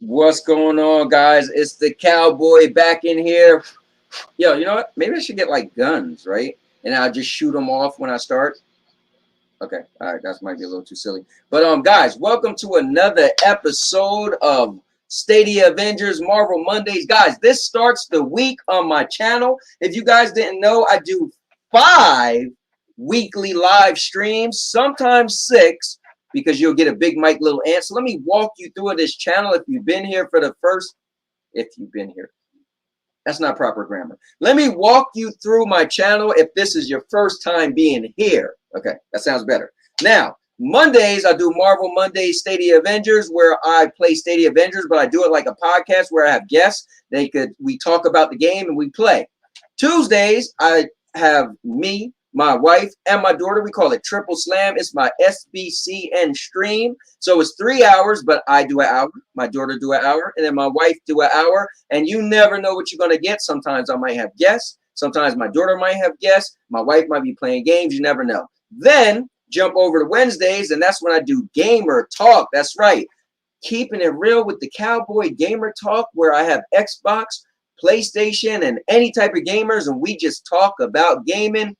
What's going on, guys? It's the cowboy back in here. Yo, you know what? Maybe I should get like guns, right? And I'll just shoot them off when I start. Okay, all right, that might be a little too silly. But guys, welcome to another episode of Stadia Avengers Marvel Mondays. Guys, this starts the week on my channel. If you guys didn't know, I do 5 weekly live streams, sometimes 6. Because you'll get a big mic, little ant. So let me walk you through this channel. If you've been here for the first, that's not proper grammar. Let me walk you through my channel if this is your first time being here. Okay, that sounds better. Now, Mondays, I do Marvel Mondays, Stadia Avengers, where I play Stadia Avengers, but I do it like a podcast where I have guests. We talk about the game and we play. Tuesdays, I have me, my wife, and my daughter. We call it Triple Slam. It's my SBCN stream. So it's 3 hours, but I do an hour. My daughter do an hour. And then my wife do an hour. And you never know what you're going to get. Sometimes I might have guests. Sometimes my daughter might have guests. My wife might be playing games. You never know. Then jump over to Wednesdays, and that's when I do Gamer Talk. That's right. Keeping it real with the Cowboy Gamer Talk, where I have Xbox, PlayStation, and any type of gamers, and we just talk about gaming.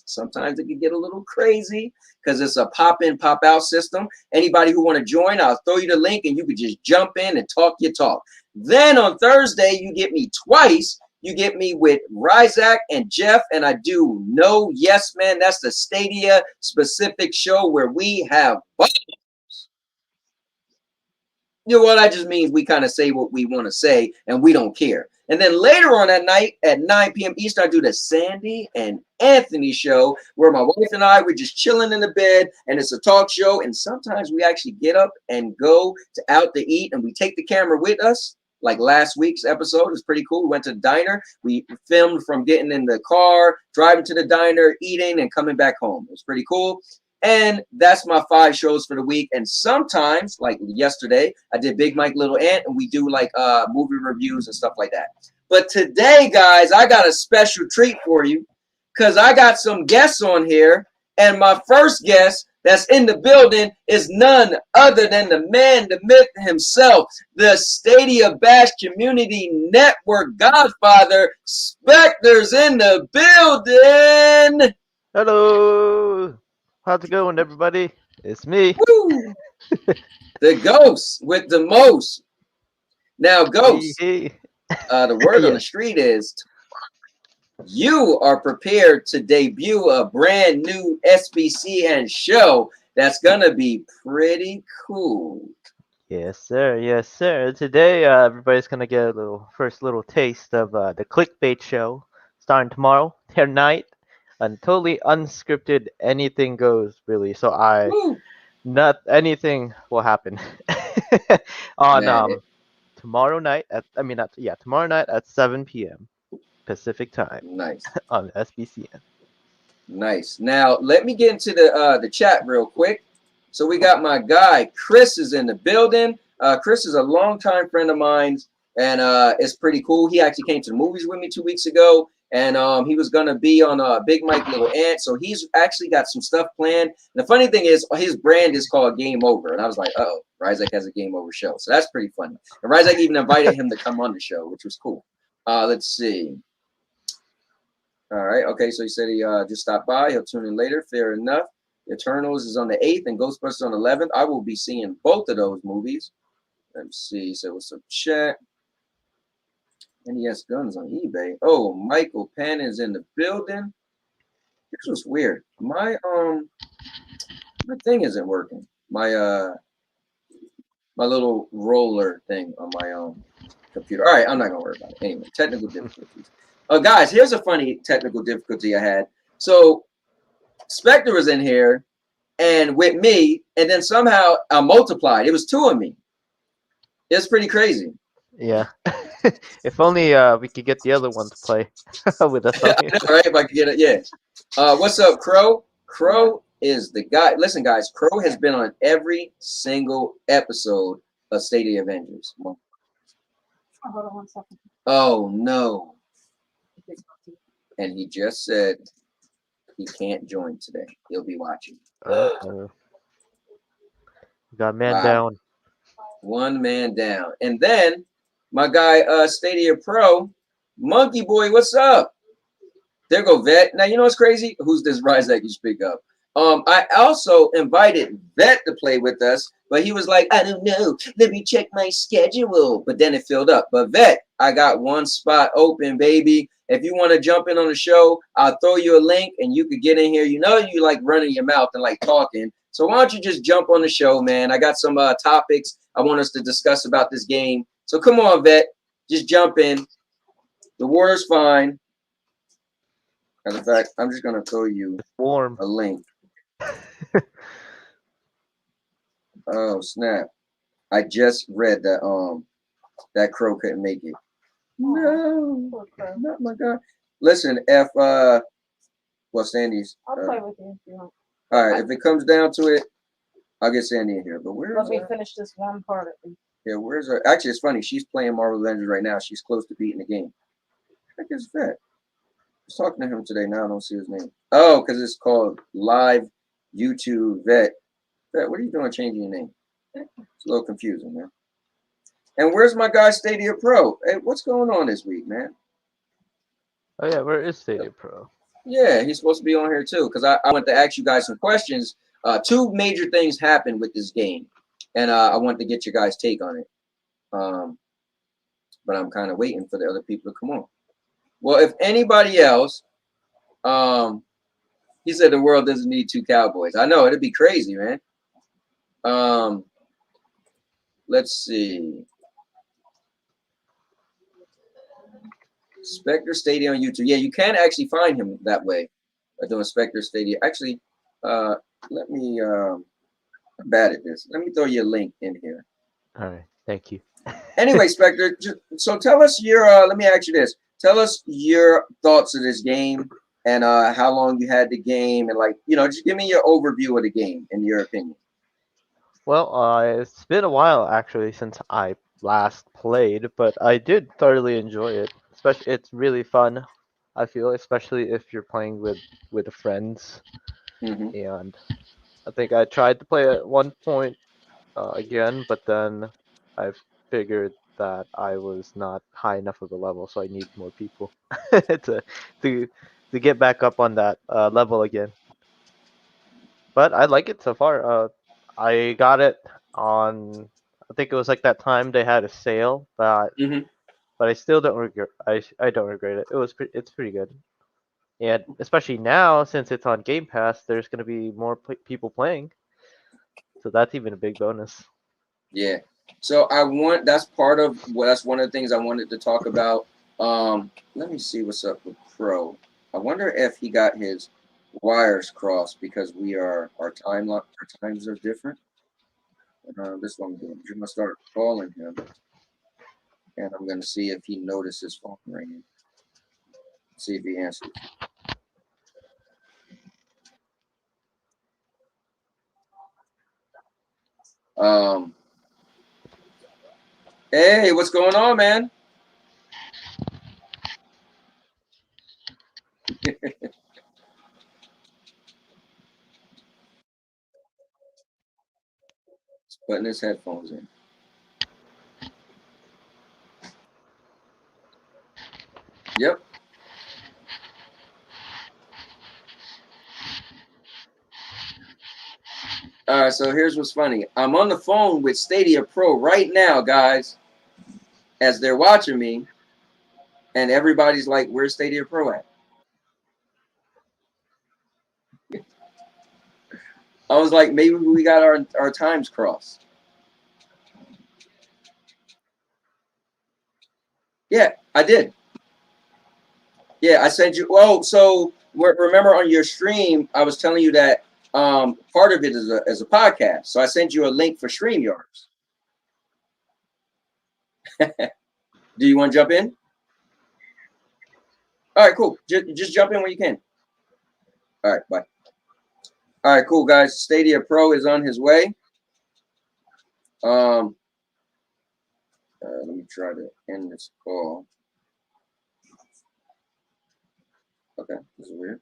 Sometimes it can get a little crazy because it's a pop-in, pop-out system. Anybody who want to join, I'll throw you the link and you can just jump in and talk your talk. Then on Thursday, you get me twice. You get me with Ryzak and Jeff, and I do No Yes Man. That's the Stadia specific show where we have balls. You know what? That just means we kind of say what we want to say and we don't care. And then later on that night at 9 p.m. Eastern, I do the Sandy and Anthony show where my wife and I, we're just chilling in the bed and it's a talk show. And sometimes we actually get up and go out to eat and we take the camera with us. Like last week's episode is pretty cool. We went to the diner. We filmed from getting in the car, driving to the diner, eating, and coming back home. It was pretty cool. And that's my 5 shows for the week. And sometimes, like yesterday, I did Big Mike, Little Ant, and we do like movie reviews and stuff like that. But today, guys, I got a special treat for you because I got some guests on here. And my first guest that's in the building is none other than the man, the myth himself, the Stadia Bash Community Network Godfather. Spectre's in the building. Hello. How's it going, everybody? It's me. Woo. The ghost with the most. Now, ghost, the word on the street is you are prepared to debut a brand new SBCN show. That's gonna be pretty cool. Yes, sir. Yes, sir. Today, everybody's gonna get a little taste of the clickbait show starting tomorrow, their night, and totally unscripted. Anything goes, really. So Woo. not anything will happen on Man, tomorrow night at I mean not yeah tomorrow night at 7 p.m. Pacific time nice. on SBCN. Nice. Now let me get into the chat real quick. So we got my guy Chris is in the building. Chris is a longtime friend of mine, and it's pretty cool. He actually came to the movies with me 2 weeks ago, and he was gonna be on Big Mike Little Ant. So he's actually got some stuff planned. And the funny thing is, his brand is called Game Over, and I was like, oh, Ryzak has a Game Over show, so that's pretty funny. And Ryzak even invited him to come on the show, which was cool. Let's see. All right. Okay. So he said he just stopped by. He'll tune in later. Fair enough. Eternals is on the 8th and Ghostbusters on the 11th. I will be seeing both of those movies. Let's see. So what's up, chat? NES guns on eBay. Oh, Michael Penn is in the building. This was weird. My thing isn't working. My little roller thing on my computer. All right, I'm not gonna worry about it. Anyway, technical difficulties. Guys, here's a funny technical difficulty I had. So Spectre was in here and with me, and then somehow I multiplied. It was two of me. It's pretty crazy. Yeah. If only we could get the other one to play with us on I here. know, right? If I could get it, yeah. What's up, Crow? Crow is the guy. Listen, guys, Crow has been on every single episode of Stadia Avengers. Oh, hold on 1 second. Oh no. And he just said he can't join today. He'll be watching. Got man Wow. down. One man down. And then my guy Stadia Pro, Monkey Boy, what's up? There go Vet. Now you know what's crazy? Who's this Ryzak you speak of? I also invited Vet to play with us, but he was like, I don't know. Let me check my schedule. But then it filled up. But Vet, I got one spot open, baby. If you want to jump in on the show, I'll throw you a link and you could get in here. You know you like running your mouth and like talking. So why don't you just jump on the show, man? I got some topics I want us to discuss about this game. So come on, Vet. Just jump in. The war is fine. As a fact, I'm just going to throw you Warm. a link. Oh, snap. I just read that that Crow couldn't make it. No, not my God. Listen, well, Sandy's. I'll play with you if you want. All right, if it comes down to it, I'll get Sandy in here. But where's Let me finish this one part at least. Yeah, where's her? Actually, it's funny. She's playing Marvel Avengers right now. She's close to beating the game. Heck is Vet? I was talking to him today. Now I don't see his name. Oh, because it's called Live YouTube Vet. Vet, what are you doing changing your name? It's a little confusing, man. And where's my guy Stadia Pro? Hey, what's going on this week, man? Oh yeah, where is Stadia Pro? Yeah, he's supposed to be on here too. Because I want to ask you guys some questions. Two major things happened with this game, and I want to get your guys' take on it. But I'm kind of waiting for the other people to come on. Well, if anybody else, he said the world doesn't need two cowboys. I know, it'd be crazy, man. Let's see. Spectre Stadia on YouTube. Yeah, you can actually find him that way. Doing Spectre Stadia. Actually, let me, I'm bad at this. Let me throw you a link in here. All right, thank you. Anyway, Spectre, so tell us your, let me ask you this. Tell us your thoughts of this game and how long you had the game and like, you know, just give me your overview of the game in your opinion. Well, it's been a while actually since I last played, but I did thoroughly enjoy it. Especially, it's really fun. I feel, especially if you're playing with friends. Mm-hmm. And I think I tried to play at one point again, but then I figured that I was not high enough of a level, so I need more people to to to get back up on that level again. But I like it so far. I got it on. I think it was like that time they had a sale, Mm-hmm. but I still don't regret. I don't regret it. It's pretty good, and especially now since it's on Game Pass, there's gonna be more people playing. So that's even a big bonus. Yeah. So that's part of that's one of the things I wanted to talk about. Let me see what's up with Pro. I wonder if he got his wires crossed because our times are different. This is what I'm doing. I'm gonna start calling him, and I'm gonna see if he noticed his phone ringing. See if he answers. Hey, what's going on, man? He's putting his headphones in. Yep. All right, so here's what's funny. I'm on the phone with Stadia Pro right now, guys, as they're watching me, and everybody's like, where's Stadia Pro at? I was like, maybe we got our times crossed. Yeah, I did. Yeah, I sent you. Well, so remember on your stream, I was telling you that part of it is a podcast. So I sent you a link for StreamYards. Do you want to jump in? All right, cool. Just jump in when you can. All right, bye. All right, cool, guys. Stadia Pro is on his way. Let me try to end this call. Okay, this is weird.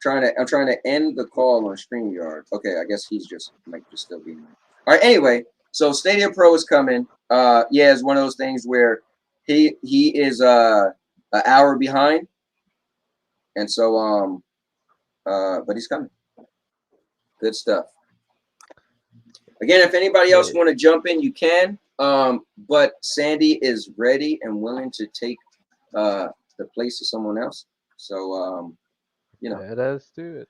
I'm trying to end the call on StreamYard. Okay, I guess he's might just still be there. All right, anyway, so Stadia Pro is coming. Yeah, it's one of those things where he is an hour behind. And so but he's coming. Good stuff. Again, if anybody else want to jump in, you can. But Sandy is ready and willing to take the place of someone else. So you know. Yeah, let's do it.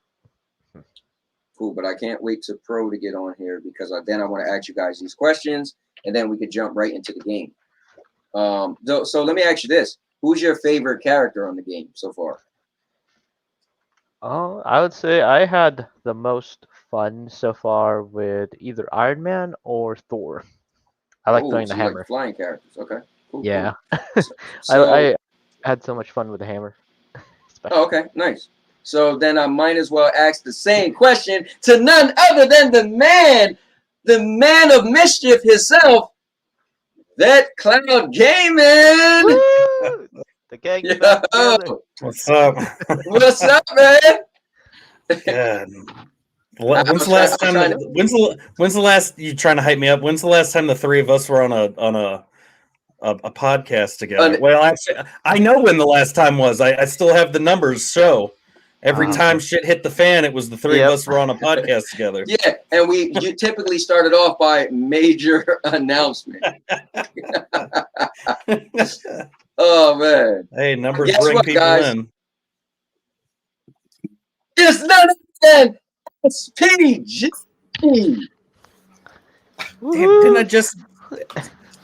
Cool, but I can't wait to Pro to get on here because then I want to ask you guys these questions, and then we could jump right into the game. So let me ask you this: who's your favorite character on the game so far? Oh, I would say I had the most fun so far with either Iron Man or Thor. I like throwing the hammer. Like flying characters. Okay. Cool, yeah. Cool. So I had so much fun with the hammer. Oh, okay, nice. So then I might as well ask the same question to none other than the man of mischief himself, that Cloud Gaming. The gang. What's up? What's up, man? Good. When's the last you trying to hype me up? When's the last time the three of us were on a podcast together? Well, actually, I know when the last time was. I still have the numbers show. Every time shit hit the fan, it was the three of us were on a podcast together. Yeah, and you typically started off by major announcement. Oh man! Hey, numbers bring people in. It's none other than SPG. Damn,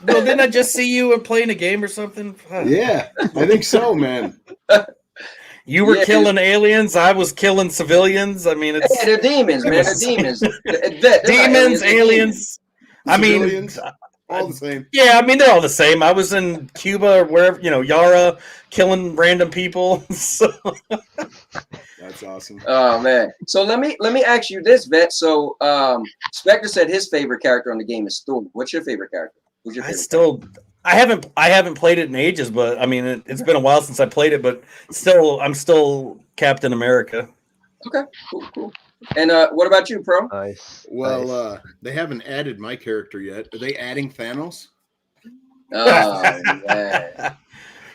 didn't I just see you playing a game or something? Yeah, I think so, man. You were killing aliens. I was killing civilians. I mean, it's they're demons, man. They're demons. Demons, aliens. I mean, all the same. Yeah, I mean they're all the same. I was in Cuba or wherever, Yara, killing random people. So. That's awesome. Oh man. So let me ask you this, Vet. So Spectre said his favorite character on the game is Thor. What's your favorite character? Who's your favorite? I haven't played it in ages, but I mean it's been a while since I played it, but I'm still Captain America. Okay, cool. And what about you, Pro? Nice. Well, they haven't added my character yet. Are they adding Thanos? Oh man.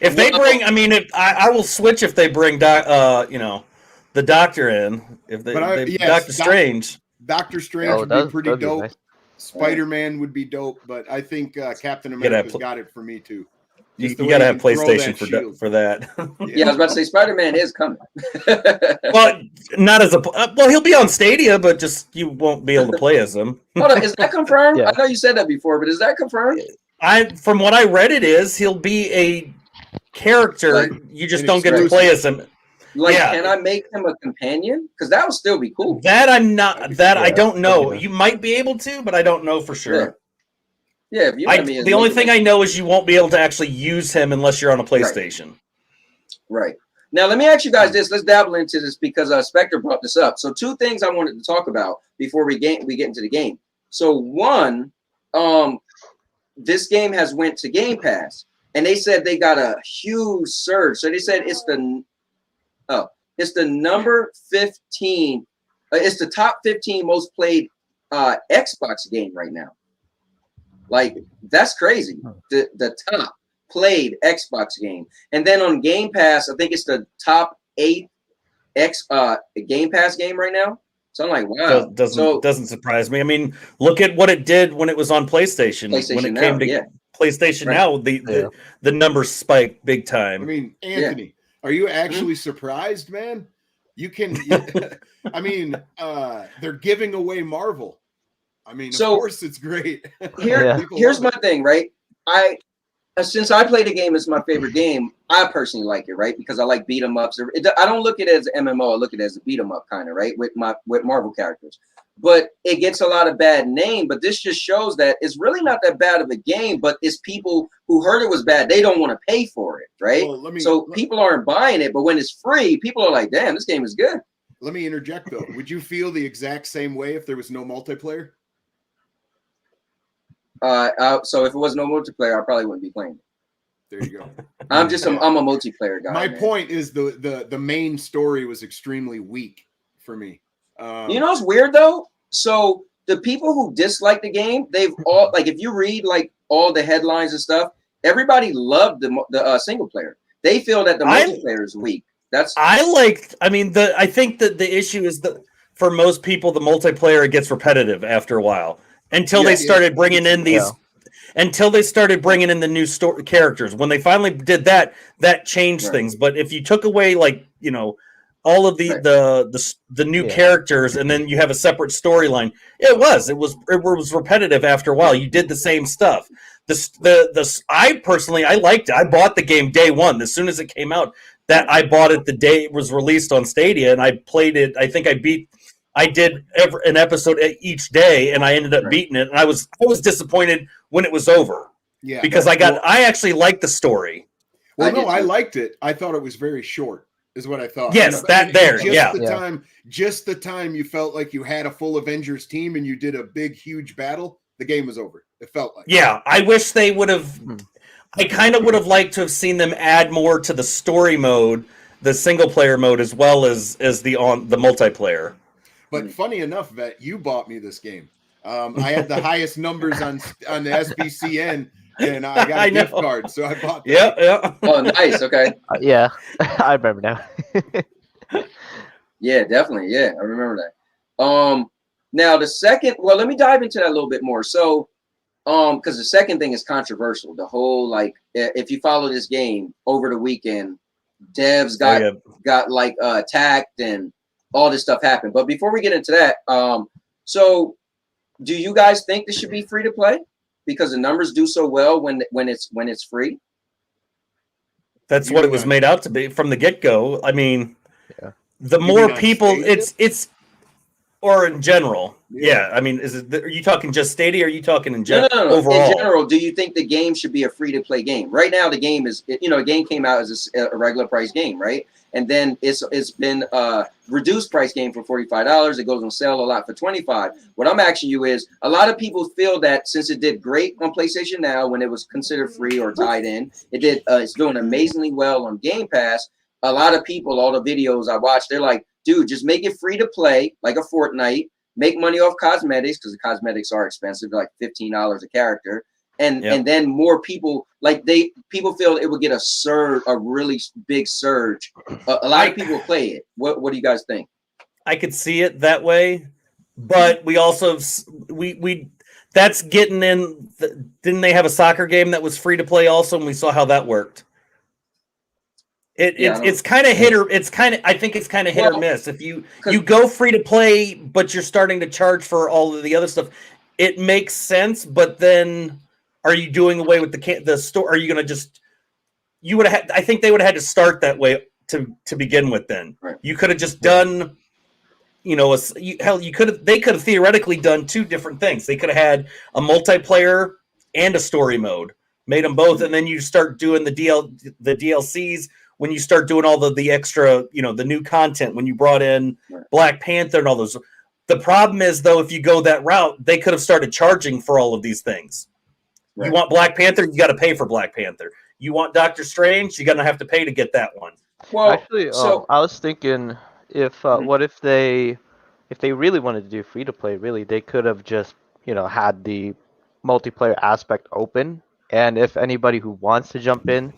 If they bring, I will switch if they bring the Doctor in. If Doctor Strange. Doctor Strange would be pretty dope. Nice. Spider-Man would be dope, but I think Captain America's got it for me too. You Just the got to way have you can throw PlayStation that shield. for that. Yeah, I was about to say Spider-Man is coming. Well, not as a well, he'll be on Stadia, but just you won't be able to play as him. Hold on, is that confirmed? Yeah. I know you said that before, but is that confirmed? From what I read, it is he'll be a character. Like, you just an don't get to exclusive. play as him. Like, Yeah. can I make him a companion? Because that would still be cool. That I'm not. That I Yeah, don't know. that'd be nice. You might be able to, but I don't know for sure. Yeah, if you let me. The only thing I know is you won't be able to actually use him unless you're on a PlayStation. Right. Now, let me ask you guys this. Let's dabble into this because Spectre brought this up. So, two things I wanted to talk about before we get into the game. So, one, this game has went to Game Pass, and they said they got a huge surge. So they said it's the number 15. It's the top 15 most played Xbox game right now. Like, that's crazy. The top played Xbox game. And then on Game Pass, I think it's the top 8 Game Pass game right now. So I'm like, wow. Doesn't surprise me. I mean, look at what it did when it was on PlayStation. When it came to PlayStation Now, the numbers spiked big time. I mean, Anthony, are you actually surprised, man? You can. I mean, they're giving away Marvel. I mean, of course it's great. Here's my thing, right? Since I play the game, it's my favorite game. I personally like it, right? Because I like beat 'em ups. I don't look at it as an MMO. I look at it as a beat 'em up kind of, right? With Marvel characters. But it gets a lot of bad name. But this just shows that it's really not that bad of a game. But it's people who heard it was bad. They don't want to pay for it, right? Well, people aren't buying it. But when it's free, people are like, "Damn, this game is good." Let me interject though. Would you feel the exact same way if there was no multiplayer? So if it was no multiplayer, I probably wouldn't be playing it. There you go. I'm a multiplayer guy. My point is the main story was extremely weak for me. You know what's weird though? So the people who dislike the game, they've all like if you read like all the headlines and stuff, everybody loved the single player. They feel that the multiplayer is weak. I think that the issue is that for most people, the multiplayer gets repetitive after a while. Until they started bringing in these, until they started bringing in the new characters. When they finally did that, that changed things. But if you took away, like, you know, all of the new characters, and then you have a separate storyline, it was repetitive after a while. You did the same stuff. I personally liked it. I bought the game day one as soon as it came out. That I bought it the day it was released on Stadia, and I played it. I think I did an episode each day, and I ended up beating it. And I was disappointed when it was over. Yeah, because I actually liked the story. Well, I liked it. I thought it was very short, is what I thought. Yes, just the time you felt like you had a full Avengers team and you did a big, huge battle, the game was over. It felt like. Yeah, I wish they would have. I kind of would have liked to have seen them add more to the story mode, the single player mode, as well as the multiplayer. But funny enough, Vet, you bought me this game. I had the highest numbers on the SBCN, and I got a gift card, so I bought that. Yeah. Oh, nice. Okay. Yeah, I remember now. Yeah, definitely. Yeah, I remember that. Now the second. Well, let me dive into that a little bit more. So, because the second thing is controversial. The whole if you follow this game over the weekend, devs got attacked and all this stuff happened. But before we get into that, so do you guys think this should be free to play because the numbers do so well when it's free? That's what it was made out to be from the get-go. I mean, the more people, it's or in general. Yeah. I mean, are you talking just Stadia or are you talking in general? No. Overall? In general, do you think the game should be a free-to-play game? Right now, the game is, a game came out as a regular price game, right? And then it's been a reduced price game for $45. It goes on sale a lot for $25. What I'm asking you is, a lot of people feel that since it did great on PlayStation Now when it was considered free or tied in, it's doing amazingly well on Game Pass. A lot of people, all the videos I watch, they're like, dude, just make it free to play, like a Fortnite. Make money off cosmetics because the cosmetics are expensive, like $15 a character. And then more people people feel it would get a really big surge. A lot of people play it. What do you guys think? I could see it that way, but we also the that's getting in. Didn't they have a soccer game that was free to play also? And we saw how that worked. It's kind of hit or I think it's kind of hit or miss. If you go free to play, but you're starting to charge for all of the other stuff, it makes sense. But then, are you doing away with the store? Are you going to just? You would have. I think they would have had to start that way to begin with. Then you could have just done. You know, you could have. They could have theoretically done two different things. They could have had a multiplayer and a story mode, made them both, and then you start doing the DLCs. When you start doing all the extra, you know, the new content, when you brought in Black Panther and all those. The problem is, though, if you go that route, they could have started charging for all of these things. Right. You want Black Panther, you got to pay for Black Panther. You want Doctor Strange, you're going to have to pay to get that one. Well, actually, I was thinking if what if they really wanted to do free to play, really, they could have just, you know, had the multiplayer aspect open, and if anybody who wants to jump in,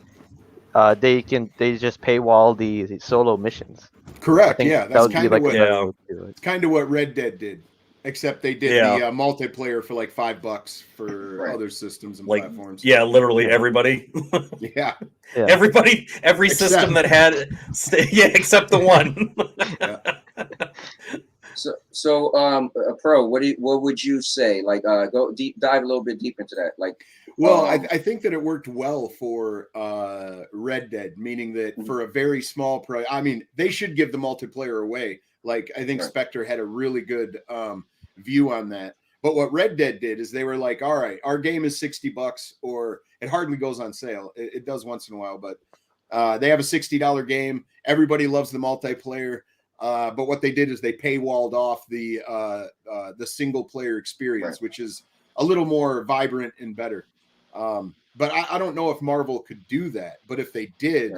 they just paywall the solo missions. Correct. Yeah, that's kind of what what Red Dead did, except they did the multiplayer for like $5 for other systems and platforms. Yeah, literally everybody. yeah, every system that had it. Except the one. So, Pro, what would you say? Like, go dive a little bit deep into that. Like, well, I think that it worked well for Red Dead, meaning that for a very small price, I mean, they should give the multiplayer away. Like, I think Spectre had a really good view on that. But what Red Dead did is they were like, all right, our game is $60, or it hardly goes on sale. It does once in a while, but they have a $60 game. Everybody loves the multiplayer. But what they did is they paywalled off the single player experience, which is a little more vibrant and better. But I don't know if Marvel could do that. But if they did,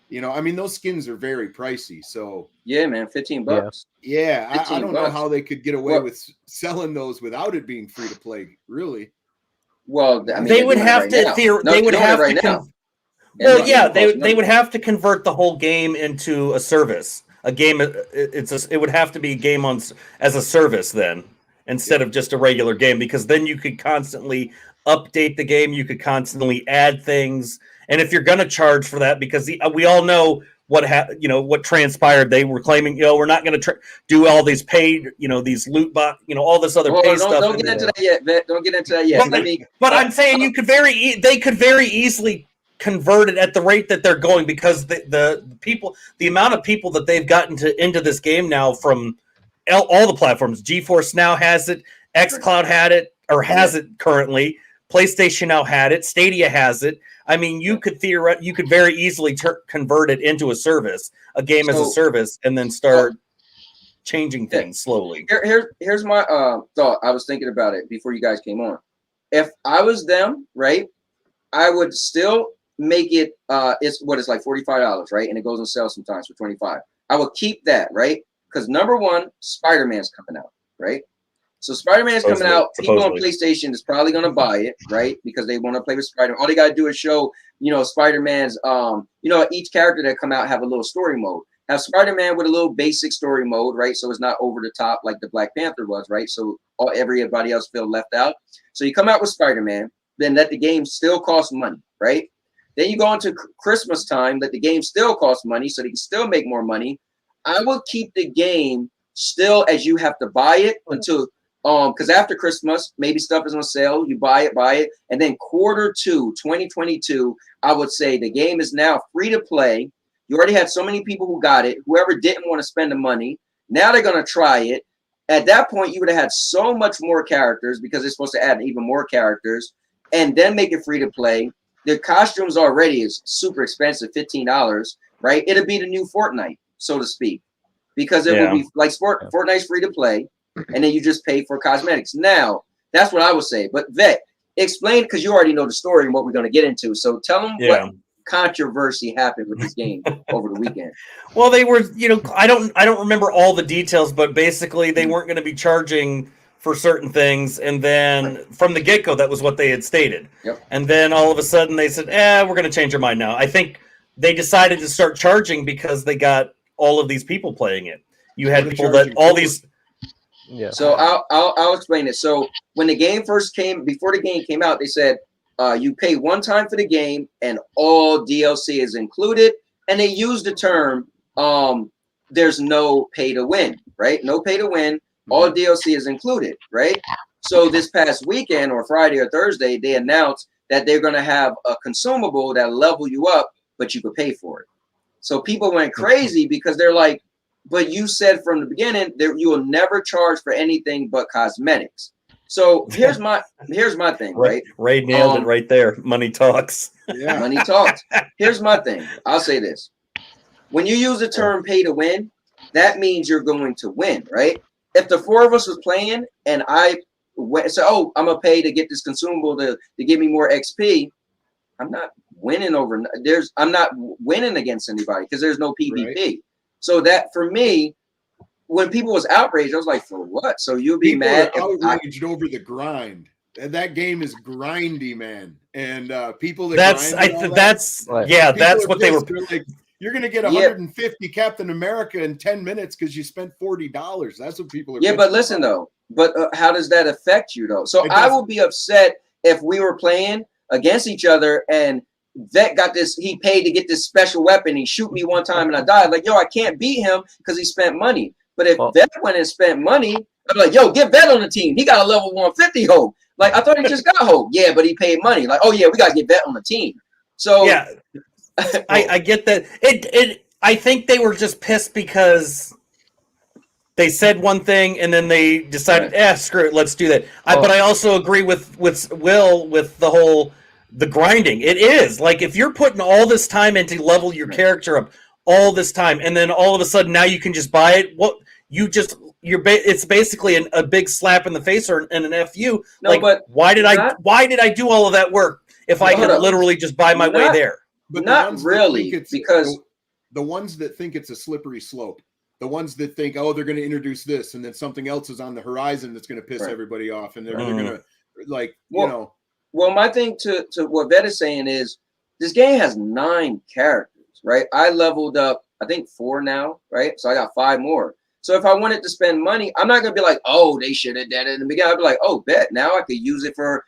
you know, I mean, those skins are very pricey. So yeah, man, $15. Yeah, I don't know how they could get away with selling those without it being free to play. Really? Well, I mean, they would have to. They would have to. Well, yeah, they would have to convert the whole game into a service. A game, it would have to be a game as a service then, instead of just a regular game, because then you could constantly update the game, you could constantly add things, and if you're going to charge for that, because we all know what transpired. They were claiming, we're not going to do all these paid, these loot box, all this other paid stuff. Don't get into that yet, Vet. Don't get into that yet. But I'm saying they could very easily converted at the rate that they're going, because the amount of people that they've gotten into this game now from all the platforms. GeForce Now has it, xCloud had it, or has it currently. PlayStation Now had it, Stadia has it. I mean, you could very easily convert it into a service, a game as a service, and then start changing things slowly. Here's my thought. I was thinking about it before you guys came on. If I was them, right, I would still make it it's like $45, right? And it goes on sale sometimes for $25. I will keep that, right? Because number one, Spider-Man's coming out, right? So Spider-Man's coming out. People on PlayStation is probably gonna buy it, right? Because they want to play with Spider-Man. All they gotta do is show, Spider-Man's each character that come out have a little story mode. Have Spider-Man with a little basic story mode, right? So it's not over the top like the Black Panther was, right? So everybody else feel left out. So you come out with Spider-Man, then let the game still cost money, right? Then you go into Christmas time, that the game still costs money, so they can still make more money. I will keep the game still as you have to buy it until, because after Christmas, maybe stuff is on sale, you buy it, and then Q2 2022, I would say the game is now free to play. You already had so many people who got it. Whoever didn't want to spend the money, now they're going to try it. At that point, you would have had so much more characters, because they're supposed to add even more characters, and then make it free to play. The costumes already is super expensive, $15, right? It'll be the new Fortnite, so to speak, because it will be like Fortnite's free to play, and then you just pay for cosmetics. Now, that's what I would say. But Vet, explain, because you already know the story and what we're going to get into. So tell them what controversy happened with this game over the weekend. Well, they were, I don't remember all the details, but basically they weren't going to be charging for certain things, and then from the get-go, that was what they had stated. Yep. And then all of a sudden they said, we're going to change our mind now. I think they decided to start charging because they got all of these people playing it. You had people that Yeah. So I'll explain it. So when the game first came, before the game came out, they said you pay one time for the game and all DLC is included. And they used the term there's no pay to win, right? No pay to win. All DLC is included, right? So this past weekend or Friday or Thursday, they announced that they're going to have a consumable that level you up, but you could pay for it. So people went crazy because they're like, but you said from the beginning that you will never charge for anything but cosmetics. So here's my thing, right? Ray nailed it right there. Money talks. Yeah. Money talks. Here's my thing. I'll say this. When you use the term pay to win, that means you're going to win, right? If the four of us was playing and I went, so, oh, I'm going to pay to get this consumable to give me more XP, I'm not winning over. I'm not winning against anybody because there's no PvP. Right. So that for me, when people was outraged, I was like, for what? So you'll be people mad? Are outraged over the grind. That game is grindy, man. And people that's what they were. Like, you're gonna get 150 Captain America in 10 minutes because you spent $40. That's what people are. Yeah, but listen though. But how does that affect you though? So I will be upset if we were playing against each other and Vet got this. He paid to get this special weapon. He shoot me one time and I died. Like, yo, I can't beat him because he spent money. But if Vet went and spent money, I'm like, yo, get Vet on the team. He got a level 150 hope. Like, I thought he just got hope. Yeah, but he paid money. Like, oh yeah, we gotta get Vet on the team. So yeah, I get that. I think they were just pissed because they said one thing and then they decided, screw it, let's do that. But I also agree with Will with the grinding. It is like if you're putting all this time into level your character up all this time, and then all of a sudden now you can just buy it. It's basically a big slap in the face and an FU. No, like, but why did I do all of that work if I could literally just buy my way there? But not really, because the ones that think it's a slippery slope, the ones that think, oh, they're going to introduce this, and then something else is on the horizon that's going to piss everybody off, and they're going to like, you know. Well, my thing to what Vet is saying is this game has 9 characters, right? I leveled up, I think 4 now, right? So I got 5 more. So if I wanted to spend money, I'm not going to be like, oh, they should have done it in the beginning. I'd be like, oh, bet now I could use it for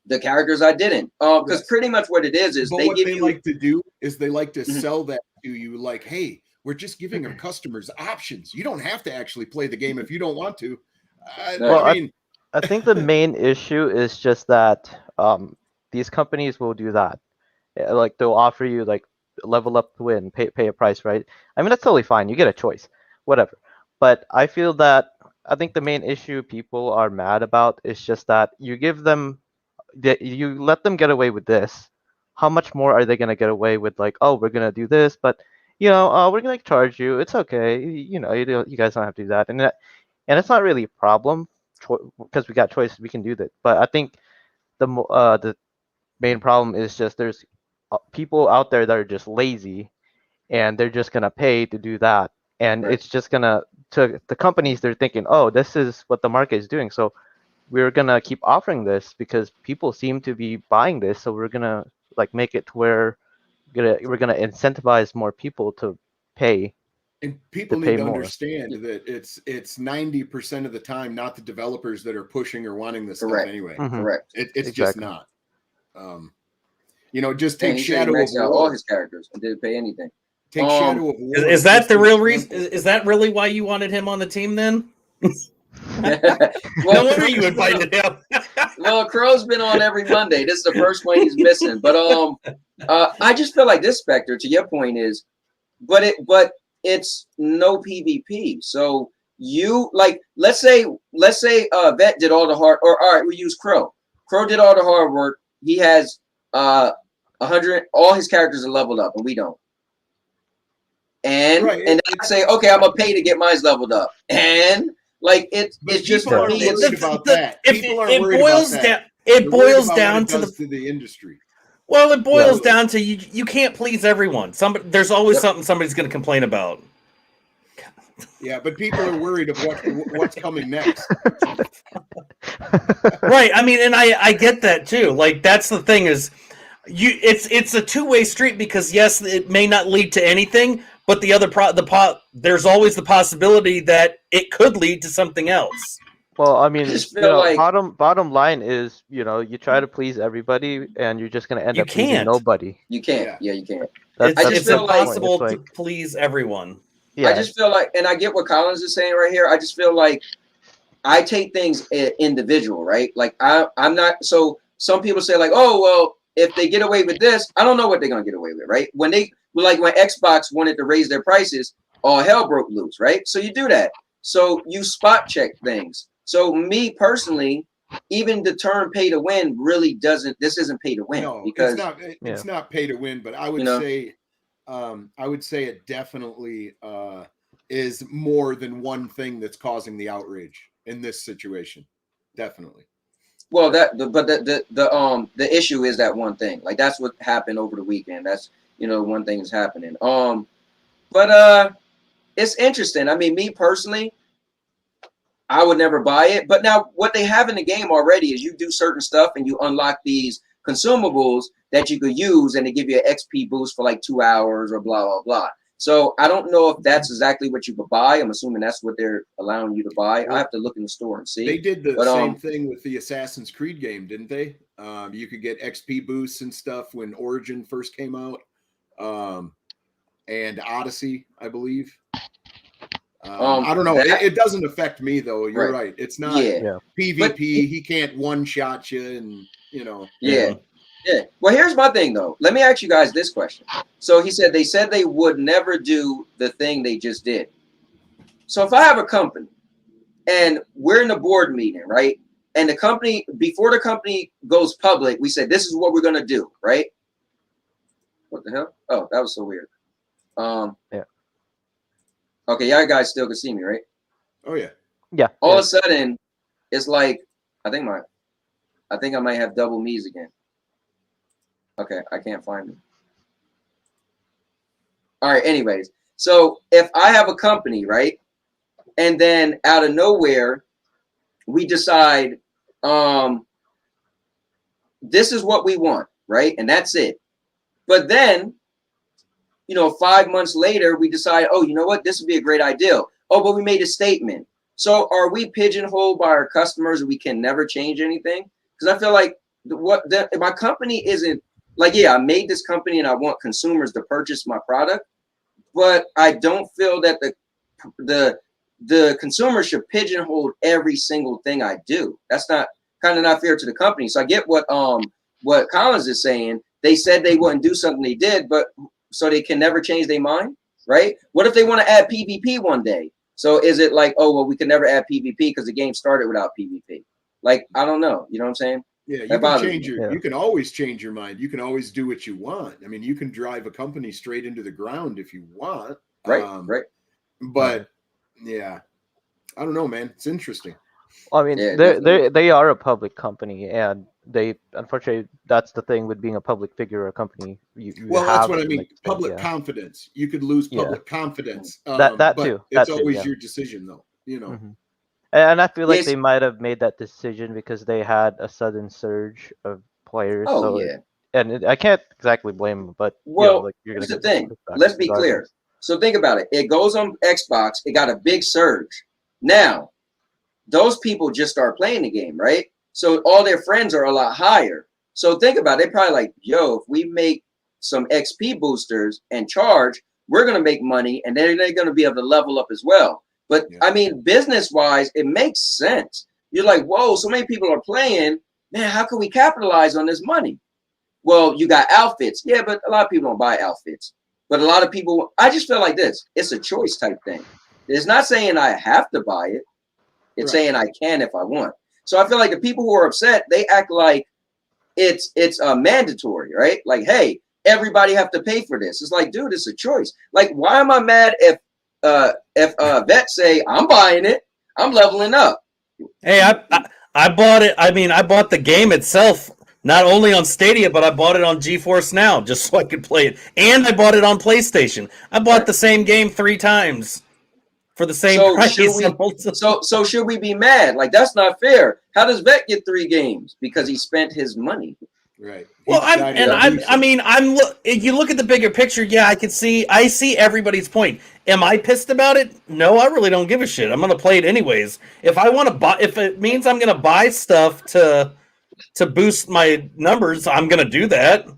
the characters I didn't. Because pretty much what it is but what they like to do is they like to sell that to you like, hey, we're just giving our customers options. You don't have to actually play the game if you don't want to. I think the main issue is just that these companies will do that. Like they'll offer you like level up to win, pay a price, right? I mean, that's totally fine. You get a choice, whatever. But I feel that I think the main issue people are mad about is just that you give them, you let them get away with this. How much more are they going to get away with like, oh, we're going to do this, but we're going to charge you. It's okay. You guys don't have to do that. And it's not really a problem because we got choices. We can do that. But I think the main problem is just there's people out there that are just lazy and they're just going to pay to do that. And it's just going to the companies, they're thinking, oh, this is what the market is doing. So we're going to keep offering this because people seem to be buying this. So we're going to like make it to where we're going to incentivize more people to pay. And people need to understand that it's 90% of the time not the developers that are pushing or wanting this stuff anyway. Correct. It's just not. Just take Shadow of War. All his characters and didn't pay anything. Take Shadow of War. Is that the real reason? Is that really why you wanted him on the team then? No wonder you invited him. Well, Crow's been on every Monday. This is the first one he's missing. But I just feel like this Spectre, to your point, is but it's no PvP. So you like let's say Vet did all the hard all right, we use Crow. Crow did all the hard work. He has 100, all his characters are leveled up and we don't. And I say, okay, I'm gonna pay to get mine leveled up. And like it's just for me. It boils down to the industry. Well, it boils down to you can't please everyone. There's always something somebody's going to complain about. Yeah, but people are worried of what's coming next. Right. I mean, and I get that too. Like that's the thing is, it's a two-way street because yes, it may not lead to anything, but there's always the possibility that it could lead to something else. Well, I mean, just you feel know, like- bottom line is, you know, you try to please everybody, and you're just gonna end You up pleasing can't. nobody. You can't. Yeah, you can't. That's I just It's feel like- impossible It's to like, please everyone. yeah, I just feel like, and I get what Collins is saying right here. I just feel like I take things individual, right? Like I'm not. So some people say like, oh well, if they get away with this, I don't know what they're gonna get away with, right? When Xbox wanted to raise their prices, all hell broke loose, right? So you do that. So you spot check things. So me personally, even the term pay to win really doesn't. This isn't pay to win No, because it's not pay to win, but I would say it definitely is more than one thing that's causing the outrage in this situation. Definitely. well, the issue is that one thing. Like that's what happened over the weekend. That's one thing is happening. But it's interesting. I mean, me personally, I would never buy it. But now what they have in the game already is you do certain stuff and you unlock these consumables that you could use and they give you an XP boost for like 2 hours or blah, blah, blah. So I don't know if that's exactly what you could buy. I'm assuming that's what they're allowing you to buy. I have to look in the store and see. They did the same thing with the Assassin's Creed game, didn't they? You could get XP boosts and stuff when Origin first came out. And Odyssey, I believe. I don't know. It doesn't affect me though. You're right. It's not PvP. But he can't one-shot you, and Yeah. Well, here's my thing though. Let me ask you guys this question. So they said they would never do the thing they just did. So if I have a company and we're in a board meeting, right? And the company, before the company goes public, we said this is what we're gonna do, right? What the hell? Oh, that was so weird. Yeah. Okay, y'all guys still can see me, right? Oh yeah. Yeah. All of a sudden, it's like I think I might have double me's again. Okay, I can't find them. All right, anyways. So if I have a company, right? And then out of nowhere, we decide this is what we want, right? And that's it. But then 5 months later, we decide, oh, you know what? This would be a great idea. Oh, but we made a statement. So are we pigeonholed by our customers and we can never change anything? Because I feel like my company isn't like, I made this company and I want consumers to purchase my product, but I don't feel that the consumer should pigeonhole every single thing I do. That's not fair to the company. So I get what Collins is saying. They said they wouldn't do something they did, but so they can never change their mind, right? What if they want to add PvP one day? So is it like, oh, well, we can never add PvP because the game started without PvP? Like, I don't know. You know what I'm saying? Yeah, you can always change your mind. You can always do what you want. I mean, you can drive a company straight into the ground if you want. Right, right. But yeah, I don't know, man. It's interesting. Well, I mean, they are a public company, and they unfortunately that's the thing with being a public figure or a company. That's what I mean. Public confidence. You could lose public confidence. That too. It's always your decision, though. Mm-hmm. And I feel like they might have made that decision because they had a sudden surge of players. Oh, and I can't exactly blame them, but here's the thing. Let's be clear. So think about it. It goes on Xbox. It got a big surge. Now, those people just start playing the game, right? So all their friends are a lot higher. So think about it. They're probably like, yo, if we make some XP boosters and charge, we're going to make money, and they're going to be able to level up as well. But I mean, business-wise, it makes sense. You're like, whoa, so many people are playing. Man, how can we capitalize on this money? Well, you got outfits. Yeah, but a lot of people don't buy outfits. But a lot of people, I just feel like this. It's a choice type thing. It's not saying I have to buy it. It's saying I can if I want. So I feel like the people who are upset, they act like it's mandatory, right? Like, hey, everybody have to pay for this. It's like, dude, it's a choice. Like, why am I mad if vets say I'm buying it, I'm leveling up? Hey, I bought it. I mean, I bought the game itself not only on Stadia, but I bought it on GeForce Now just so I could play it, and I bought it on PlayStation. I bought the same game 3 times for the same price. So should we be mad? Like, that's not fair. How does Vet get 3 games? Because he spent his money. Right. Well, I'm. if you look at the bigger picture, yeah, I see everybody's point. Am I pissed about it? No, I really don't give a shit. I'm gonna play it anyways. If I want to buy, if it means I'm gonna buy stuff to boost my numbers, I'm gonna do that.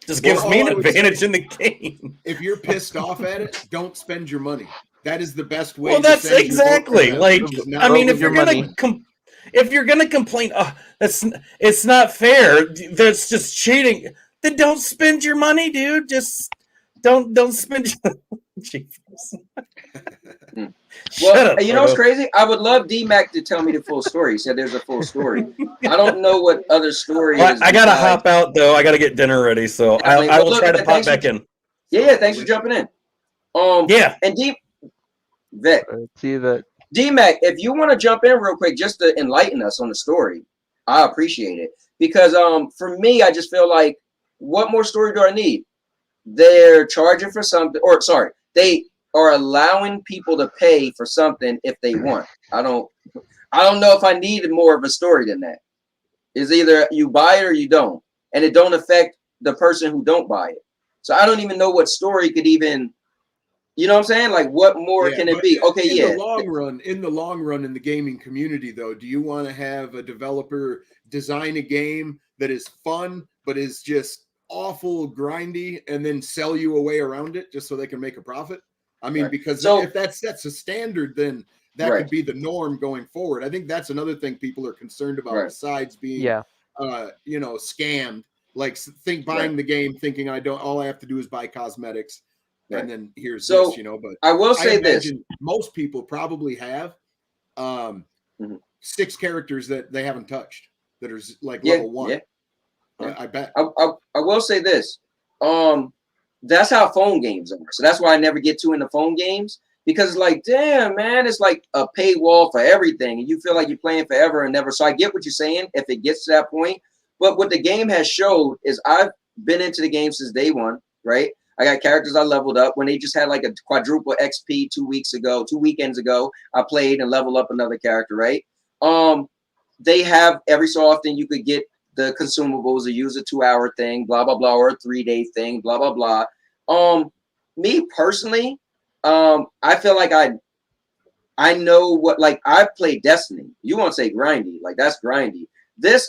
Just gives me an advantage in the game. If you're pissed off at it, don't spend your money. That is the best way. Well, that's exactly like. I mean, if you're gonna complain, oh, it's not fair. That's just cheating. Then don't spend your money, dude. Just don't spend. Well, you know what's crazy? I would love D-Mac to tell me the full story. He said there's a full story. I don't know what other story is. I gotta hop out though. I gotta get dinner ready, so I will try to pop back in. Yeah, thanks for jumping in. Yeah, and Vic, see that. D-Mac, if you want to jump in real quick just to enlighten us on the story, I appreciate it. Because for me, I just feel like, what more story do I need? They're charging for something, or sorry, they are allowing people to pay for something if they want. I don't know if I needed more of a story than that. It's either you buy it or you don't, and it don't affect the person who don't buy it. So I don't even know what story could even, you know what I'm saying? Like, what more can it be? Okay, in the long run in the gaming community, though, do you want to have a developer design a game that is fun but is just awful grindy and then sell you a way around it just so they can make a profit? I mean, because if that sets a standard, then that could be the norm going forward. I think that's another thing people are concerned about, besides being, scammed. Like, buying the game thinking all I have to do is buy cosmetics, and then here's this, But I will say this: most people probably have 6 characters that they haven't touched that are like level 1. Yeah. I bet. I will say this: that's how phone games are. So that's why I never get too into phone games, because it's like, damn, man, it's like a paywall for everything, and you feel like you're playing forever and never. So I get what you're saying if it gets to that point. But what the game has showed is I've been into the game since day one, right? I got characters I leveled up when they just had like a quadruple XP 2 weekends ago. I played and leveled up another character, right? They have every so often you could get the consumables or use a 2-hour thing, blah, blah, blah, or a 3-day thing, blah, blah, blah. Me personally, I feel like I know what, like, I've played Destiny. You won't say grindy, like that's grindy. The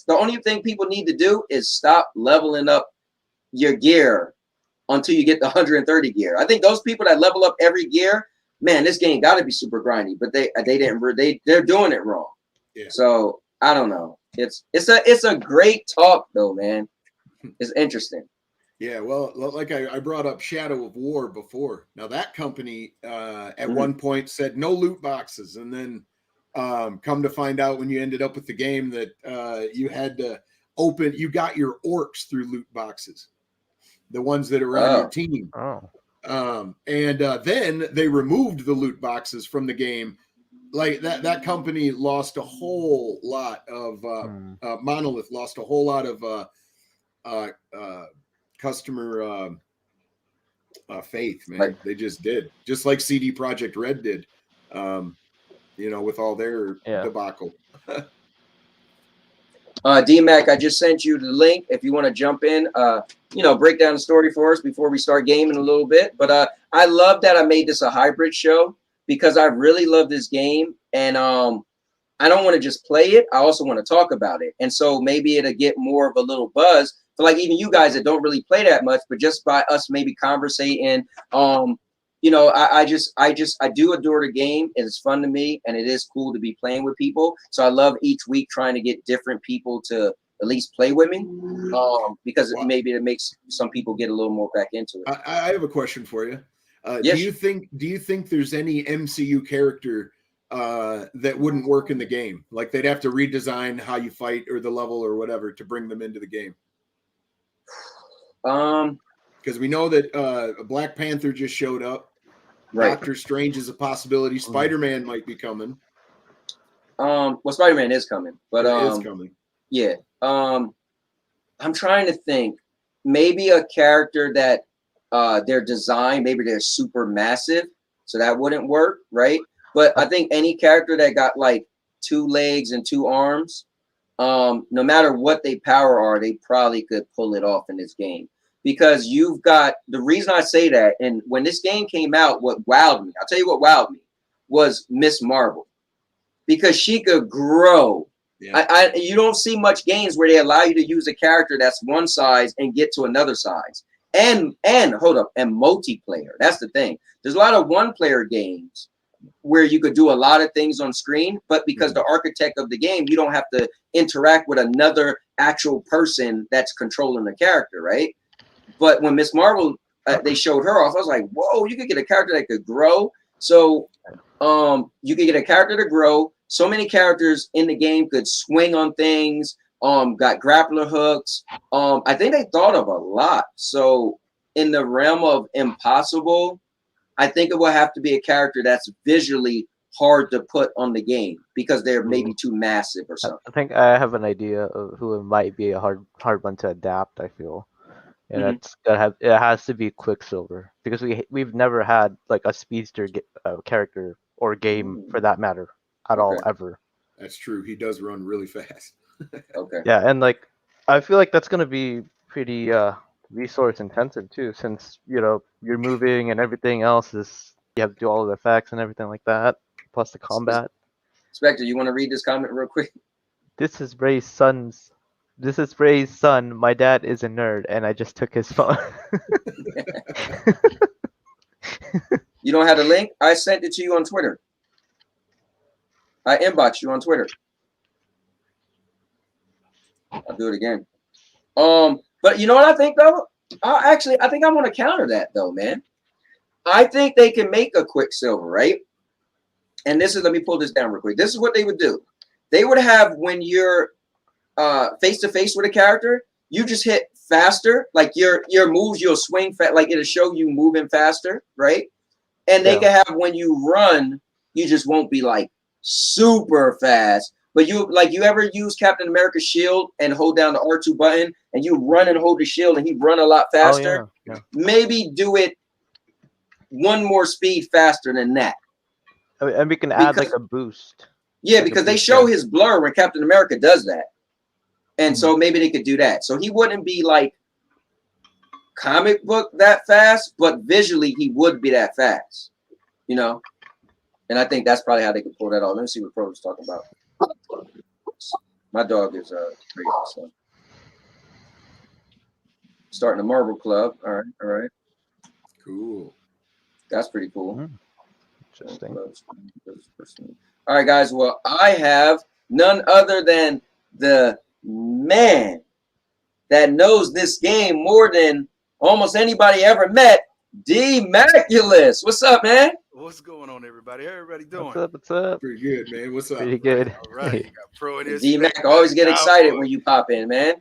only thing people need to do is stop leveling up your gear until you get the 130 gear. I think those people that level up every gear, man, this game got to be super grindy, but they're doing it wrong. Yeah. So I don't know. It's a great talk though, man. It's interesting. Yeah, well, like I brought up Shadow of War before. Now that company at one point said no loot boxes, and then come to find out when you ended up with the game that you had to you got your orcs through loot boxes, the ones that are on your team. Then they removed the loot boxes from the game. Like that company lost a whole lot of Monolith lost a whole lot of customer faith, man. Right. They just did, just like CD Projekt Red did, with all their debacle. D-Mac, I just sent you the link if you want to jump in, break down the story for us before we start gaming a little bit. But I love that I made this a hybrid show, because I really love this game, and I don't want to just play it. I also want to talk about it. And so maybe it'll get more of a little buzz for like even you guys that don't really play that much, but just by us maybe conversating. I do adore the game. It's fun to me, and it is cool to be playing with people. So I love each week trying to get different people to at least play with me, because maybe it makes some people get a little more back into it. I have a question for you. Yes. Do you think there's any MCU character that wouldn't work in the game? Like they'd have to redesign how you fight or the level or whatever to bring them into the game? Because we know that Black Panther just showed up. Right. Doctor Strange is a possibility. Spider-Man might be coming. Spider-Man is coming, but it is coming. Yeah. I'm trying to think. Maybe a character that their design, maybe they're super massive, so that wouldn't work, right? But I think any character that got like 2 legs and 2 arms, no matter what they power are, they probably could pull it off in this game. Because you've got, the reason I say that, and when this game came out, what wowed me, I'll tell you what wowed me, was Miss Marvel. Because she could grow. Yeah. You don't see much games where they allow you to use a character that's one size and get to another size. And hold up, and multiplayer. That's the thing. There's a lot of one-player games where you could do a lot of things on screen, but because the architect of the game, you don't have to interact with another actual person that's controlling the character, right? But when Miss Marvel, they showed her off, I was like, whoa, you could get a character that could grow. So you could get a character to grow. So many characters in the game could swing on things, got grappler hooks. I think they thought of a lot. So in the realm of impossible, I think it will have to be a character that's visually hard to put on the game because they're maybe too massive or something. I think I have an idea of who it might be a hard one to adapt, I feel. And it has to be Quicksilver because we've never had like a speedster character or game for that matter at all ever. That's true. He does run really fast. Yeah, and like I feel like that's gonna be pretty resource intensive too, since you're moving and everything else is you have to do all the effects and everything like that, plus the combat. Spectre, you want to read this comment real quick? This is Ray's son. My dad is a nerd, and I just took his phone. You don't have the link? I sent it to you on Twitter. I inboxed you on Twitter. I'll do it again. But you know what I think though? I think I want to counter that though, man. I think they can make a Quicksilver, right? And this is, let me pull this down real quick. This is what they would do. They would have, when you're face to face with a character, you just hit faster, like your moves, you'll swing like it'll show you moving faster, right? And they can have, when you run, you just won't be like super fast. But you ever use Captain America's shield and hold down the R2 button and you run and hold the shield and he run a lot faster? Oh, yeah. Maybe do it one more speed faster than that. And we can add like a boost. Yeah, because they show his blur when Captain America does that. And so maybe they could do that. So he wouldn't be like comic book that fast, but visually he would be that fast, you know? And I think that's probably how they could pull that off. Let me see what Pro is talking about. My dog is crazy, so. Starting a Marvel Club. All right. Cool. That's pretty cool. Interesting. All right, guys. Well, I have none other than the man that knows this game more than almost anybody ever met, Demaculax. What's up, man? What's going on, everybody? How everybody doing? What's up? Pretty good, man. What's up? Pretty good. All right. You got Pro in this. D-Mac always get excited when you pop in, man.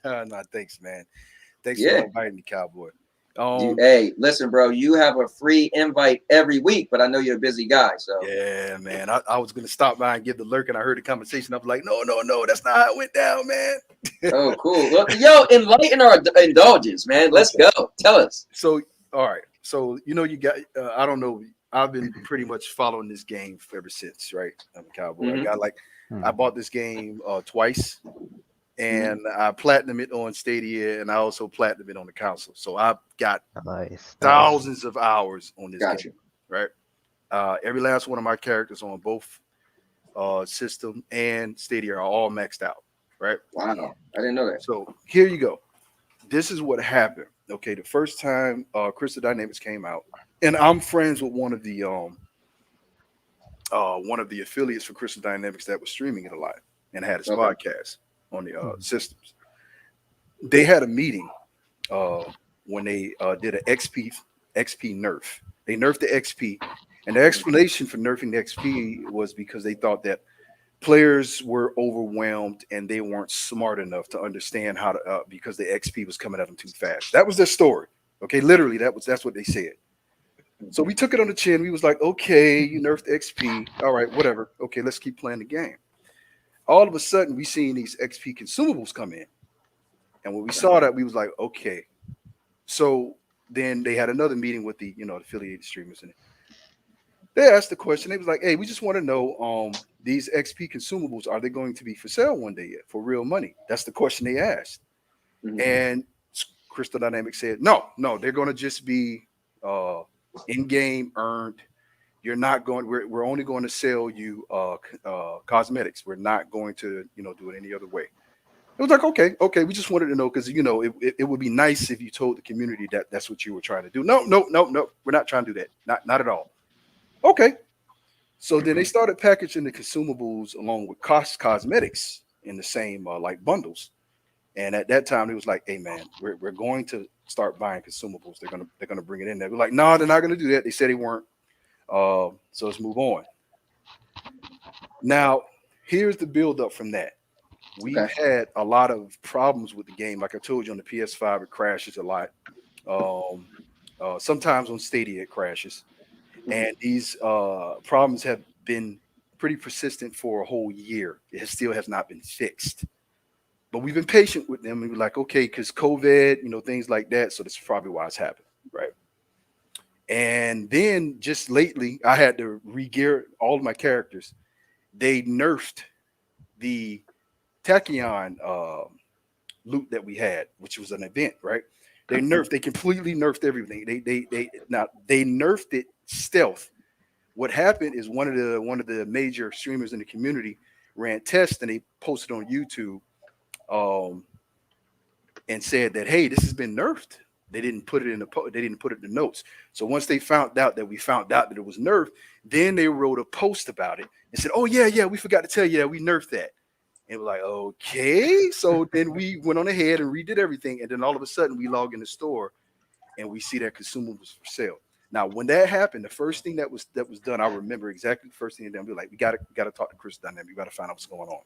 No, thanks, man. Thanks for inviting me, Cowboy. Hey, listen, bro, you have a free invite every week, but I know you're a busy guy, so. Yeah, man. I was going to stop by and give the lurk, and I heard the conversation. I was like, no, that's not how it went down, man. Oh, cool. Well, yo, enlighten our indulgence, man. Let's go. Tell us. So, all right. So, you got, I don't know. I've been pretty much following this game ever since, right? I'm a Cowboy. I bought this game twice. And I platinum it on Stadia, and I also platinum it on the console. So I've got thousands of hours on this game, right? Every last one of my characters on both system and Stadia are all maxed out, right? Wow, I didn't know that. So here you go. This is what happened. Okay, the first time Crystal Dynamics came out, and I'm friends with one of the affiliates for Crystal Dynamics that was streaming it a lot and had his podcast on the systems. They had a meeting when they did an XP nerf. They nerfed the XP, and the explanation for nerfing the XP was because they thought that players were overwhelmed and they weren't smart enough to understand how to because the XP was coming at them too fast. That was their story. Okay, literally that's what they said. So we took it on the chin. We was like, okay, you nerfed the XP. All right, whatever. Okay, let's keep playing the game. All of a sudden, we seen these XP consumables come in. And when we saw that, we was like, okay. So then they had another meeting with the, affiliated streamers. And They asked the question. They was like, "Hey, we just want to know, these XP consumables, are they going to be for sale one day yet for real money?" That's the question they asked. And Crystal Dynamics said, "No, they're going to just be in-game earned. You're not going. We're only going to sell you cosmetics. We're not going to, do it any other way." It was like, okay. We just wanted to know because it would be nice if you told the community that that's what you were trying to do. No. We're not trying to do that. Not at all. Okay. So then they started packaging the consumables along with cosmetics in the same like bundles. And at that time, it was like, "Hey man, we're going to start buying consumables. They're gonna bring it in there." We're like, "No, they're not gonna do that." They said they weren't. So let's move on. Now, here's the build up from that. We've had a lot of problems with the game. Like I told you, on the PS5, it crashes a lot. Sometimes on Stadia, it crashes. And these problems have been pretty persistent for a whole year. It still has not been fixed. But we've been patient with them. And we're like, okay, because COVID, things like that. So that's probably why it's happened, right? And then just lately, I had to re-gear all of my characters. They nerfed the Tachyon loot that we had, which was an event, right? They completely nerfed everything. They nerfed it stealth. What happened is one of the major streamers in the community ran tests, and they posted on YouTube and said that, hey, this has been nerfed. They didn't put it in the notes. So once they found out that it was nerfed, then they wrote a post about it and said, "Oh yeah, we forgot to tell you that we nerfed that." And we're like, okay. So then we went on ahead and redid everything, and then all of a sudden we log in the store and we see that consumables for sale. Now, when that happened, the first thing that was done, I remember exactly the first thing that we were like, we gotta talk to Chris Dynamic. We gotta find out what's going on.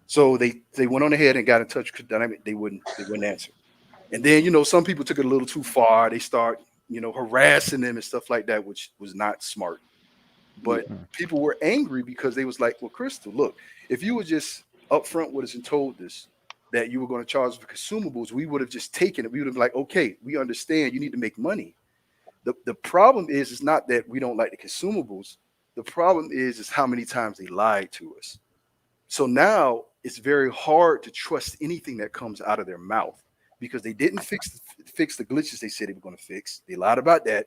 So they went on ahead and got in touch with Chris Dynamic. They wouldn't answer. And then, some people took it a little too far. They start, harassing them and stuff like that, which was not smart. But people were angry because they was like, "Well, Crystal, look, if you were just upfront with us and told us that you were going to charge for consumables, we would have just taken it. We would have been like, okay, we understand you need to make money. The problem is not that we don't like the consumables. The problem is how many times they lied to us. So now it's very hard to trust anything that comes out of their mouth because they didn't fix the glitches they said they were going to fix. They lied about that.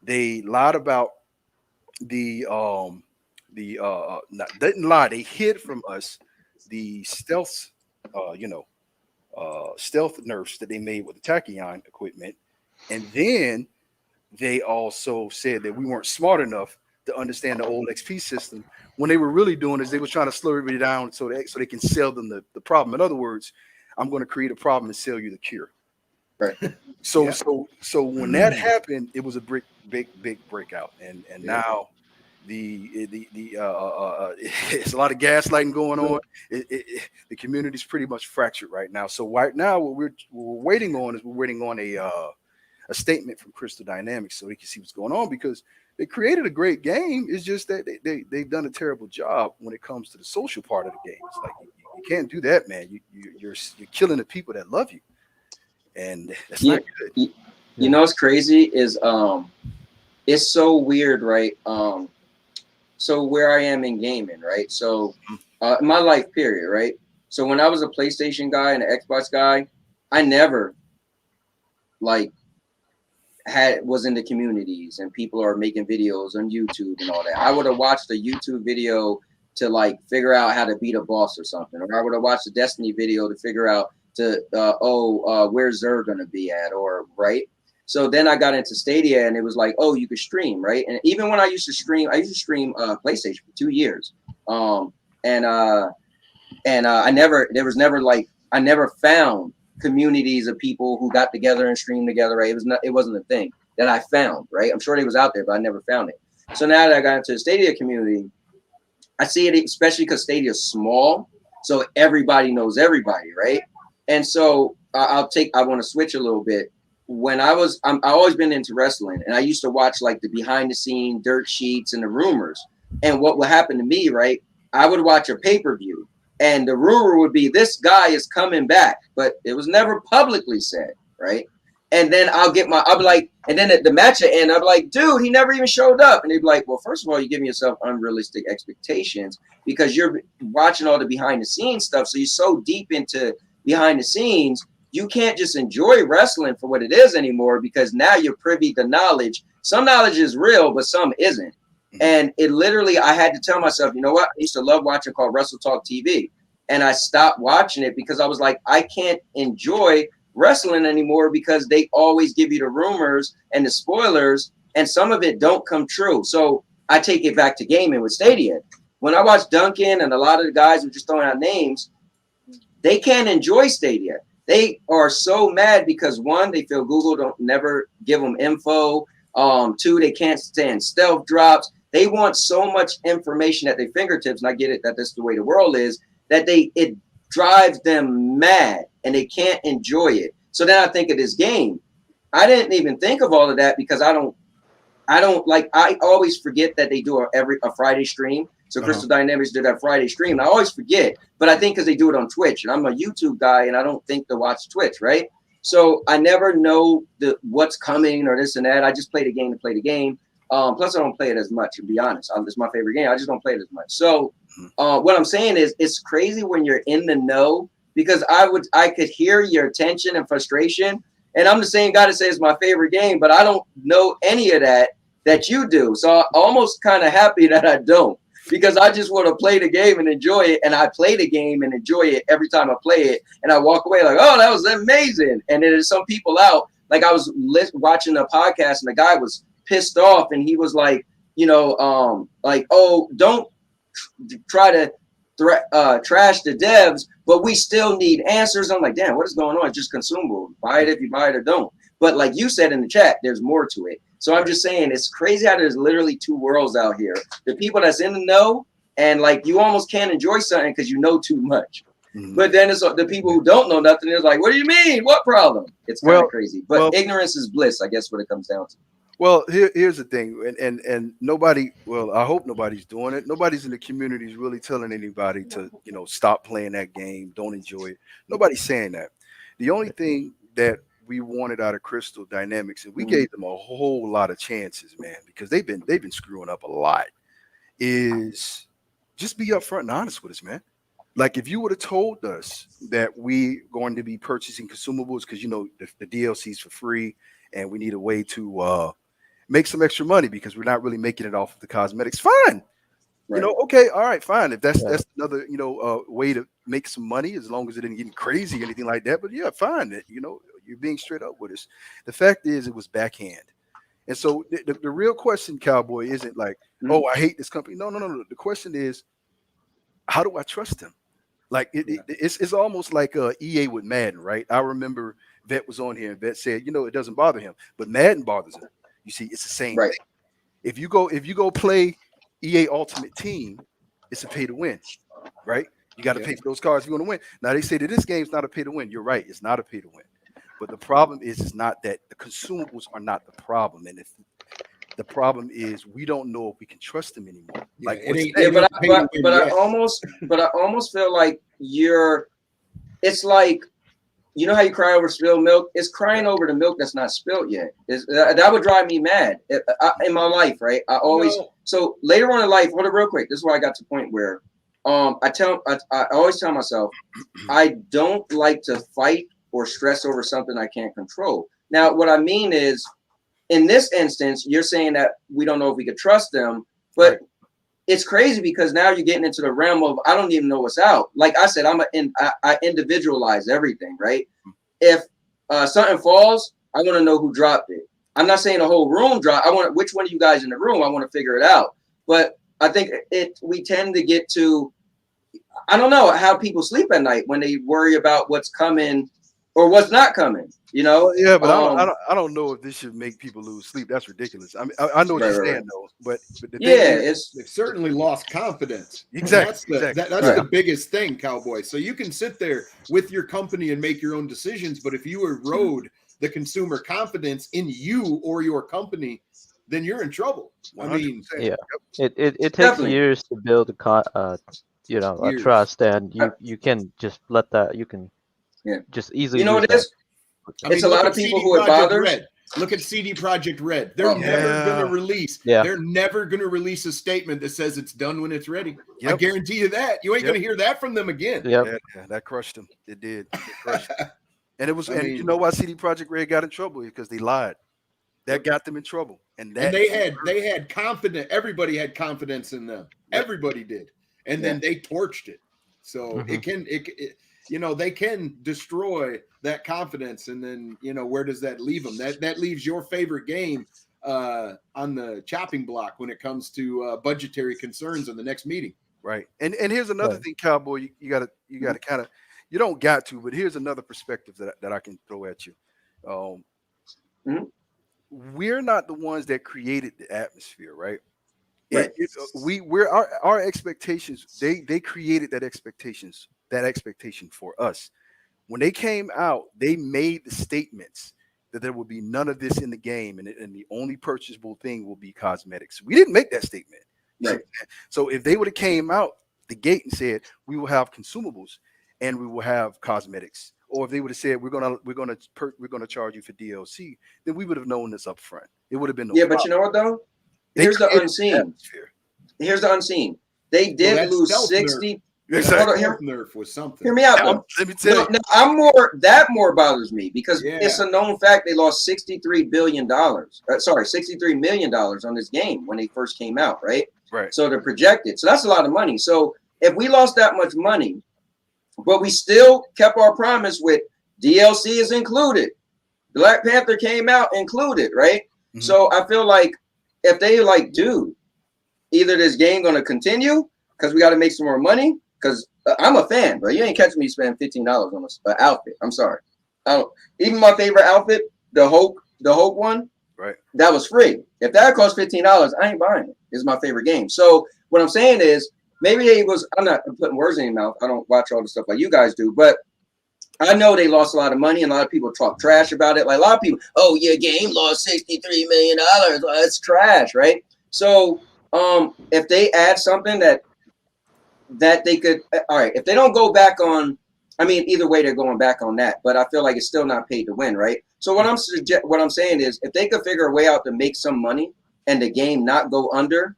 They lied about didn't lie. They hid from us the stealth, stealth nerfs that they made with the Tachyon equipment, and then they also said that we weren't smart enough to understand the old XP system. When they were really doing is they were trying to slow everybody down so they can sell them the problem. In other words, I'm going to create a problem and sell you the cure. Right. So when that happened, it was a big breakout, and now it's a lot of gaslighting going on. The community's pretty much fractured right now. So right now, what we're waiting on a statement from Crystal Dynamics so we can see what's going on, because they created a great game. It's just that they've done a terrible job when it comes to the social part of the game. It's like you can't do that, man. You're killing the people that love you. And that's not good. You know what's crazy is it's so weird, right? So where I am in gaming, right? So my life period, right? So when I was a PlayStation guy and an Xbox guy, I never was in the communities and people are making videos on YouTube and all that. I would have watched a YouTube video to figure out how to beat a boss or something, or I would have watched a Destiny video to figure out where's Zer gonna be at, or right. So then I got into Stadia and it was like, oh, you could stream, right? And even when I used to stream PlayStation for 2 years. I never found communities of people who got together and streamed together, right? It wasn't a thing that I found, right? I'm sure it was out there, but I never found it. So now that I got into the Stadia community, I see it, especially because Stadia is small, so everybody knows everybody, right? And so I want to switch a little bit. When I've always been into wrestling, and I used to watch the behind the scene dirt sheets and the rumors. And what would happen to me, right? I would watch a pay-per-view, and the rumor would be this guy is coming back, but it was never publicly said, right? And then I'll be like, and then at the match at end, I'll be like, dude, he never even showed up. And they'd be like, well, first of all, you're giving yourself unrealistic expectations because you're watching all the behind the scenes stuff. So you're so deep into behind the scenes, you can't just enjoy wrestling for what it is anymore because now you're privy to knowledge. Some knowledge is real, but some isn't. And it literally, I had to tell myself, you know what? I used to love watching called Wrestle Talk TV. And I stopped watching it because I was like, I can't enjoy wrestling anymore because they always give you the rumors and the spoilers, and some of it don't come true. So I take it back to gaming with Stadia. When I watch Duncan and a lot of the guys who are just throwing out names, they can't enjoy Stadia. They are so mad because one, they feel Google don't never give them info. Two, they can't stand stealth drops. They want so much information at their fingertips, and I get it that that's the way the world is, that it drives them mad and they can't enjoy it. So then I think of this game. I didn't even think of all of that because I always forget that they do a Friday stream. So Crystal Dynamics did that Friday stream. And I always forget, but I think because they do it on Twitch, and I'm a YouTube guy and I don't think to watch Twitch, right? So I never know what's coming or this and that. I just play the game to play the game. Plus I don't play it as much, to be honest. It's my favorite game. I just don't play it as much. So what I'm saying is it's crazy when you're in the know, because I could hear your tension and frustration. And I'm the same guy that says it's my favorite game, but I don't know any of that you do. So I'm almost kind of happy that I don't, because I just want to play the game and enjoy it. And I play the game and enjoy it every time I play it. And I walk away like, oh, that was amazing. And then there's some people out, like I was watching a podcast and the guy was pissed off and he was like, oh, don't try to trash the devs, but we still need answers. I'm like, damn, what is going on? It's just consumable. Buy it if you buy it or don't. But like you said in the chat, there's more to it. So I'm just saying, it's crazy how there's literally two worlds out here. The people that's in the know, and like you almost can't enjoy something because you know too much. But then it's the people who don't know nothing. It's like, what do you mean? What problem? It's kind of crazy. But ignorance is bliss, I guess, what it comes down to. Well, here's the thing, and nobody, well, I hope nobody's doing it. Nobody's in the community is really telling anybody to, stop playing that game, don't enjoy it. Nobody's saying that. The only thing that we wanted out of Crystal Dynamics, and we gave them a whole lot of chances, man, because they've been screwing up a lot, is just be upfront and honest with us, man. Like if you would have told us that we going to be purchasing consumables because the DLC's for free and we need a way to make some extra money because we're not really making it off of the cosmetics, fine. Right. Okay, all right, fine. If that's another way to make some money, as long as it didn't get crazy or anything like that. But yeah, fine. You're being straight up with us. The fact is, it was backhand. And so the real question, Cowboy, isn't like, oh, I hate this company. No. The question is, how do I trust them? Like it's almost like EA with Madden, right? I remember Vet was on here and Vet said, it doesn't bother him, but Madden bothers him. You see, it's the same thing. If you go play EA Ultimate Team, it's a pay to win, right? You got to pay for those cards if you want to win. Now they say that this game's not a pay to win. You're right, it's not a pay to win. But the problem is not that the consumables are not the problem, and if the problem is we don't know if we can trust them anymore. But I almost feel like it's like, how you cry over spilled milk? It's crying over the milk that's not spilled yet. That would drive me mad in my life, right? So later on in life, hold it real quick. This is where I got to the point where I always tell myself, I don't like to fight or stress over something I can't control. Now, what I mean is, in this instance, you're saying that we don't know if we could trust them, but it's crazy because now you're getting into the realm of, I don't even know what's out. Like I said, I individualize everything, right? If something falls, I want to know who dropped it. I'm not saying the whole room dropped. I want which one of you guys in the room, I want to figure it out. But I think we tend to get to, I don't know how people sleep at night when they worry about what's coming or what's not coming, Yeah, but I don't know if this should make people lose sleep. That's ridiculous. I mean, I know what you're saying though, but the thing is, they've certainly lost confidence. Exactly. That's the biggest thing, Cowboy. So you can sit there with your company and make your own decisions, but if you erode the consumer confidence in you or your company, then you're in trouble. I mean, it takes years to build a trust, and you can just let that, you can just easily. What it is? it's a lot of people who it bothers. Look at CD Projekt Red. They're never going to release. Yeah. They're never going to release a statement that says it's done when it's ready. Yep. I guarantee you that. You ain't going to hear that from them again. Yep. Yeah, that crushed them. It did. It crushed them. And it was, you know why CD Projekt Red got in trouble? Because they lied. That got them in trouble. And they had confidence. Everybody had confidence in them. Everybody did. And then they torched it. So it they can destroy that confidence. And then, where does that leave them? That leaves your favorite game on the chopping block when it comes to budgetary concerns in the next meeting. Right. And here's another thing, Cowboy, you gotta kind of, you don't got to, but here's another perspective that I can throw at you. We're not the ones that created the atmosphere, right? Right. Our expectations, they created that expectation for us. When they came out, they made the statements that there will be none of this in the game, and the only purchasable thing will be cosmetics. We didn't make that statement. Right. So if they would have came out the gate and said we will have consumables and we will have cosmetics, or if they would have said we're gonna charge you for DLC, then we would have known this up front. It would have been but you know what though? Here's the unseen. Here's the unseen. They did lose 60. Nerf was something. Hear me out though. Let me tell you. That more bothers me because it's a known fact they lost $63 billion. $63 million on this game when they first came out, right? Right. So they're projected. So that's a lot of money. So if we lost that much money, but we still kept our promise with DLC is included. Black Panther came out included, right? Mm-hmm. So I feel like if they dude, either this game going to continue because we got to make some more money. Because I'm a fan, but you ain't catching me spending $15 on an outfit. I'm sorry. Even my favorite outfit, the Hulk one, right? That was free. If that cost $15, I ain't buying it. It's my favorite game. So what I'm saying is, maybe I'm not putting words in your mouth. I don't watch all the stuff like you guys do, but I know they lost a lot of money, and a lot of people talk trash about it. Like a lot of people, your game lost $63 million. It's trash, right? So if they add something that they could, all right, if they don't go back on, either way they're going back on that, but I feel like it's still not paid to win, right? So what I'm saying is, if they could figure a way out to make some money and the game not go under,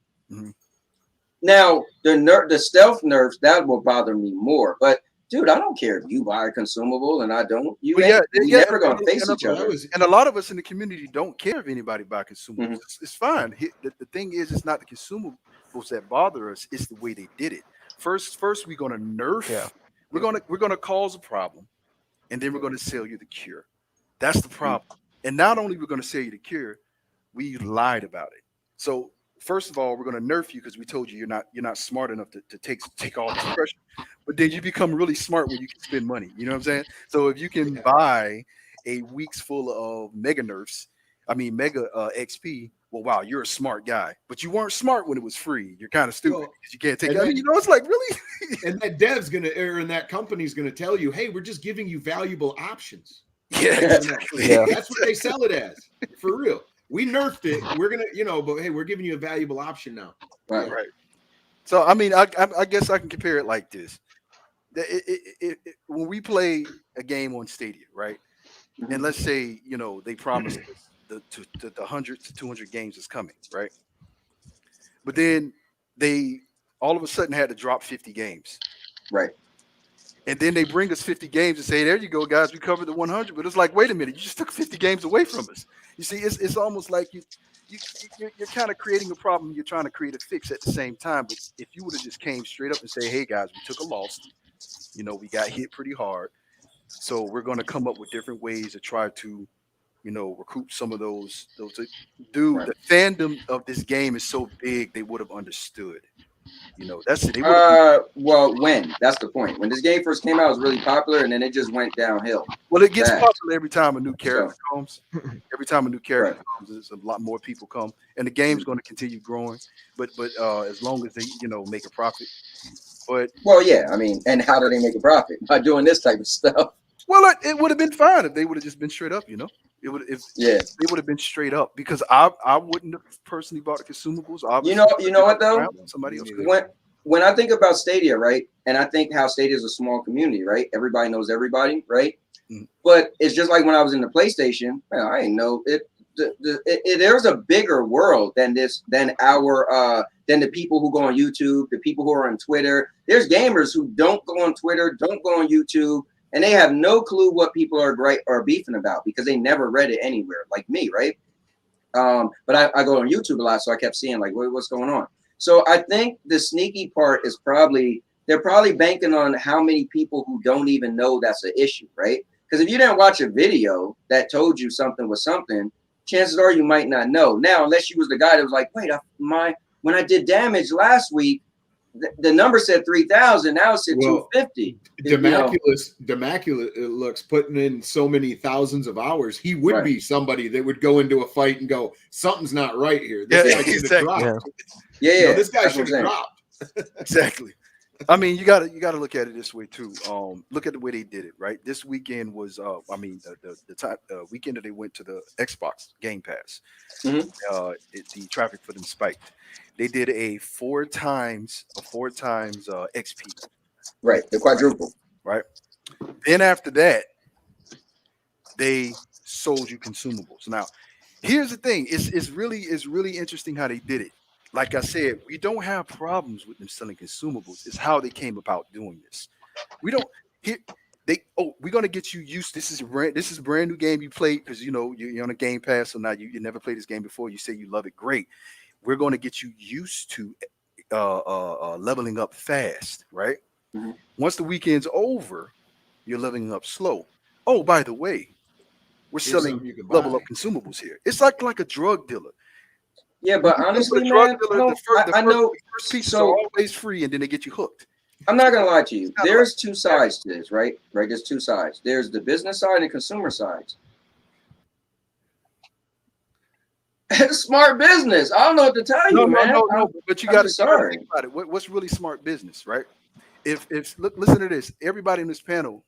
now the stealth nerfs, that will bother me more. But dude, I don't care if you buy a consumable and I don't. We're never gonna face each other. And a lot of us in the community don't care if anybody buy consumables. It's fine. The thing is, it's not the consumables that bother us; it's the way they did it. First, we're gonna nerf. Yeah. We're gonna cause a problem, and then we're gonna sell you the cure. That's the problem. And not only we're gonna sell you the cure, we lied about it. So first of all, we're gonna nerf you because we told you you're not smart enough to take all this pressure. But then you become really smart when you can spend money. You know what I'm saying? So if you can buy a week's full of mega XP. Well, wow, you're a smart guy, but you weren't smart when it was free. You're kind of stupid because you can't take it. It's like, really? And that that company's gonna tell you, hey, we're just giving you valuable options. Yeah, exactly. That's what they sell it as, for real. We nerfed it. We're gonna, but hey, we're giving you a valuable option now. Right. So I guess I can compare it like this. When we play a game on Stadia, right? And let's say they promised us the 100 to 200 games is coming, right? But then they all of a sudden had to drop 50 games, right? And then they bring us 50 games and say, "There you go, guys, we covered the 100." But it's like, wait a minute, you just took 50 games away from us. You see, it's almost like you're kind of creating a problem. You're trying to create a fix at the same time. But if you would have just came straight up and say, "Hey guys, we took a loss. We got hit pretty hard, so we're going to come up with different ways to try to." Recoup some of those. Dude, the fandom of this game is so big, they would have understood. That's it. Well, that's the point. When this game first came out, it was really popular, and then it just went downhill. Well, it gets popular every time a new character comes. Every time a new character comes, there's a lot more people come, and the game's going to continue growing. But as long as they make a profit. But and how do they make a profit? By doing this type of stuff. Well, it would have been fine if they would have just been straight up, They would have been straight up because I wouldn't have personally bought the consumables. Obviously, you know what though? Somebody else. When I think about Stadia, right, and I think how Stadia is a small community, right? Everybody knows everybody, right? But it's just like when I was in the PlayStation, man, I didn't know it. There's a bigger world than this, than the people who go on YouTube, the people who are on Twitter. There's gamers who don't go on Twitter, don't go on YouTube, and they have no clue what people are beefing about because they never read it anywhere, like me, right? But I go on YouTube a lot, so I kept seeing like what's going on. So I think the sneaky part is they're probably banking on how many people who don't even know that's an issue, right? Because if you didn't watch a video that told you something was something, chances are you might not know. Now, unless you was the guy that was like, wait, when I did damage last week, the number said 3,000. Now it said 250. Demaculax putting in so many thousands of hours. He would be somebody that would go into a fight and go, something's not right here. This guy should have dropped. Yeah. This guy should have dropped. Exactly. I mean, you gotta look at it this way too. Look at the way they did it, right? This weekend was, the weekend that they went to the Xbox Game Pass. The traffic for them spiked. They did a four times XP. Right, the quadruple. Right. Then after that, they sold you consumables. Now, here's the thing: it's really interesting how they did it. Like I said, we don't have problems with them selling consumables. It's how they came about doing this. We don't we're gonna get you used. This is a brand new game you played because you're on a Game Pass, so now you never played this game before. You say you love it, great. We're gonna get you used to leveling up fast, right? Mm-hmm. Once the weekend's over, you're leveling up slow. Oh, by the way, we're selling level up consumables here. It's like a drug dealer. Yeah, but honestly, man, the first piece is always free, and then they get you hooked. I'm not gonna lie to you. There's two sides to this, right? There's two sides. There's the business side and consumer sides. Smart business. I don't know what to tell you, man. No. But you got to think about it. What's really smart business, right? If listen to this, everybody in this panel.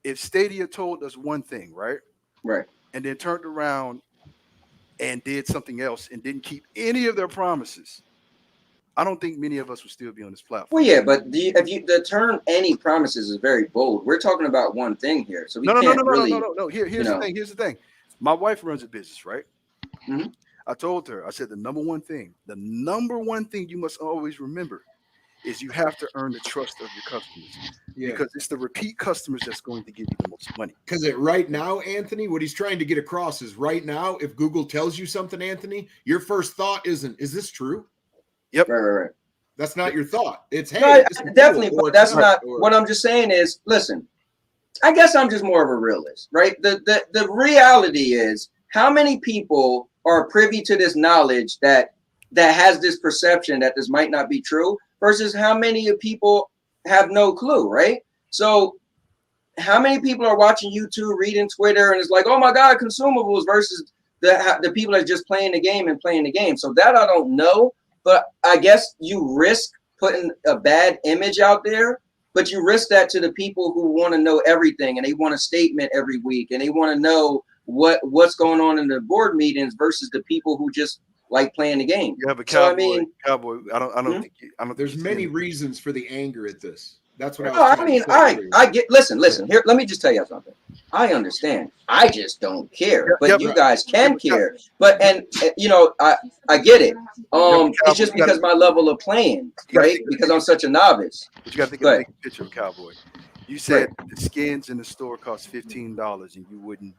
If Stadia told us one thing, right, and then turned around and did something else and didn't keep any of their promises, I don't think many of us would still be on this platform. Well, yeah, but the term "any promises" is very bold. We're talking about one thing here, so we can't really. No. Here's the thing. Here's the thing. My wife runs a business, right? Mm-hmm. I told her. I said the number one thing you must always remember is you have to earn the trust of your customers. Yeah. Because it's the repeat customers that's going to give you the most money. Because right now, Anthony, what he's trying to get across is right now, if Google tells you something, Anthony, your first thought isn't, is this true? Yep. Right. That's not your thought. It's, hey, no, definitely, but that's not what I'm just saying is, listen, I guess I'm just more of a realist, right? The reality is, how many people are privy to this knowledge that has this perception that this might not be true versus how many people have no clue, right? So how many people are watching YouTube, reading Twitter, and it's like, oh my God, consumables versus the people that are just playing the game. So that I don't know, but I guess you risk putting a bad image out there, but you risk that to the people who want to know everything and they want a statement every week and they want to know what's going on in the board meetings versus the people who just like playing the game. You have a cowboy. Cowboy. I don't think. There's many reasons for the anger at this. That's what I get. Listen. Here, let me just tell you something. I understand. I just don't care. But you guys can care. But I get it. It's just because my level of playing, right? Because I'm such a novice. But you got to think of the big picture of cowboy. You said the skins in the store cost $15, and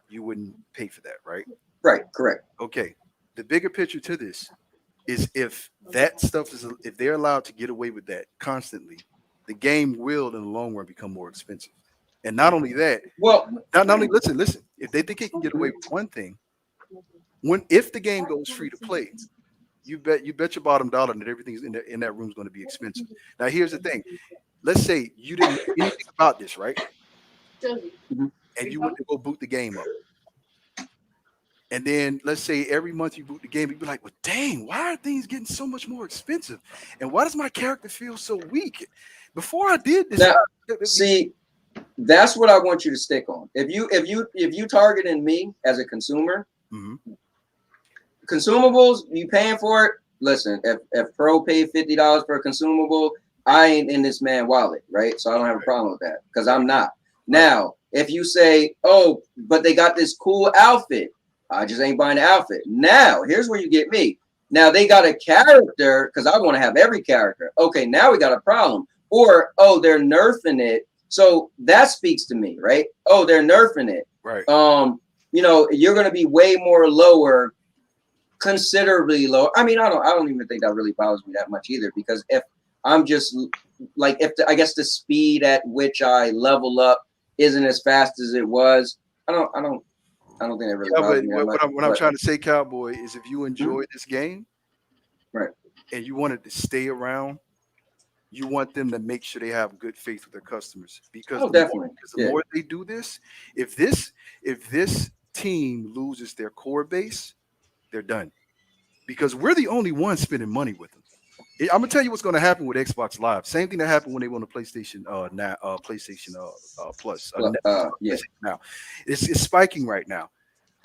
you wouldn't pay for that, right? Right. Correct. Okay. The bigger picture to this is if they're allowed to get away with that constantly, the game will, in the long run, become more expensive. And not only that, not only listen. If they think it can get away with one thing, if the game goes free to play, you bet your bottom dollar that everything in that room is going to be expensive. Now, here's the thing. Let's say you didn't know anything about this, right? And you went to go boot the game up. And then let's say every month you boot the game, you'd be like, well, dang, why are things getting so much more expensive? And why does my character feel so weak? Before I did this, see, that's what I want you to stick on. If you targeting me as a consumer, consumables, you paying for it. Listen, if Pro paid $50 for a consumable, I ain't in this man's wallet, right? So I don't have a problem with that because I'm not. Now, If you say, oh, but they got this cool outfit, I just ain't buying the outfit. Now, here's where you get me. Now they got a character because I want to have every character. Okay, now we got a problem. Or, oh, they're nerfing it. So that speaks to me, right? Oh, they're nerfing it. Right. You know, you're going to be way more lower, considerably low. I mean, I don't even think that really bothers me that much either, because if I'm just like, I guess the speed at which I level up isn't as fast as it was, I don't think that really bothers me that much. What I'm trying to say, Cowboy, is if you enjoy this game, right, and you want it to stay around, you want them to make sure they have good faith with their customers, because the more they do this, if this team loses their core base, they're done, because we're the only ones spending money with them. I'm gonna tell you what's gonna happen with Xbox Live. Same thing that happened when they won the PlayStation PlayStation Plus. Now it's spiking right now.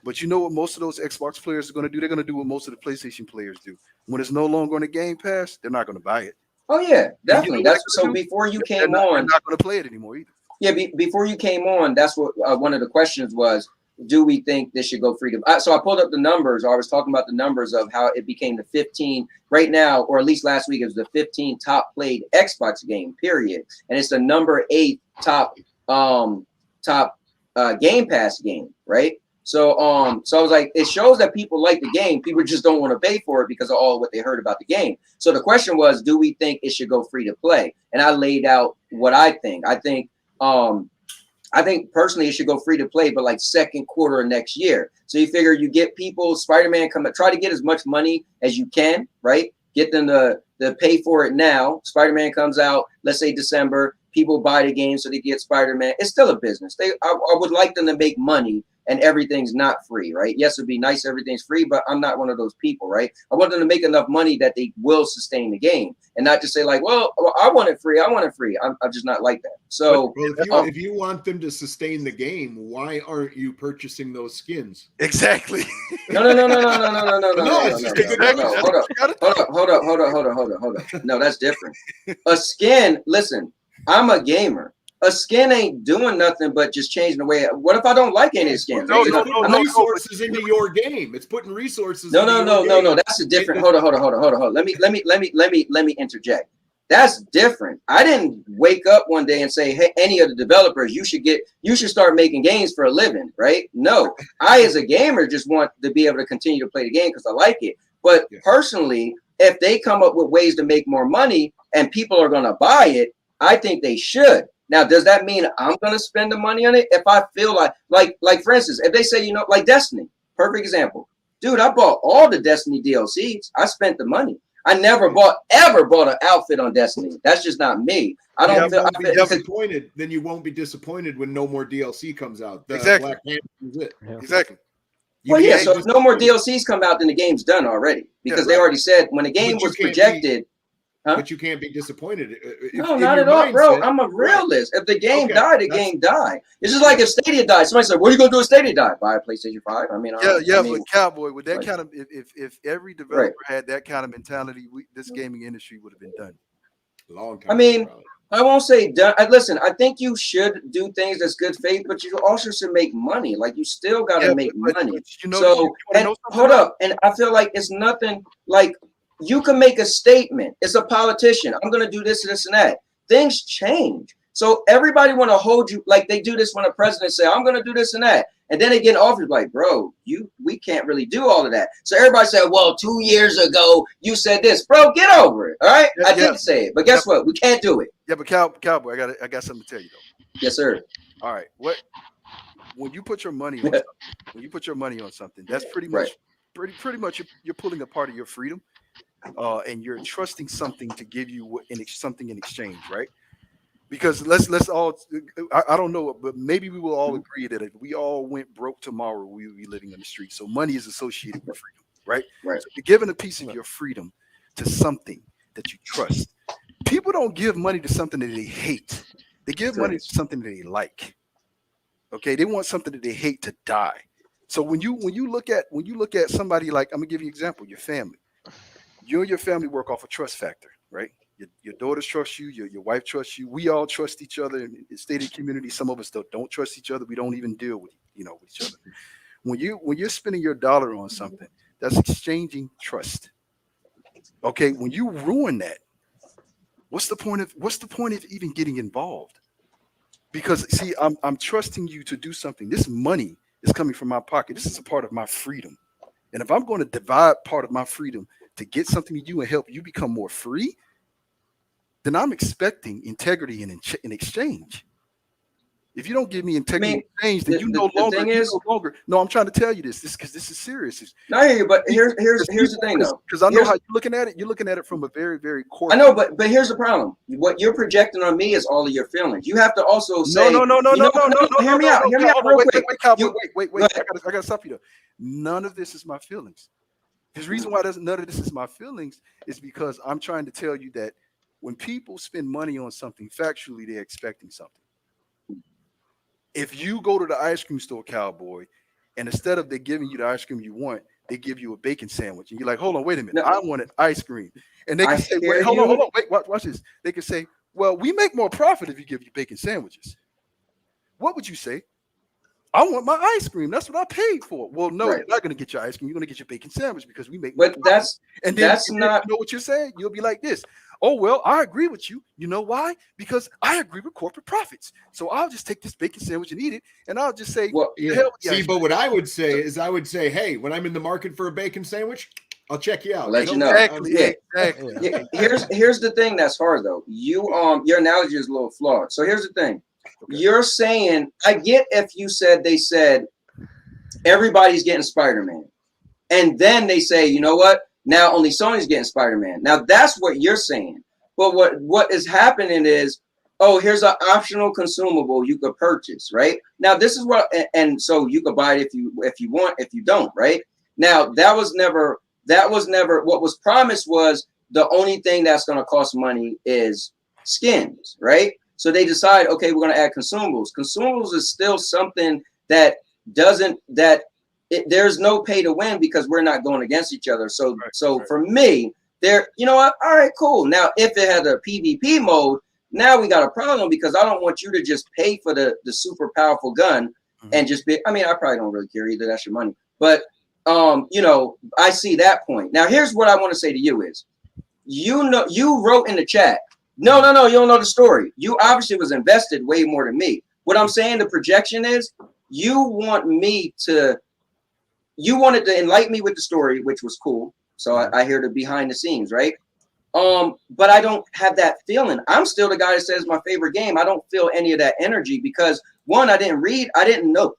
But you know what most of those Xbox players are gonna do? They're gonna do what most of the PlayStation players do. When it's no longer on the Game Pass, they're not gonna buy it. Oh yeah, definitely. You know that's so. Before you came on, they're not gonna play it anymore either. Yeah, before you came on, that's what one of the questions was. Do we think this should go free to? So I pulled up the numbers. Or I was talking about the numbers of how it became the 15 right now, or at least last week, it was the 15 top played Xbox game, period. And it's the number 8 top Game Pass game, right? So so I was like, it shows that people like the game. People just don't want to pay for it because of all what they heard about the game. So the question was, do we think it should go free to play? And I laid out what I think. I think personally it should go free to play, but like second quarter of next year. So you figure you get people, Spider-Man try to get as much money as you can, right? Get them to pay for it now. Spider-Man comes out, let's say December, people buy the game so they get Spider-Man. It's still a business. I would like them to make money and everything's not free, right? Yes, it'd be nice everything's free, but I'm not one of those people, right? I want them to make enough money that they will sustain the game and not just say like, well, I want it free. I'm just not like that. So if you want them to sustain the game, why aren't you purchasing those skins? Exactly. No. Hold up. No, that's different. A skin, listen, I'm a gamer. A skin ain't doing nothing but just changing the way. What if I don't like any skins? No, resources into your game. It's putting resources. No. That's a different. Hold on. Let me interject. That's different. I didn't wake up one day and say, hey, any of the developers, you should start making games for a living, right? No, I as a gamer just want to be able to continue to play the game because I like it. But personally, if they come up with ways to make more money and people are going to buy it, I think they should. Now, does that mean I'm going to spend the money on it? If I feel like for instance, if they say, you know, like Destiny, perfect example. Dude, I bought all the Destiny DLCs. I spent the money. I never ever bought an outfit on Destiny. That's just not me. I don't feel disappointed. Then you won't be disappointed when no more DLC comes out. Exactly. Black Panther is it. Yeah. Exactly. Well, yeah. So if no more DLCs come out, then the game's done already because they already said when the game was projected. But you can't be disappointed. No, not at all, bro. I'm a realist. If the game died, the game died. It's just like if Stadia died. Somebody said, "What are you gonna do if Stadia died?" Buy a PlayStation 5. I mean, but Cowboy, with that kind of, if every developer had that kind of mentality, this gaming industry would have been done a long time. I mean, I won't say done. Listen, I think you should do things that's good faith, but you also should make money. Like you still got to make money. Hold up, and I feel like it's nothing like. You can make a statement. It's a politician. I'm going to do this, this, and that. Things change. So everybody want to hold you like they do this when a president say, I'm going to do this and that. And then they get in office like, bro, we can't really do all of that. So everybody said, well, 2 years ago, you said this. Bro, get over it. All right? I didn't say it. But guess what? We can't do it. Yeah, but Cowboy, I got something to tell you, though. Yes, sir. All right. When you put your money on something, that's pretty much you're pulling a part of your freedom. And you're trusting something to give you something in exchange, right? Because let's all, I don't know, but maybe we will all agree that if we all went broke tomorrow, we would be living on the street. So money is associated with freedom, right? So you're giving a piece of your freedom to something that you trust. People don't give money to something that they hate. They give money to something that they like. Okay, they want something that they hate to die. So when you look at somebody like, I'm gonna give you an example, your family. You and your family work off a trust factor, right? your daughters trust you, your wife trusts you. We all trust each other in the Stadia community. Some of us don't trust each other. We don't even deal with with each other. When you're spending your dollar on something, that's exchanging trust. Okay, when you ruin that, what's the point of even getting involved? Because see, I'm trusting you to do something. This money is coming from my pocket. This is a part of my freedom. And if I'm going to divide part of my freedom to get something to you and help you become more free, then I'm expecting integrity in exchange. If you don't give me integrity in exchange, then you no longer. No, I'm trying to tell you this because this is serious. I hear you, but here's the thing though. Because I know how you're looking at it. You're looking at it from a very, very core. I know, but here's the problem. What you're projecting on me is all of your feelings. You have to also say no. Hear me out real quick. Wait. I gotta stop you though. None of this is my feelings. The reason why none of this is my feelings is because I'm trying to tell you that when people spend money on something, factually, they're expecting something. If you go to the ice cream store, Cowboy, and instead of they giving you the ice cream you want, they give you a bacon sandwich, and you're like, hold on, wait a minute, I wanted ice cream, and they can say, wait, hold on, wait, watch this. They can say, well, we make more profit if you give you bacon sandwiches. What would you say? I want my ice cream. That's what I paid for. Well, no, You're not going to get your ice cream. You're going to get your bacon sandwich because we make more profit. Then you know what you're saying? You'll be like this. Oh, well, I agree with you. You know why? Because I agree with corporate profits. So I'll just take this bacon sandwich and eat it. And I'll just say, well, see, but what I would say is hey, when I'm in the market for a bacon sandwich, I'll check you out. I'll let you know. Exactly. Yeah. Here's the thing that's hard though. Your analogy is a little flawed. So here's the thing. Okay. You're saying, I get if you said they said everybody's getting Spider-Man. And then they say, you know what? Now only Sony's getting Spider-Man. Now that's what you're saying. But what is happening is, oh, here's an optional consumable you could purchase, right? Now this is what, and so you could buy it if you want, if you don't, right? Now that was never what was promised. Was the only thing that's going to cost money is skins, right? So they decide, okay, we're going to add consumables. Consumables is still something that there's no pay to win because we're not going against each other. So for me, you know what? All right, cool. Now, if it had a PvP mode, now we got a problem because I don't want you to just pay for the super powerful gun and just be, I mean, I probably don't really care either. That's your money. But, you know, I see that point. Now, here's what I want to say to you is, you wrote in the chat, no, you don't know the story. You obviously was invested way more than me. What I'm saying, the projection is, you wanted to enlighten me with the story, which was cool. So I hear the behind the scenes, right? But I don't have that feeling. I'm still the guy that says my favorite game. I don't feel any of that energy because one, I didn't know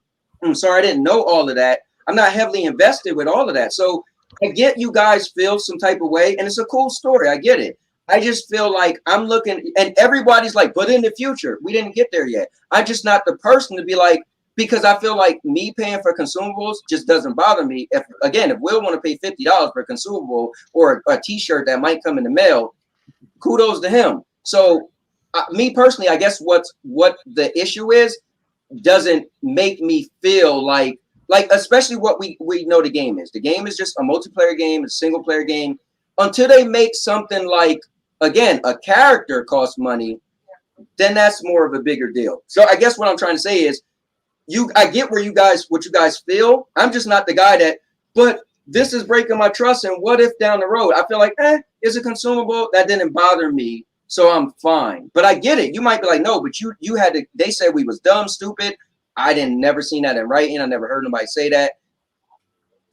all of that. I'm not heavily invested with all of that. So I get you guys feel some type of way, and it's a cool story. I get it. I just feel like I'm looking, and everybody's like, but in the future, we didn't get there yet. I'm just not the person to be like, because I feel like me paying for consumables just doesn't bother me. If Will want to pay $50 for a consumable or a t-shirt that might come in the mail, kudos to him. So me personally, I guess what the issue is doesn't make me feel like especially what we know the game is. The game is just a multiplayer game, a single player game. Until they make something like, again, a character costs money, then that's more of a bigger deal. So I guess what I'm trying to say is, I get what you guys feel. I'm just not the guy but this is breaking my trust. And what if down the road, I feel like, it's a consumable that didn't bother me, so I'm fine. But I get it. You might be like, no, but you had to, they said we was dumb, stupid. I never seen that in writing. I never heard nobody say that.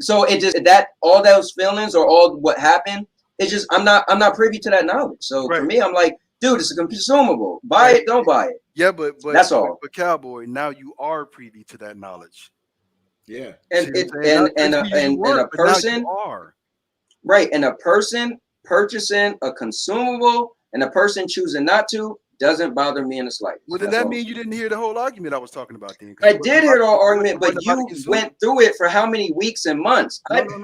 So it just, that all those feelings or all what happened, it's just, I'm not privy to that knowledge. So for me, I'm like, dude, it's a consumable. Buy it, don't buy it. Yeah, but that's all. But Cowboy, now you are privy to that knowledge. Yeah, and a person right, and a person purchasing a consumable and a person choosing not to doesn't bother me in the slightest. Well, then that means you didn't hear the whole argument I was talking about. Then I did hear the whole argument, but you went through it for how many weeks and months?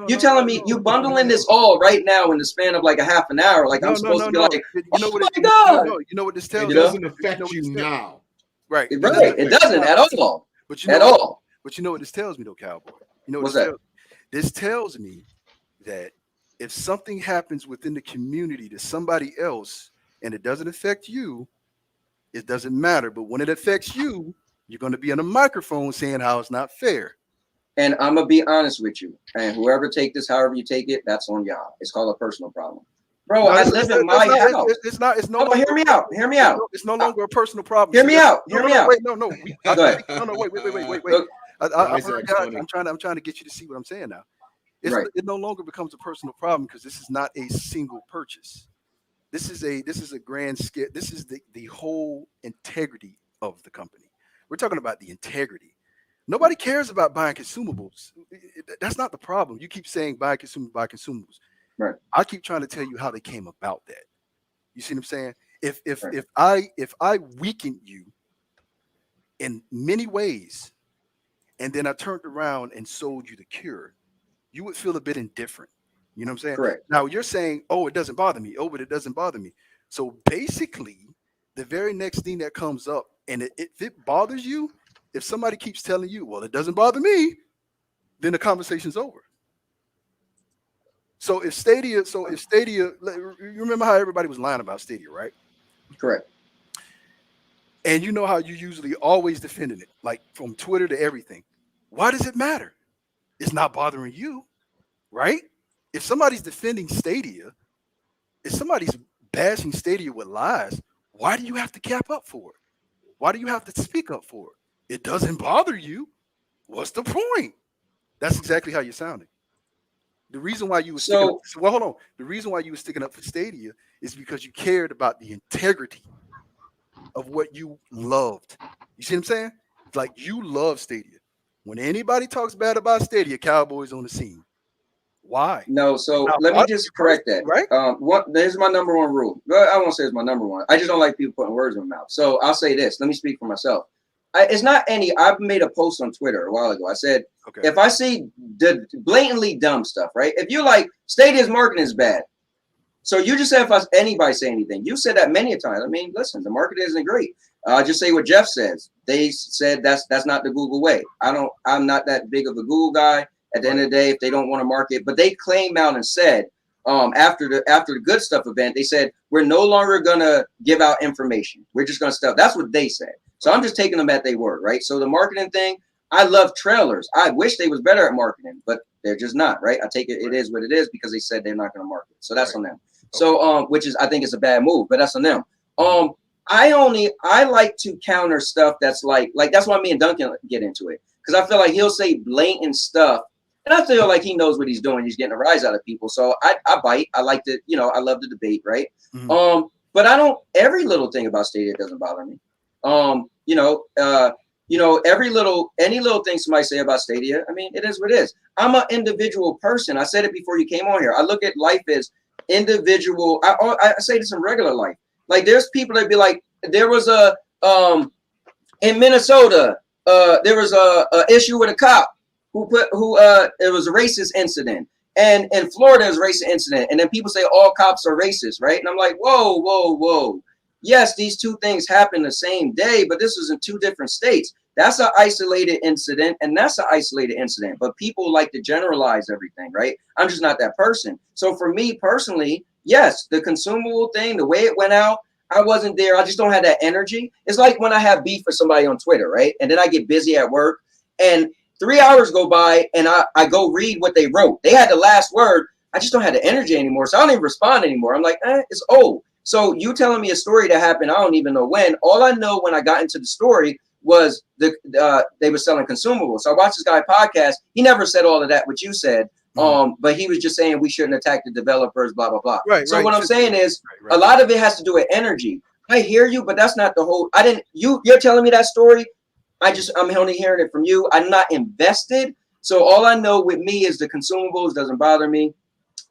You're telling me you bundling this all right now in the span of like a half an hour? Like I'm supposed to be like, oh my god! You know what this tells? It doesn't affect you now, right? It doesn't at all. But you know But you know what this tells me, though, Cowboy? You know what this tells me? That if something happens within the community to somebody else, and it doesn't affect you, it doesn't matter. But when it affects you, you're going to be on a microphone saying how it's not fair. And I'm gonna be honest with you. And whoever take this, however you take it, that's on y'all. It's called a personal problem, bro. No, I live in my house. It's not. It's no. No, hear me out. Hear me out. It's no longer a personal problem. Hear me out. Hear me out. Wait, no. Go ahead. No, wait. Look, I'm trying to get you to see what I'm saying now. Right. It no longer becomes a personal problem because this is not a single purchase. This is a grand scale. This is the whole integrity of the company. We're talking about the integrity. Nobody cares about buying consumables. That's not the problem. You keep saying buy consumables. Right. I keep trying to tell you how they came about that. You see what I'm saying? If I weakened you in many ways, and then I turned around and sold you the cure, you would feel a bit indifferent. You know what I'm saying? Correct. Now you're saying, oh, it doesn't bother me. Oh, but it doesn't bother me. So basically, the very next thing that comes up, and if it bothers you, if somebody keeps telling you, well, it doesn't bother me, then the conversation's over. So if Stadia, you remember how everybody was lying about Stadia, right? correct. And you know how you usually always defending it, like from Twitter to everything. Why does it matter? It's not bothering you, right? If somebody's defending Stadia, if somebody's bashing Stadia with lies, why do you have to cap up for it? Why do you have to speak up for it? It doesn't bother you. What's the point? That's exactly how you're sounding. The reason why you were sticking up, well, hold on. The reason why you were sticking up for Stadia is because you cared about the integrity of what you loved. You see what I'm saying? It's like you love Stadia. When anybody talks bad about Stadia, Cowboys on the scene. Why? No, so let me just correct that. Right? There's my number one rule. Well, I won't say it's my number one. I just don't like people putting words in my mouth. So I'll say this. Let me speak for myself. It's not any. I've made a post on Twitter a while ago. I said, okay, if I see the blatantly dumb stuff, right? If you're like, Stadia's marketing is bad. So you just said if anybody say anything, you said that many times. I mean, listen, the market isn't great. Just say what Jeff says. They said that's not the Google way. I'm not that big of a Google guy. At the end of the day, if they don't want to market, but they came out and said after the good stuff event, they said we're no longer gonna give out information. We're just gonna stuff. That's what they said. So I'm just taking them at their word, right? So the marketing thing, I love trailers. I wish they was better at marketing, but they're just not, right? I take it. It is what it is because they said they're not gonna market. So that's on them. So which is I think it's a bad move, but that's on them. I like to counter stuff that's like that's why me and Duncan get into it because I feel like he'll say blatant stuff. And I feel like he knows what he's doing. He's getting a rise out of people. So I bite. I like to, I love the debate, right? Mm-hmm. But I don't, every little thing about Stadia doesn't bother me. Any little thing somebody say about Stadia, I mean, it is what it is. I'm an individual person. I said it before you came on here. I look at life as individual. I say this in regular life. Like there's people that be like, there was in Minnesota, there was a issue with a cop. It was a racist incident, and in Florida it was a racist incident, and then people say all cops are racist, right? And I'm like, whoa. Yes, these two things happen the same day, but this was in two different states. That's an isolated incident, and that's an isolated incident. But people like to generalize everything, right? I'm just not that person. So for me personally, yes, the consumable thing, the way it went out, I wasn't there. I just don't have that energy. It's like when I have beef with somebody on Twitter, right? And then I get busy at work, and 3 hours go by and I go read what they wrote. They had the last word. I just don't have the energy anymore. So I don't even respond anymore. I'm like, it's old. So you telling me a story that happened, I don't even know when. All I know when I got into the story was they were selling consumables. So I watched this guy podcast. He never said all of that, what you said. But he was just saying we shouldn't attack the developers, blah, blah, blah. Right, so what I'm saying is a lot of it has to do with energy. I hear you, but that's not the whole, you're telling me that story. I'm only hearing it from you. I'm not invested. So all I know with me is the consumables doesn't bother me.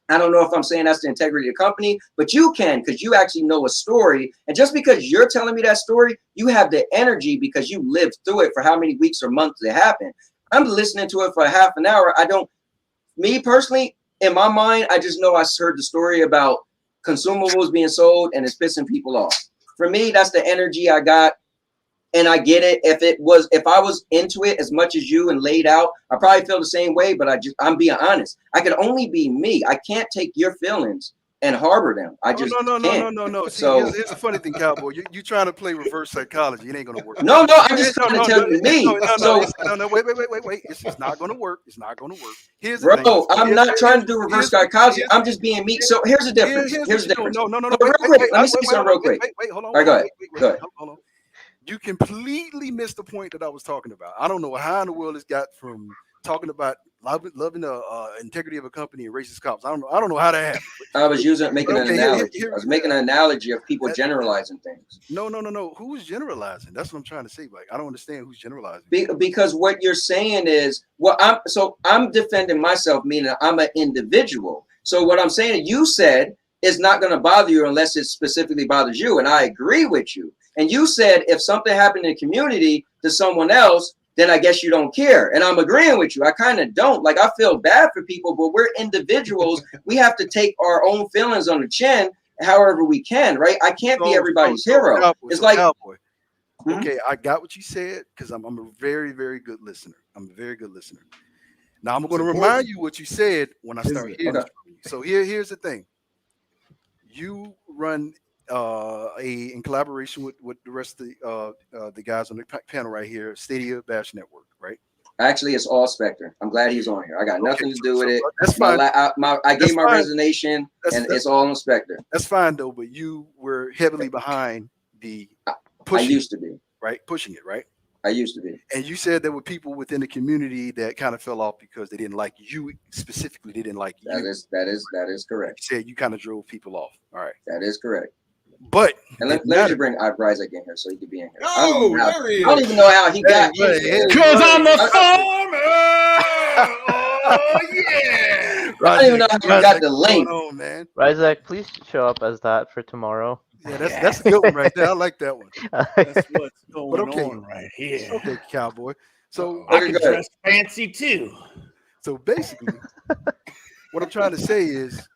I don't know if I'm saying that's the integrity of the company, but you can, because you actually know a story. And just because you're telling me that story, you have the energy because you lived through it for how many weeks or months it happened. I'm listening to it for half an hour. Me personally, in my mind, I just know I heard the story about consumables being sold and it's pissing people off. For me, that's the energy I got. And I get it. If I was into it as much as you and laid out, I probably feel the same way. But I'm being honest. I can only be me. I can't take your feelings and harbor them. I just can't. No. See, So here's the funny thing, Cowboy. You trying to play reverse psychology. It ain't gonna work. no, I'm just trying to tell you me. No. Wait. It's not gonna work. It's not gonna work. Here's the thing. Bro, I'm not trying to do reverse psychology. I'm just being me. So here's the difference. Here's the difference. No. Real quick. Let me say something real quick. Wait, hold on. All right, go ahead. Go ahead. Hold on. You completely missed the point that I was talking about. I don't know how in the world it's got from talking about loving the integrity of a company and racist cops. I don't know how that happened. I was making an analogy. I was making an analogy of people generalizing things. No. Who's generalizing? That's what I'm trying to say. Like, I don't understand who's generalizing. Because what you're saying is, I'm defending myself, meaning I'm an individual. So what I'm saying, you said it's not going to bother you unless it specifically bothers you, and I agree with you. And you said if something happened in the community to someone else, then I guess you don't care. And I'm agreeing with you. I kind of don't. Like, I feel bad for people, but we're individuals. We have to take our own feelings on the chin however we can, right? I can't be everybody's hero. Cowboy, it's like, Cowboy. Okay, I got what you said because I'm a very, very good listener. I'm a very good listener. Now, I'm going to remind you what you said when I start hearing from you. So here's the thing. You run in collaboration with the rest of the guys on the panel right here, Stadia Bash Network, right? Actually, it's all Spectre. I'm glad he's on here. I got nothing to do with it. That's fine. I gave my resignation, and it's all on Spectre. That's fine, though, but you were heavily behind the pushing. I used to be. Right? Pushing it, right? I used to be. And you said there were people within the community that kind of fell off because they didn't like you specifically. They didn't like you. That is correct. You said you kind of drove people off. All right. That is correct. But and let me just bring Ryzak in here so he could be in here. Oh, there he is. I don't even know how he got in here. Because I'm the farmer. Oh, yeah. I don't even know how you got the link. On, man. Ryzak, please show up as that for tomorrow. Yeah, that's a good one right there. I like that one. That's what's going on right here. Okay, Cowboy. So I can dress fancy too. So basically, what I'm trying to say is,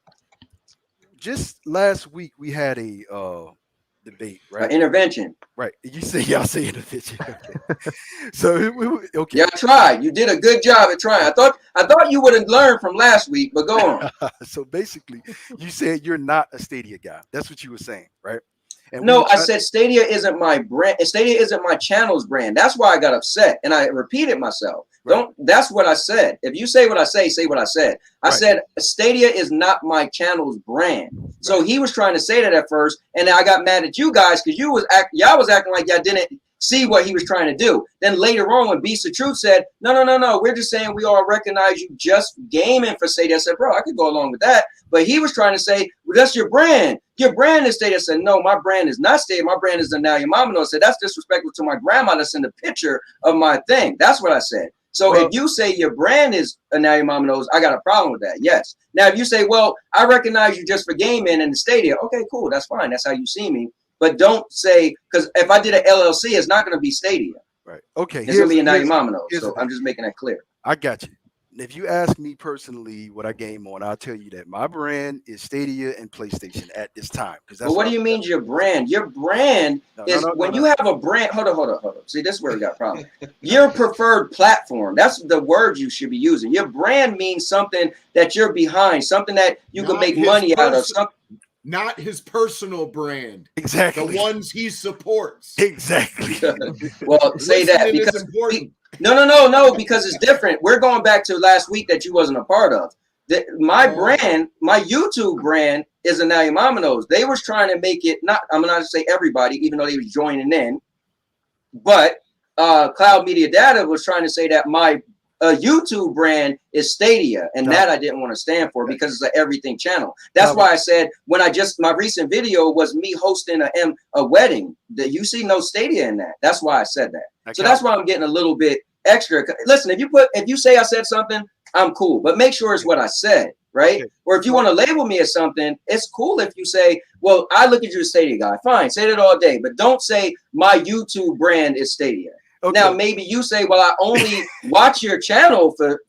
just last week we had a debate, right? Intervention. Right. You say y'all say intervention. Okay. So okay. Yeah, I tried. You did a good job at trying. I thought you would have learned from last week, but go on. So basically, you said you're not a Stadia guy. That's what you were saying, right? And no, I said Stadia isn't my brand. Stadia isn't my channel's brand. That's why I got upset, and I repeated myself. Right. That's what I said. If you say what I say what I said. I said Stadia is not my channel's brand. Right. So he was trying to say that at first, and I got mad at you guys because y'all was acting like y'all didn't see what he was trying to do. Then later on, when Beast of Truth said, no, we're just saying we all recognize you just gaming for Stadia. I said, bro, I could go along with that. But he was trying to say, well, that's your brand. Your brand is Stadia. I said, no, my brand is not Stadia. My brand is the Now Your MommaKnows. I said, that's disrespectful to my grandma to send a picture of my thing. That's what I said. So if you say your brand is Now Your MommaKnows, I got a problem with that. Yes. Now, if you say, well, I recognize you just for gaming and the Stadia. Okay, cool. That's fine. That's how you see me. But don't say, because if I did an LLC, it's not going to be Stadia. Right. Okay. It's going to be a Now Your MommaKnows. So I'm just making that clear. I got you. If you ask me personally what I game on, I'll tell you that my brand is Stadia and PlayStation at this time. But what do you mean your brand? Your brand is when you have a brand. Hold on. See, this is where we got a problem. Your preferred platform. That's the word you should be using. Your brand means something that you're behind, something that you can make money out of. Not his personal brand. Exactly. The ones he supports. Exactly. Well, say that because no, because it's different. We're going back to last week that you wasn't a part of. My brand, my YouTube brand is a Now Your MommaKnows. They was trying to make it not. I'm not to say everybody, even though they was joining in, but Cloud Media Data was trying to say that my YouTube brand is Stadia, and that I didn't want to stand for because it's an everything channel. That's why I said when my recent video was me hosting a wedding. That you see no Stadia in that. That's why I said that. So that's why I'm getting a little bit extra. Listen, if you say I said something, I'm cool, but make sure it's what I said, right? Okay. Or if you want to label me as something, it's cool if you say, well, I look at you as Stadia guy. Fine, say that all day, but don't say my YouTube brand is Stadia. Okay. Now maybe you say, well, I only watch your channel for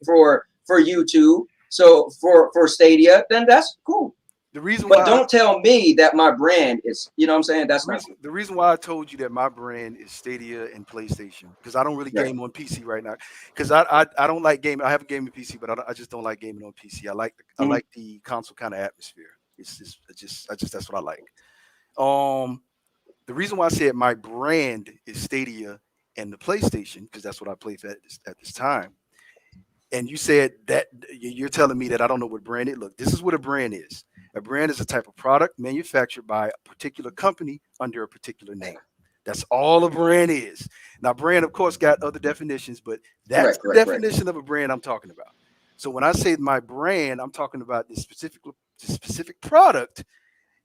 YouTube, so for Stadia, then that's cool. But don't tell me that my brand is, you know what I'm saying? That's not the reason why I told you that my brand is Stadia and PlayStation, because I don't really game on PC right now. Because I don't like gaming. I have a gaming PC, but I just don't like gaming on PC. I like the console kind of atmosphere. I just that's what I like. The reason why I said my brand is Stadia and the PlayStation, because that's what I played at this time. And you said that you're telling me that I don't know what brand it. Look, this is what a brand is. A brand is a type of product manufactured by a particular company under a particular name. That's all a brand is. Now, brand, of course, got other definitions, but that's the definition of a brand I'm talking about. So when I say my brand, I'm talking about this specific product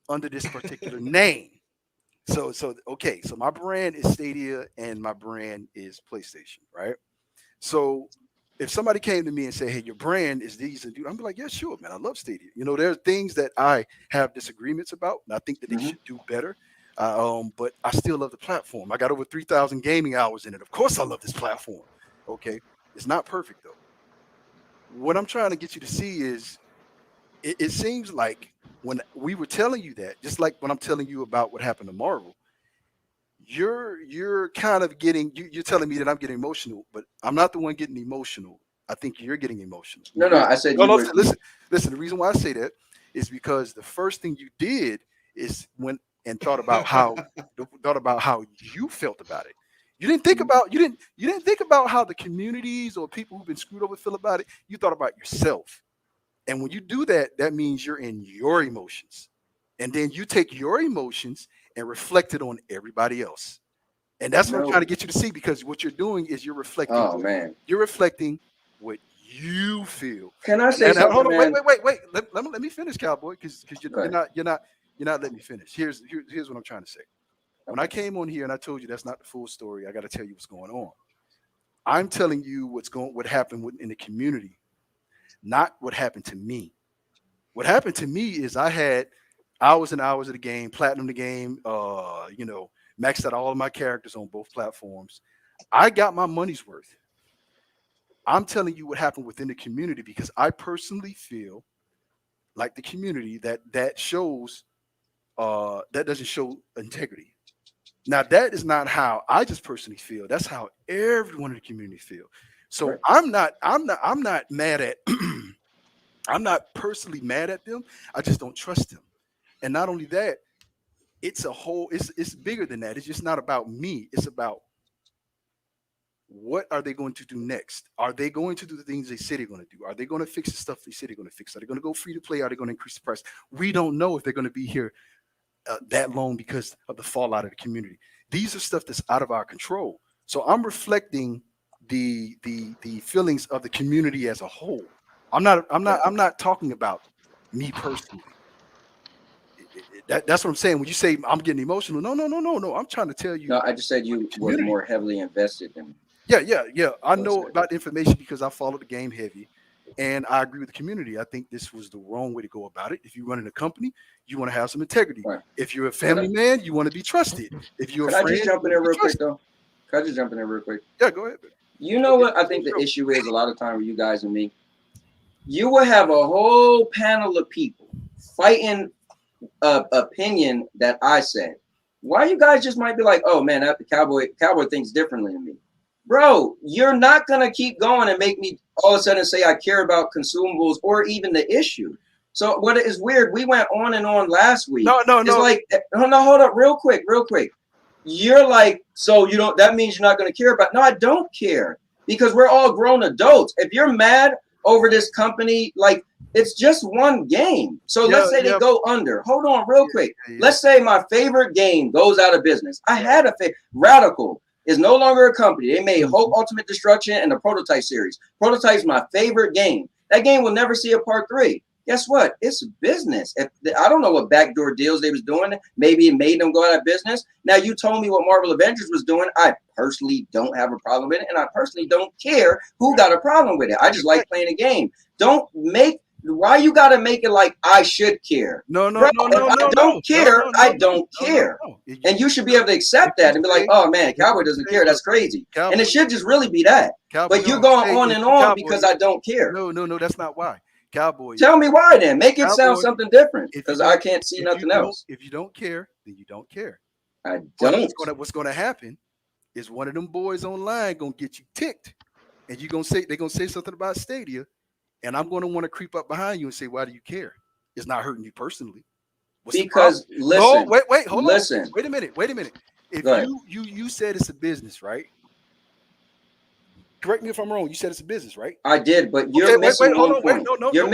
under this particular name. So okay, so my brand is Stadia and my brand is PlayStation, right? So if somebody came to me and said, "Hey, your brand is these," and dude, I'm like, "Yeah, sure, man. I love Stadia." You know, there are things that I have disagreements about, and I think that they should do better. But I still love the platform. I got over 3,000 gaming hours in it. Of course, I love this platform. Okay, it's not perfect though. What I'm trying to get you to see is, it seems like when we were telling you that, just like when I'm telling you about what happened to Marvel, you're kind of getting you're telling me that I'm getting emotional, but I'm not the one getting emotional. I think you're getting emotional. No, I said no, listen. The reason why I say that is because the first thing you did is went and thought about how you felt about it. You didn't think about you didn't think about how the communities or people who've been screwed over feel about it. You thought about yourself. And when you do that, that means you're in your emotions. And then you take your emotions and reflect it on everybody else. And that's what I'm trying to get you to see, because what you're doing is you're reflecting. Oh, man. You're reflecting what you feel. Can I say something, hold on, man? wait. Let me finish, Cowboy, because you're not letting me finish. Here's what I'm trying to say. When I came on here and I told you that's not the full story, I got to tell you what's going on. I'm telling you what happened in the community, not what happened to me. What happened to me is I had hours and hours of the game, platinum the game, maxed out all of my characters on both platforms. I got my money's worth. I'm telling you what happened within the community, because I personally feel like the community that shows that doesn't show integrity. Now, that is not how I just personally feel. That's how everyone in the community feel. So right. I'm not mad at I'm not personally mad at them. I just don't trust them. And not only that, it's bigger than that. It's just not about me. It's about what are they going to do next? Are they going to do the things they say they're going to do? Are they going to fix the stuff they say they're going to fix? Are they going to go free to play? Are they going to increase the price? We don't know if they're going to be here that long because of the fallout of the community. These are stuff that's out of our control. So I'm reflecting the feelings of the community as a whole. I'm not talking about me personally. That's what I'm saying. When you say I'm getting emotional, no. I'm trying to tell you. No, I just said you were more heavily invested in. Yeah. I know about the information because I follow the game heavy, and I agree with the community. I think this was the wrong way to go about it. If you're running a company, you want to have some integrity. Right. If you're a family man, you want to be trusted. If you're a friend, I just jump in there real quick though? Can I just jump in there real quick? Yeah, go ahead. You know what I think the issue is a lot of time with you guys and me? You will have a whole panel of people fighting opinion that I said. Why you guys just might be like, oh man, the cowboy thinks differently than me. Bro, you're not gonna keep going and make me all of a sudden say I care about consumables or even the issue. So what is weird, we went on and on last week. No. It's like, no, hold up, real quick. You're like, so you don't, that means you're not gonna care about. No, I don't care, because we're all grown adults. If you're mad over this company, like, it's just one game. So let's say they go under. Hold on real quick. Let's say my favorite game goes out of business. I had a Radical is no longer a company. They made Hope Ultimate Destruction and the Prototype series. Prototype's my favorite game. That game will never see a part 3. Guess what? It's business. I don't know what backdoor deals they was doing. Maybe it made them go out of business. Now, you told me what Marvel Avengers was doing. I personally don't have a problem with it, and I personally don't care who got a problem with it. I just like playing the game. Why you gotta make it like I should care? No. I don't care. I don't care. And you should be able to accept that and be like, oh man, Cowboy doesn't care. That's crazy. And it should just really be that. But you're going on and on because I don't care. No, that's not why. Cowboy. Tell me why then. Make it sound something different, because I can't see nothing else. If you don't care, then you don't care. I don't. What's gonna happen is one of them boys online gonna get you ticked, and they're gonna say something about Stadia. And I'm going to want to creep up behind you and say, why do you care? It's not hurting you personally. Because listen, no, wait, hold listen. on. Wait a minute. If Go ahead. you said it's a business, right? Correct me if I'm wrong. You said it's a business, right? I did, but you're missing one point. You're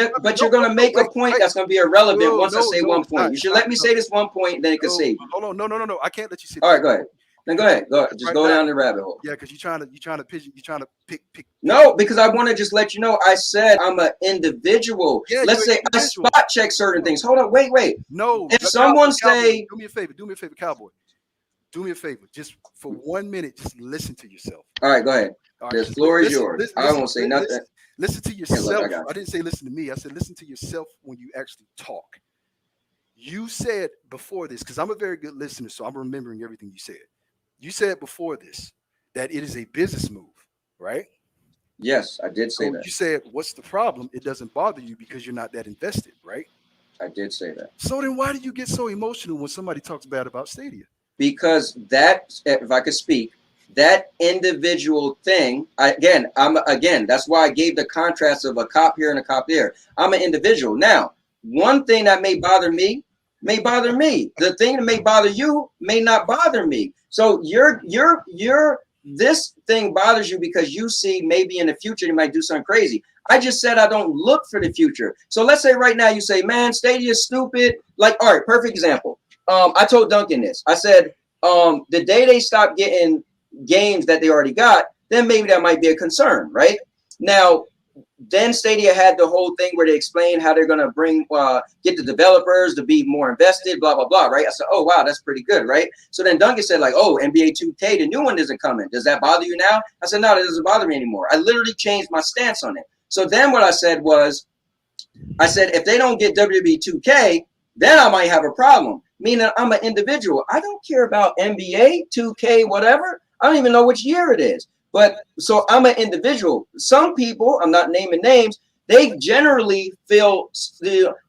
going to make a point that's going to be irrelevant once I say one point. You should let me say this one point, then it can save you. Hold on, no. I can't let you say. All right, go ahead. Then go ahead. Just go down the rabbit hole. Yeah, because you're trying to pick. No, because I want to just let you know. I said I'm an individual. Yeah, let's say I spot check certain things. Hold on, wait. No, if someone say, do me a favor, Cowboy. Do me a favor, just for 1 minute, just listen to yourself. All right, go ahead. All right, the floor is yours. I won't say nothing. Listen to yourself. I didn't say listen to me. I said listen to yourself when you actually talk. You said before this, because I'm a very good listener, so I'm remembering everything you said. You said before this that it is a business move, right? Yes, I did say that. You said, what's the problem? It doesn't bother you because you're not that invested, right? I did say that. So then why do you get so emotional when somebody talks bad about Stadia? Because that, if I could speak, that individual thing, that's why I gave the contrast of a cop here and a cop there. I'm an individual. Now, one thing that may bother me. The thing that may bother you may not bother me. So this thing bothers you because you see maybe in the future you might do something crazy. I just said I don't look for the future. So let's say right now you say, man, Stadia is stupid. Like, all right, perfect example. I told Duncan this. I said, the day they stop getting games that they already got, then maybe that might be a concern, right? Now, then Stadia had the whole thing where they explained how they're going to get the developers to be more invested, blah, blah, blah, right? I said, oh, wow, that's pretty good, right? So then Duncan said, like, oh, NBA 2K, the new one isn't coming. Does that bother you now? I said, no, that doesn't bother me anymore. I literally changed my stance on it. So then what I said was, if they don't get WWE 2K, then I might have a problem. Meaning I'm an individual. I don't care about NBA, 2K, whatever. I don't even know which year it is. But so I'm an individual. Some people, I'm not naming names, they generally feel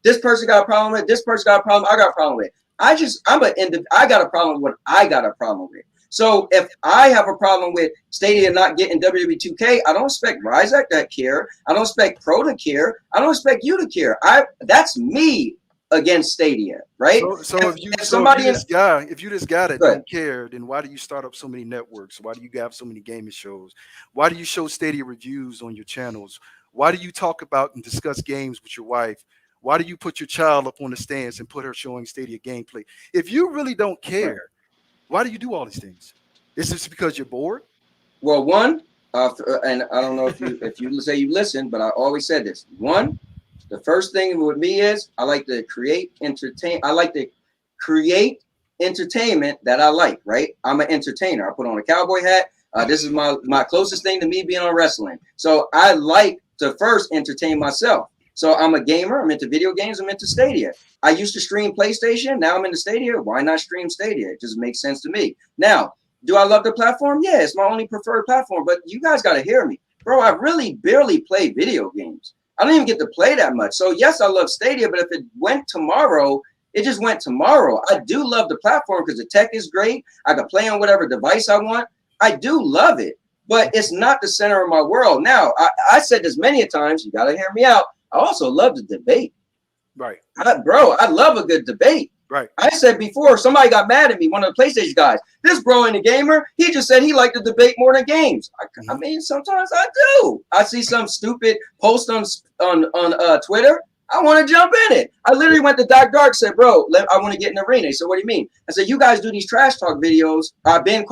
this person got a problem with, this person got a problem, I got a problem with. I got a problem with what I got a problem with. So if I have a problem with Stadia not getting WWE 2K, I don't expect Ryzak to care. I don't expect Pro to care. I don't expect you to care. That's me against Stadia, right? So if you this guy that don't care, then why do you start up so many networks? Why do you have so many gaming shows? Why do you show Stadia reviews on your channels? Why do you talk about and discuss games with your wife? Why do you put your child up on the stands and put her showing Stadia gameplay? If you really don't care, why do you do all these things? Is this because you're bored? Well, one, and I don't know if you say you listen, but I always said this. One, the first thing with me is I like to create entertainment that I like, right? I'm an entertainer. I put on a cowboy hat. This is my closest thing to me being on wrestling. So I like to first entertain myself. So I'm a gamer. I'm into video games. I'm into Stadia. I used to stream PlayStation. Now I'm into Stadia. Why not stream Stadia? It just makes sense to me. Now, do I love the platform? Yeah, it's my only preferred platform. But you guys got to hear me. Bro, I really barely play video games. I don't even get to play that much. So yes, I love Stadia, but if it went tomorrow, it just went tomorrow. I do love the platform because the tech is great. I can play on whatever device I want. I do love it, but it's not the center of my world. Now, I said this many a times. You got to hear me out. I also love the debate. Right. I love a good debate. Right. I said before, somebody got mad at me, one of the PlayStation guys. This bro ain't a gamer. He just said he liked to debate more than games. I mean, sometimes I do. I see some stupid post on Twitter. I want to jump in it. I literally went to Doc Dark, said, bro, I want to get in the arena. He said, what do you mean? I said, you guys do these trash talk videos. I've been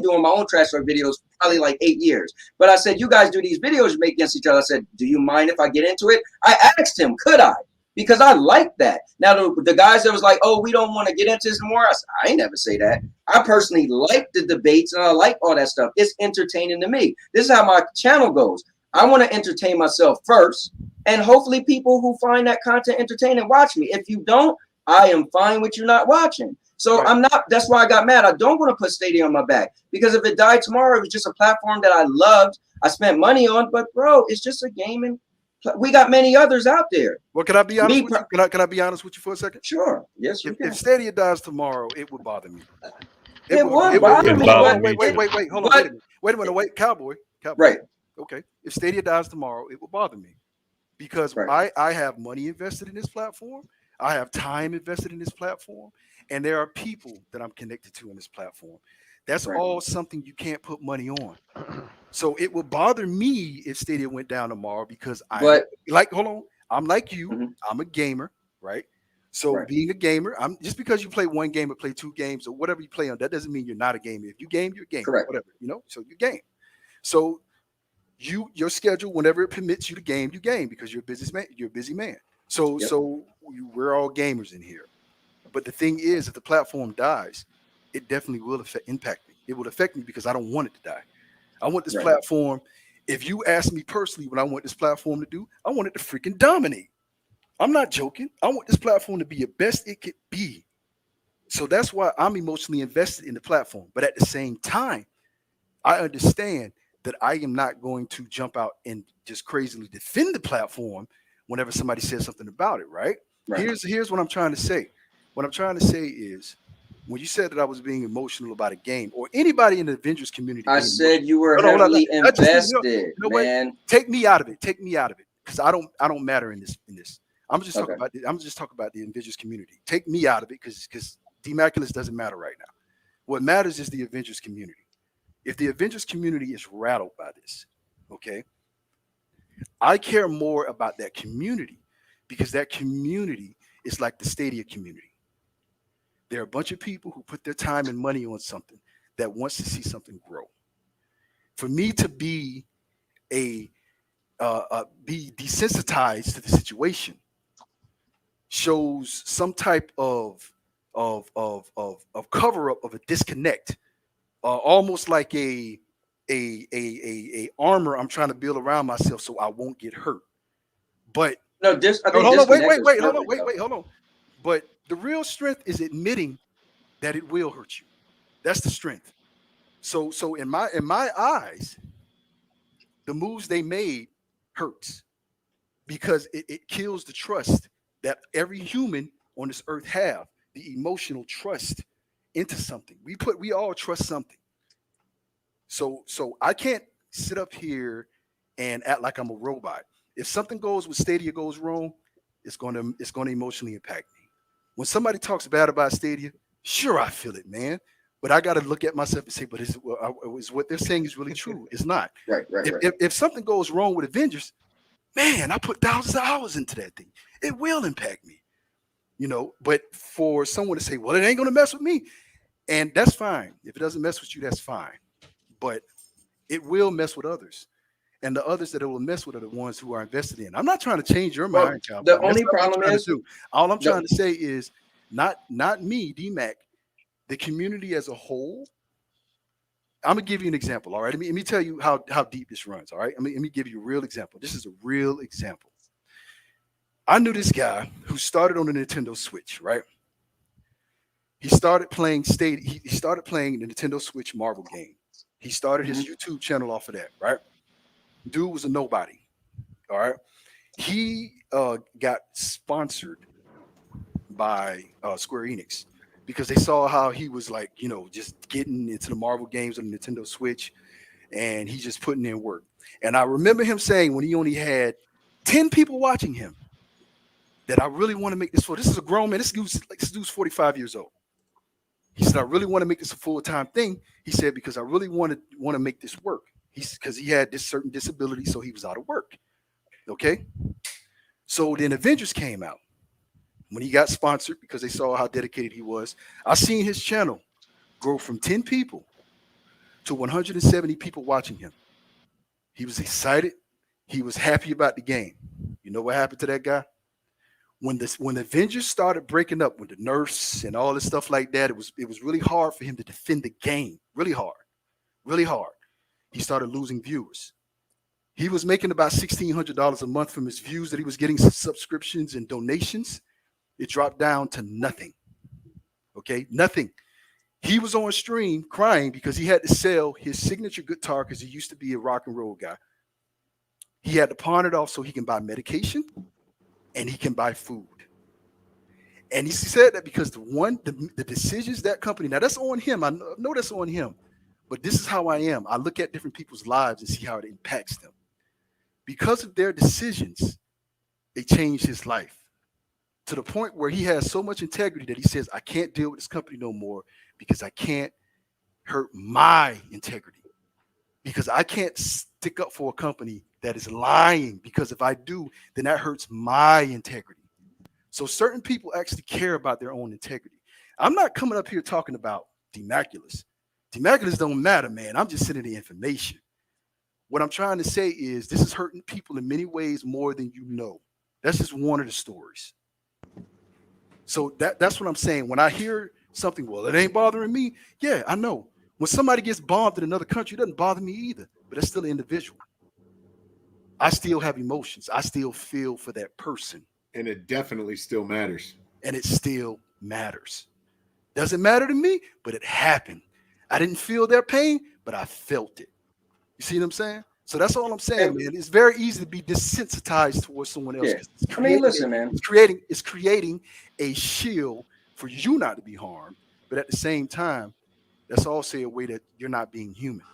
doing my own trash talk videos probably like 8 years. But I said, you guys do these videos you make against each other. I said, do you mind if I get into it? I asked him, could I? Because I like that. Now, the guys that was like, oh, we don't want to get into this more. I said, I ain't never say that. I personally like the debates and I like all that stuff. It's entertaining to me. This is how my channel goes. I want to entertain myself first. And hopefully people who find that content entertaining watch me. If you don't, I am fine with you not watching. So I'm not, that's why I got mad. I don't want to put Stadia on my back. Because if it died tomorrow, it was just a platform that I loved. I spent money on. But, bro, it's just a gaming. We got many others out there. Well, can I be honest with you? Can I be honest with you for a second? Sure. Yes, you can. If Stadia dies tomorrow, it would bother me. It would bother me. Wait, hold on. Wait a minute. Wait, Cowboy. Right. Okay. If Stadia dies tomorrow, it will bother me because I have money invested in this platform. I have time invested in this platform, and there are people that I'm connected to in this platform. That's all something you can't put money on. So it would bother me if Stadia went down tomorrow because hold on, I'm like you, I'm a gamer, right? So being a gamer, I'm just because you play one game or play two games or whatever you play on, that doesn't mean you're not a gamer. If you game, you're a gamer, whatever, so you game. So your schedule, whenever it permits you to game, you game because you're a businessman, you're a busy man. So we're all gamers in here. But the thing is, if the platform dies, it definitely will impact me. It will affect me because I don't want it to die. I want this platform. If you ask me personally what I want this platform to do, I want it to freaking dominate. I'm not joking. I want this platform to be the best it could be. So that's why I'm emotionally invested in the platform. But at the same time, I understand that I am not going to jump out and just crazily defend the platform whenever somebody says something about it, right? Here's what I'm trying to say. What I'm trying to say is, when you said that I was being emotional about a game, or anybody in the Avengers community, I said you were heavily invested, man. Take me out of it. Take me out of it, because I don't matter in this. I'm just talking about. I'm just talking about the Avengers community. Take me out of it, because Demaculax doesn't matter right now. What matters is the Avengers community. If the Avengers community is rattled by this, okay, I care more about that community, because that community is like the Stadia community. There are a bunch of people who put their time and money on something that wants to see something grow. For me to be be desensitized to the situation shows some type of cover up of a disconnect, almost like a armor I'm trying to build around myself so I won't get hurt. But no, hold on. But the real strength is admitting that it will hurt you. That's the strength. So in my eyes, the moves they made hurts, because it kills the trust that every human on this earth have, the emotional trust into something. We all trust something. So I can't sit up here and act like I'm a robot. If something goes with Stadia goes wrong, it's going to emotionally impact me. When somebody talks bad about Stadia, sure, I feel it, man. But I got to look at myself and say, but is what they're saying is really true? It's not. Right. If something goes wrong with Avengers, man, I put thousands of hours into that thing. It will impact me, But for someone to say, well, it ain't going to mess with me, and that's fine. If it doesn't mess with you, that's fine. But it will mess with others. And the others that it will mess with are the ones who are invested in. I'm not trying to change your mind, Cowboy. The only problem is, all I'm trying to say is not me, DMAC, the community as a whole. I'm gonna give you an example. All right, let me tell you how deep this runs. All right, let me give you a real example. This is a real example. I knew this guy who started on the Nintendo Switch. Right, he started playing He started playing the Nintendo Switch Marvel game. He started his YouTube channel off of that. Right. Dude was a nobody. All right. He got sponsored by Square Enix because they saw how he was like, just getting into the Marvel games on the Nintendo Switch, and he's just putting in work. And I remember him saying, when he only had 10 people watching him, that I really want to make this this is a grown man. This dude's 45 years old. He said, I really want to make this a full-time thing. He said, because I really want to make this work. Because he had this certain disability, so he was out of work. Okay. So then Avengers came out. When he got sponsored, because they saw how dedicated he was, I seen his channel grow from 10 people to 170 people watching him. He was excited. He was happy about the game. You know what happened to that guy? When Avengers started breaking up with the nurse and all this stuff like that, it was really hard for him to defend the game. Really hard. He started losing viewers. He was making about $1,600 a month from his views that he was getting, subscriptions and donations. It dropped down to nothing. Okay, nothing. He was on stream crying because he had to sell his signature guitar because he used to be a rock and roll guy. He had to pawn it off so he can buy medication and he can buy food. And he said that because the decisions that company, now that's on him. I know that's on him. But this is how I am. I look at different people's lives and see how it impacts them. Because of their decisions, they changed his life. to the point where he has so much integrity that he says, I can't deal with this company no more because I can't hurt my integrity, because I can't stick up for a company that is lying, because if I do, then that hurts my integrity. So certain people actually care about their own integrity. I'm not coming up here talking about Demaculax. Demaculax don't matter, man. I'm just sending the information. What I'm trying to say is this is hurting people in many ways more than you know. That's just one of the stories. So that's what I'm saying. When I hear something, well, it ain't bothering me. Yeah, I know. When somebody gets bombed in another country, it doesn't bother me either. But that's still an individual. I still have emotions. I still feel for that person. And it definitely still matters. And it still matters. Doesn't matter to me, but it happened. I didn't feel their pain, but I felt it. You see what I'm saying? So that's all I'm saying, man. It's very easy to be desensitized towards someone else. Yeah. I mean, listen, man. It's creating a shield for you not to be harmed, but at the same time, that's also a way that you're not being human.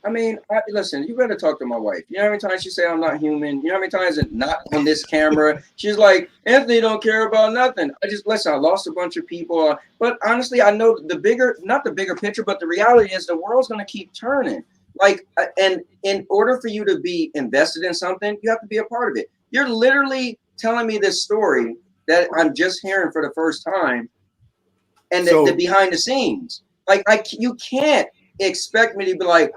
I mean, listen, you better talk to my wife. You know how many times she say I'm not human? You know how many times it's not on this camera? She's like, Anthony don't care about nothing. I lost a bunch of people. But honestly, I know not the bigger picture, but the reality is the world's going to keep turning. Like, and in order for you to be invested in something, you have to be a part of it. You're literally telling me this story that I'm just hearing for the first time, and the behind the scenes. Like, you can't expect me to be like,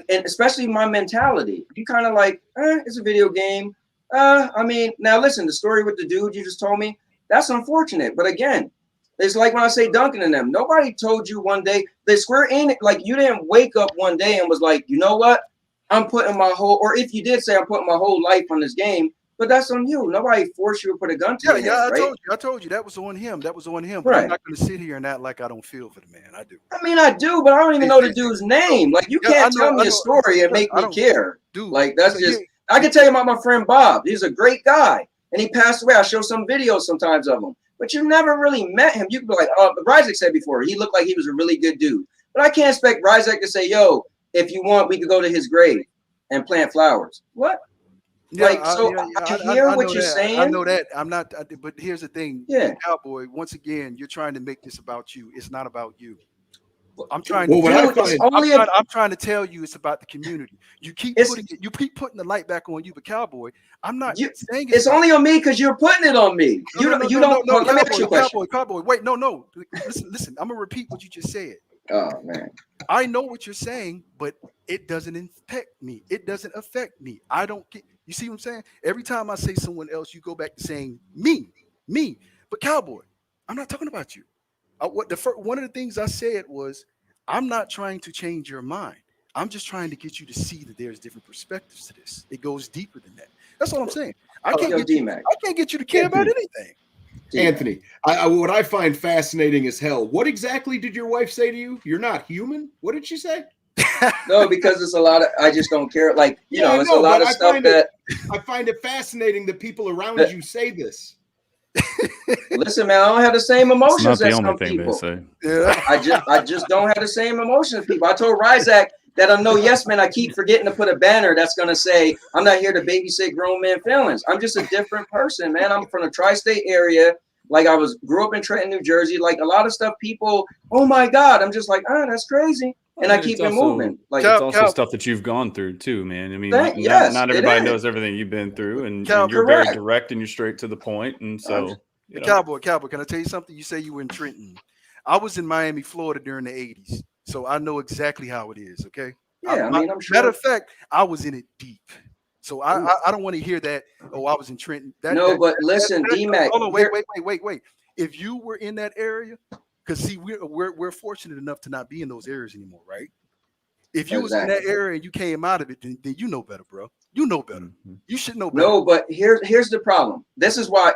and especially my mentality. You kind of like, it's a video game. I mean, now listen, the story with the dude you just told me, that's unfortunate. But again, it's like when I say Duncan and them, nobody told you one day, they Square Enix, like you didn't wake up one day and was like, you know what? I'm putting my whole, or if you did say I'm putting my whole life on this game, but that's on you. Nobody forced you to put a gun to your head, right? I told you that was on him. That was on him. But right. I'm not going to sit here and act like I don't feel for the man. I do. I mean, I do, but I don't even know the dude's name. Like, you can't tell me a story and make me care. Dude, like, that's just, I can tell you about my friend Bob. He's a great guy, and he passed away. I show some videos sometimes of him, but you never really met him. You could be like, Ryzak said before, he looked like he was a really good dude. But I can't expect Ryzak to say, yo, if you want, we could go to his grave and plant flowers. What? Yeah, like, I hear what you're saying. I know that. I'm not, but here's the thing. Yeah. Cowboy, once again, you're trying to make this about you. It's not about you. I'm trying to tell you it's about the community. You keep putting the light back on you, but Cowboy, I'm not saying it's only on me because you're putting it on me. Let me ask you a question. Cowboy, wait, no. Listen, I'm gonna repeat what you just said. Oh man. I know what you're saying, but it doesn't affect me. It doesn't affect me. I don't get. You see what I'm saying? Every time I say someone else, you go back to saying me. But Cowboy, I'm not talking about you. One of the things I said was, I'm not trying to change your mind. I'm just trying to get you to see that there's different perspectives to this. It goes deeper than that. That's all I'm saying. I can't get you to care about anything. Anthony, what I find fascinating as hell, what exactly did your wife say to you? You're not human? What did she say? No, because it's a lot of, I just don't care. Like, it's a lot of stuff that. I find it fascinating that people around you say this. Listen, man, I don't have the same emotions as some people. Yeah. I just don't have the same emotions as people. I told Ryzak that I know, yes, man, I keep forgetting to put a banner that's going to say, I'm not here to babysit grown men feelings. I'm just a different person, man. I'm from the tri-state area. Like, grew up in Trenton, New Jersey. Like, a lot of stuff people, oh my God. I'm just like, that's crazy. And I keep it moving. Like, it's also stuff that you've gone through too, man. I mean, not everybody knows everything you've been through, and you're very direct and you're straight to the point. And so, Cowboy, can I tell you something? You say you were in Trenton. I was in Miami, Florida during the 80s, so I know exactly how it is. Okay. Yeah, I'm sure. Matter of fact, I was in it deep. So I don't want to hear that. Oh, I was in Trenton. Listen, D-Mac. Hold on, wait. If you were in that area. Because see, we're fortunate enough to not be in those areas anymore, right? If you was in that area and you came out of it, then you know better, bro. You know better. You should know better. No, but here's the problem. This is why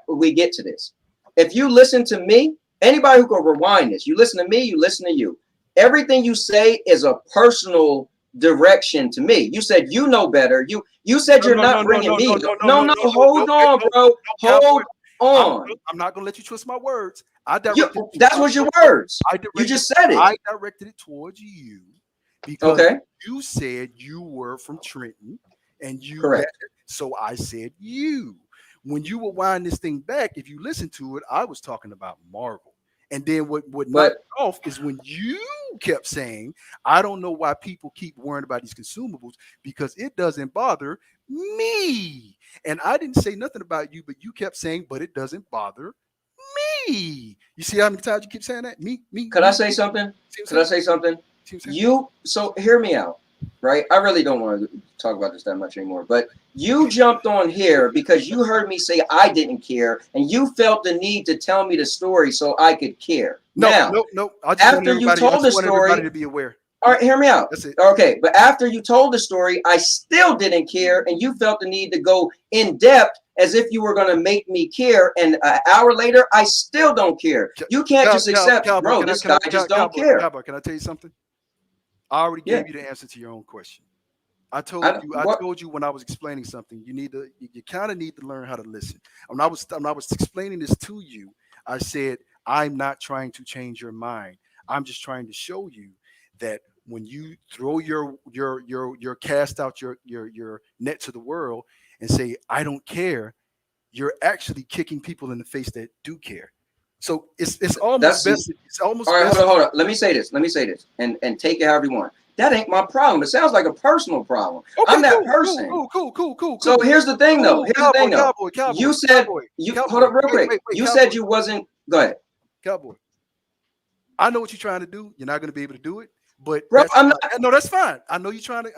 we get to this. If you listen to me, anybody who can rewind this, you listen to me, you listen to you. Everything you say is a personal direction to me. You said you know better. You said you're not bringing me. No, hold on, bro. Hold on. I'm not gonna let you twist my words. That was your words. You just said it. I directed it towards you because you said you were from Trenton, and you. Correct. So I said you. When you will wind this thing back, if you listen to it, I was talking about Marvel. And then what knocked it off is when you kept saying, I don't know why people keep worrying about these consumables because it doesn't bother me. And I didn't say nothing about you, but you kept saying, but it doesn't bother me. You see how many times you keep saying that? Me. Could I say something? Could I say something? So hear me out, right? I really don't want to talk about this that much anymore, but you jumped on here because you heard me say I didn't care, and you felt the need to tell me the story so I could care. No. I just after you told the story, to be aware. All right, hear me out. That's it. Okay, but after you told the story, I still didn't care, and you felt the need to go in depth as if you were going to make me care. And an hour later, I still don't care. You can't just accept, bro, this guy just don't care. Cowboy, can I tell you something? I already gave you the answer to your own question. I told you when I was explaining something, you kind of need to learn how to listen. When I was explaining this to you, I said, I'm not trying to change your mind. I'm just trying to show you that when you throw your cast out your net to the world and say, I don't care, you're actually kicking people in the face that do care. So it's almost best. It's almost all right. best. Hold on. Let me say this, and take it however you want. That ain't my problem. It sounds like a personal problem. Okay, I'm that person. Cool. So here's the thing, though. Cowboy, you said hold up real quick. Wait, you said you wasn't. Go ahead. Cowboy. I know what you're trying to do. You're not going to be able to do it. But bro, I'm not. No, that's fine. I know you're trying to.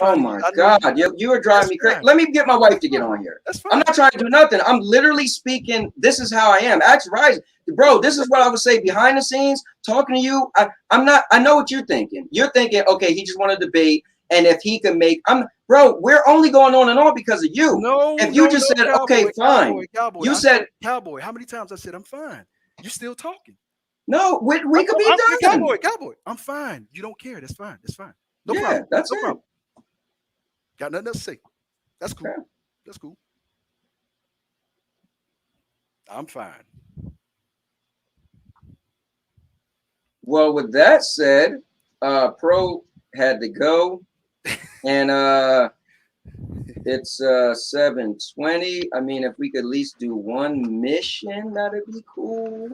Oh my God, you are driving me crazy. Let me get my wife to get on here. That's fine. I'm not trying to do nothing. I'm literally speaking. This is how I am. Ask Ryzak, bro. This is what I would say behind the scenes, talking to you. I'm not. I know what you're thinking. You're thinking, okay, he just wanted to debate, and if he can make, bro. We're only going on and on because of you. If you just said, Cowboy, okay, fine. Cowboy, you said, Cowboy. How many times I said I'm fine? You still talking? No, we could be done. Cowboy, I'm fine. You don't care. That's fine. No problem. That's no it. problem. Got nothing else to say. That's cool. Okay. That's cool. I'm fine. Well, with that said, Pro had to go, and it's 7:20. I mean, if we could at least do one mission, that'd be cool.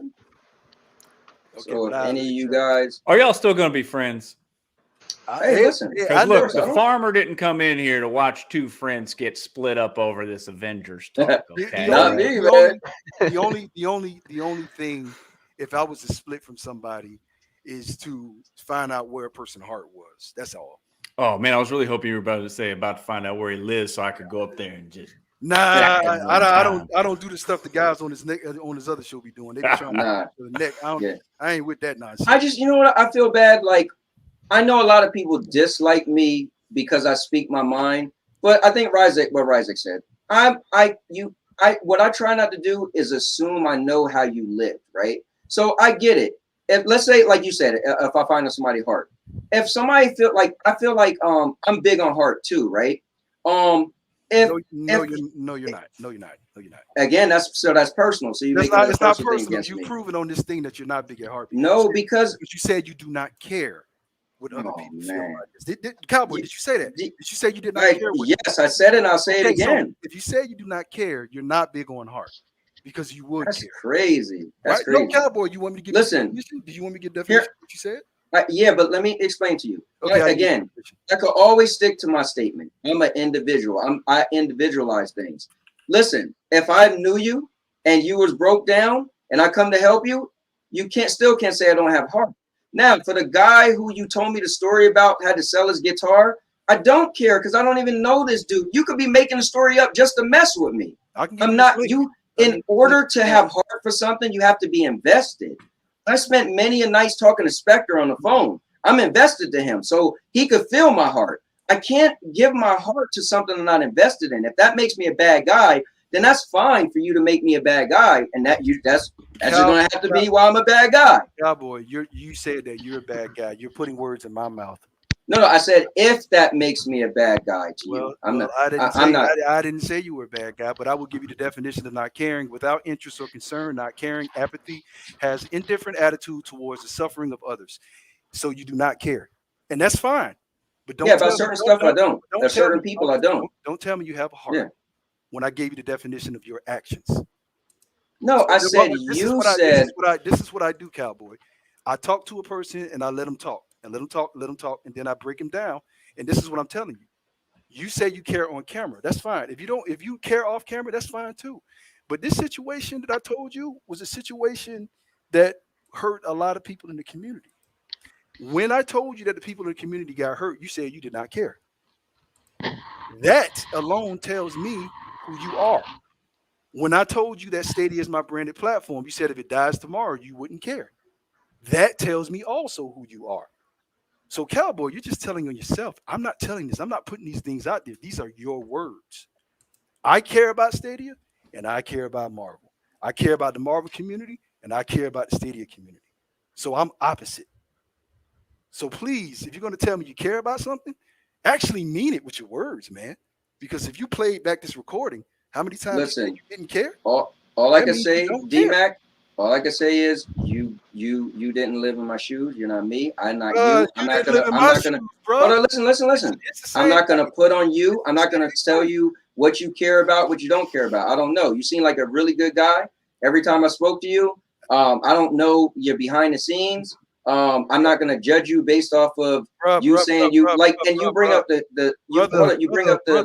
Okay, so if any of you guys are y'all still gonna be friends? Hey, listen. Because look, the farmer didn't come in here to watch two friends get split up over this Avengers talk. Okay? Not me, man. The only thing, if I was to split from somebody, is to find out where a person's heart was. That's all. Oh man, I was really hoping you were about to find out where he lives, so I could go up there and just. Nah, I don't do the stuff the guys on his other show be doing. They be trying to the neck. I ain't with that nonsense. I just, you know what? I feel bad. Like, I know a lot of people dislike me because I speak my mind, but I think what Ryzak said. What I try not to do is assume I know how you live, right? So I get it. If let's say, like you said, if I find somebody's heart, if somebody I feel like I'm big on heart too, right? No, you're not. Again, that's personal. So it's not personal. You've proven on this thing that you're not big at heart. Because you said you do not care what other people feel like this. Cowboy, did you say that? Did you say you did not care? Yes, I said it, and I'll say it again. So if you say you do not care, you're not big on heart because you would care. Crazy. That's right? crazy. No, Cowboy, you want me to give definition? Do you want me to give definition of what you said? Yeah, but let me explain to you. Okay, again, I could always stick to my statement. I'm an individual. I individualize things. Listen, if I knew you and you was broke down and I come to help you, you still can't say I don't have heart. Now, for the guy who you told me the story about had to sell his guitar, I don't care because I don't even know this dude. You could be making a story up just to mess with me. I'm not you. In order to have heart for something, you have to be invested. I spent many a nights talking to Spectre on the phone. I'm invested to him so he could feel my heart. I can't give my heart to something I'm not invested in. If that makes me a bad guy, then that's fine for you to make me a bad guy, and that's just gonna have to be why I'm a bad guy. Cowboy, you said that you're a bad guy. You're putting words in my mouth. No, I said if that makes me a bad guy to you. I didn't say you were a bad guy, but I will give you the definition of not caring. Without interest or concern, not caring, apathy, has indifferent attitude towards the suffering of others. So you do not care, and that's fine. But don't about certain stuff I don't. There's certain people I don't. Don't tell me you have a heart. when I gave you the definition of your actions. No, I said you said. This is what I do, Cowboy. I talk to a person and I let them talk and let them talk, and then I break them down. And this is what I'm telling you. You say you care on camera. That's fine. If you care off camera, that's fine too. But this situation that I told you was a situation that hurt a lot of people in the community. When I told you that the people in the community got hurt, you said you did not care. That alone tells me who you are. When I told you that Stadia is my branded platform, you said if it dies tomorrow, you wouldn't care. That tells me also who you are. So, Cowboy, you're just telling on yourself. I'm not telling this. I'm not putting these things out there. These are your words. I care about Stadia, and I care about Marvel. I care about the Marvel community, and I care about the Stadia community. So I'm opposite. So please, if you're going to tell me you care about something, actually mean it with your words, man. Because if you played back this recording, how many times you didn't care? All I can say, D-Mac, all I can say is you didn't live in my shoes. You're not me. I'm not you. I'm not gonna. Hold on, listen. I'm not gonna put on you. I'm not gonna tell you what you care about, what you don't care about. I don't know. You seem like a really good guy. Every time I spoke to you, I don't know your behind the scenes. I'm not gonna judge you based off of you saying you like, and you bring up the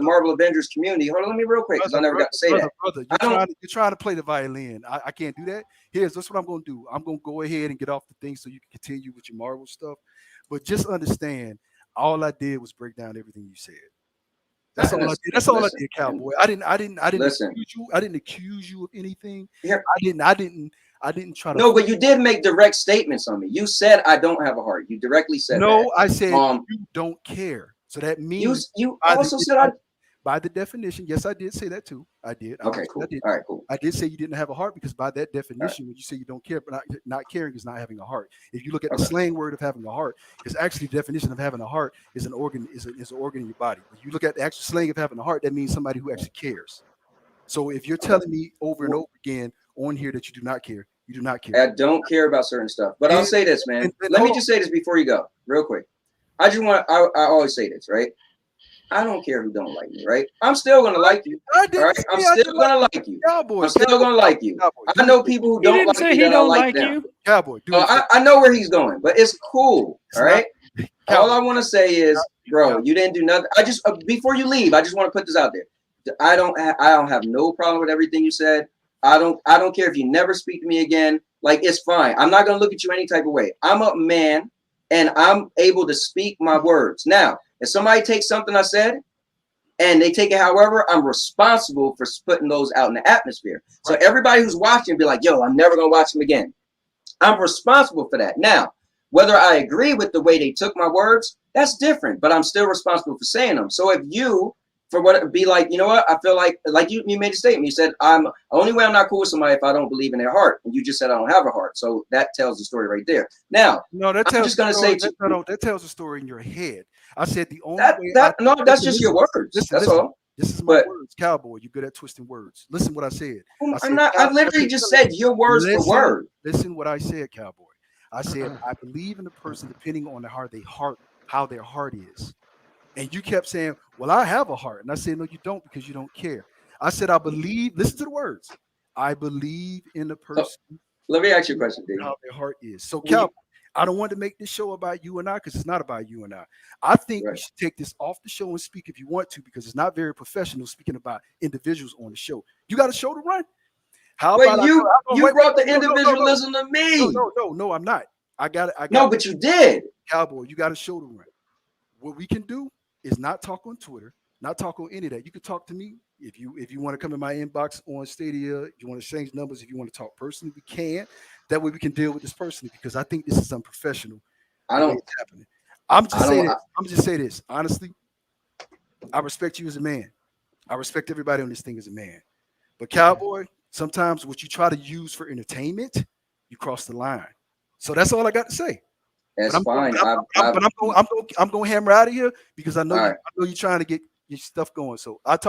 Marvel Avengers community. Hold on, let me real quick because I never got to say that. Brother, you're trying to play the violin. I can't do that. That's what I'm gonna do. I'm gonna go ahead and get off the thing so you can continue with your Marvel stuff. But just understand, all I did was break down everything you said. That's all I did. That's all I did, Cowboy. I didn't accuse you of anything. I didn't try to. No, but you did make direct statements on me. You said I don't have a heart. You directly said no. That. I said you don't care. So that means you also said by the definition. Yes, I did say that too. I did. Okay, cool. All right, cool. I did say you didn't have a heart because by that definition, when you say you don't care, but not caring is not having a heart. If you look at the slang word of having a heart, because actually the definition of having a heart is an organ, is an organ in your body. If you look at the actual slang of having a heart, that means somebody who actually cares. So if you're telling me over and over again on here that you do not care, you do not care. I don't care about certain stuff. But I'll say this, man. Let me just say this before you go, real quick. I always say this, right? I don't care who don't like me, right? I'm still gonna like you. All right? I'm still gonna like you. I'm still gonna like you. I know people who don't like me that I like them. Cowboy, I know where he's going, but it's cool. All right. All I want to say is, bro, you didn't do nothing. I just before you leave, I just want to put this out there. I don't have no problem with everything you said. I don't care if you never speak to me again. Like, it's fine. I'm not gonna look at you any type of way. I'm a man and I'm able to speak my words. Now, if somebody takes something I said and they take it however, I'm responsible for putting those out in the atmosphere. So everybody who's watching be like, yo, I'm never gonna watch them again. I'm responsible for that. Now, whether I agree with the way they took my words, that's different, but I'm still responsible for saying them. So if you be like, you know what, I feel like you made a statement. You said, only way I'm not cool with somebody if I don't believe in their heart. And you just said I don't have a heart. So that tells the story right there. Now, that tells the story in your head. I said the only way. That's just your words. That's all. This is my words, Cowboy. You're good at twisting words. Listen what I said. I literally just said your words for word. Listen what I said, Cowboy. I said I believe in the person depending on how their heart is. And you kept saying, well, I have a heart. And I said, no, you don't, because you don't care. I said, I believe, listen to the words. I believe in the person. Let me ask you a question, Dave. How their heart is. So, Cowboy, I don't want to make this show about you and I, because it's not about you and I. I think we should take this off the show and speak if you want to, because it's not very professional speaking about individuals on the show. You got a show to run. How about you brought the individualism to me? No, I'm not. I got it. No, but you did. Cowboy, you got a show to run. What we can do is not talk on Twitter, not talk on any of that. You can talk to me if you want to come in my inbox on Stadia. If you want to exchange numbers, if you want to talk personally, we can. That way we can deal with this personally, because I think this is unprofessional. I don't. It's happening. I'm just say this honestly. I respect you as a man. I respect everybody on this thing as a man. But Cowboy, sometimes what you try to use for entertainment, you cross the line. So that's all I got to say. That's fine. I'm going to hammer out of here because I know you're trying to get your stuff going. So if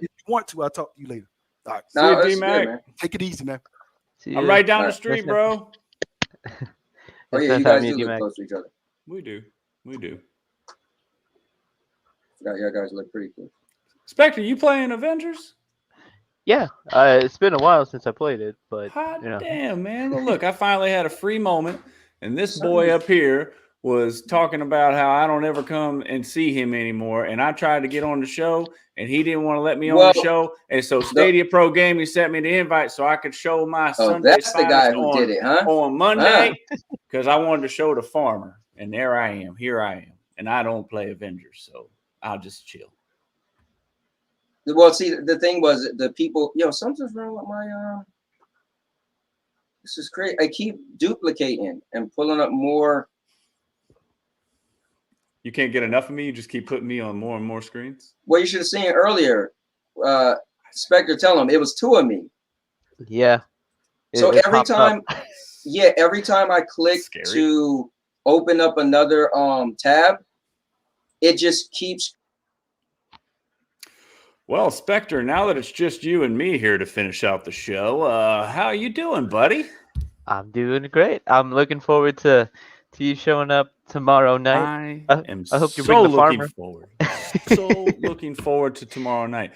you want to, I'll talk to you later. All right. No, see you, D-Mac. Take it easy, man. I'm right down the street, bro. Oh yeah, you guys do look close to each other. We do. Yeah, you guys look pretty cool. Spectre, you playing Avengers? Yeah, it's been a while since I played it, but hot you know. damn, man. Well, look, I finally had a free moment, and this boy up here was talking about how I don't ever come and see him anymore, and I tried to get on the show, and he didn't want to let me on the show, and so Stadia Pro Gaming sent me the invite so I could show my Sunday that's the guy who did it, huh? On Monday, because I wanted to show the farmer, and there I am, here I am, and I don't play Avengers, so I'll just chill. Well, see, the thing was the people, something's wrong with my, this is crazy. I keep duplicating and pulling up more. You can't get enough of me. You just keep putting me on more and more screens. Well, you should have seen it earlier. Spectre, tell him it was 2 of me. Yeah. So every time I click to open up another tab, it just keeps. Well, Spectre, now that it's just you and me here to finish out the show, how you doing, buddy? I'm doing great. I'm looking forward to you showing up tomorrow night. I hope you bring the farmer. Looking forward to tomorrow night.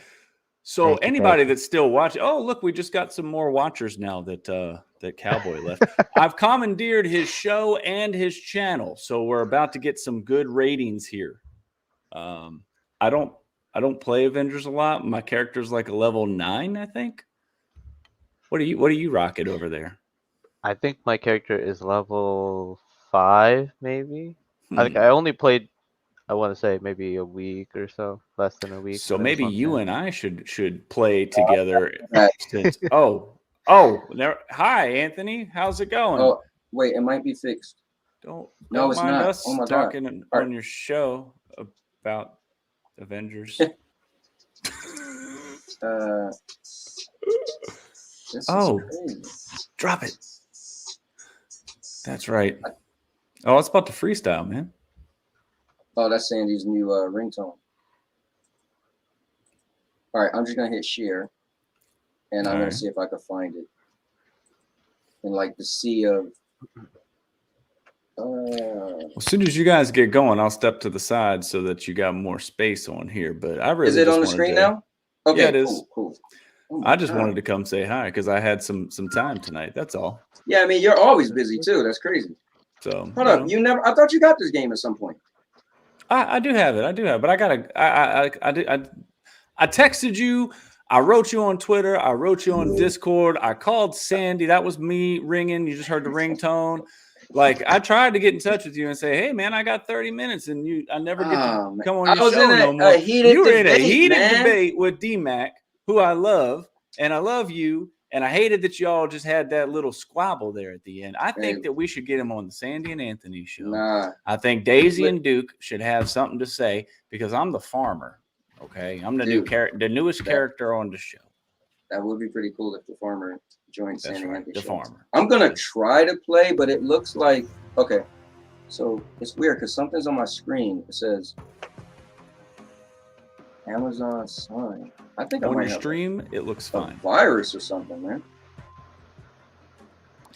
So anybody that's still watching, look, we just got some more watchers now that Cowboy left. I've commandeered his show and his channel, so we're about to get some good ratings here. I don't play Avengers a lot. My character's like a level 9, I think. What are you rocking over there? I think my character is level 5, maybe. I think I only played, I want to say maybe a week or so, less than a week. So maybe you and I should play together. There. Hi, Anthony. How's it going? Oh, wait, it might be fixed. Don't it's mind not. us talking on your show about Avengers. Drop it. That's right. Oh, it's about the freestyle, man. Oh, that's Sandy's new ringtone. All right, I'm just gonna hit share, and I'm gonna see if I can find it in like the sea of. As soon as you guys get going, I'll step to the side so that you got more space on here. But I really is it on the screen now? Okay, yeah, it is. Cool. Oh I just wanted to come say hi because I had some time tonight. That's all. Yeah, I mean you're always busy too. That's crazy. So hold up, you never? I thought you got this game at some point. I do have it. But I texted you. I wrote you on Twitter. I wrote you on Discord. I called Sandy. That was me ringing. You just heard the ringtone. Like I tried to get in touch with you and say, "Hey, man, I got 30 minutes," and I never get to come on your show no more. You were in a heated debate with D-Mac, who I love, and I love you, and I hated that y'all just had that little squabble there at the end. I think that we should get him on the Sandy and Anthony show. Nah. I think Daisy and Duke should have something to say because I'm the farmer. Okay, I'm the newest character on the show. That would be pretty cool if the farmer joined Sandy and Anthony. The farmer. I'm gonna try to play, but it looks like okay. So it's weird because something's on my screen. It says Amazon sign. I think on your stream, it looks fine. Virus or something, man.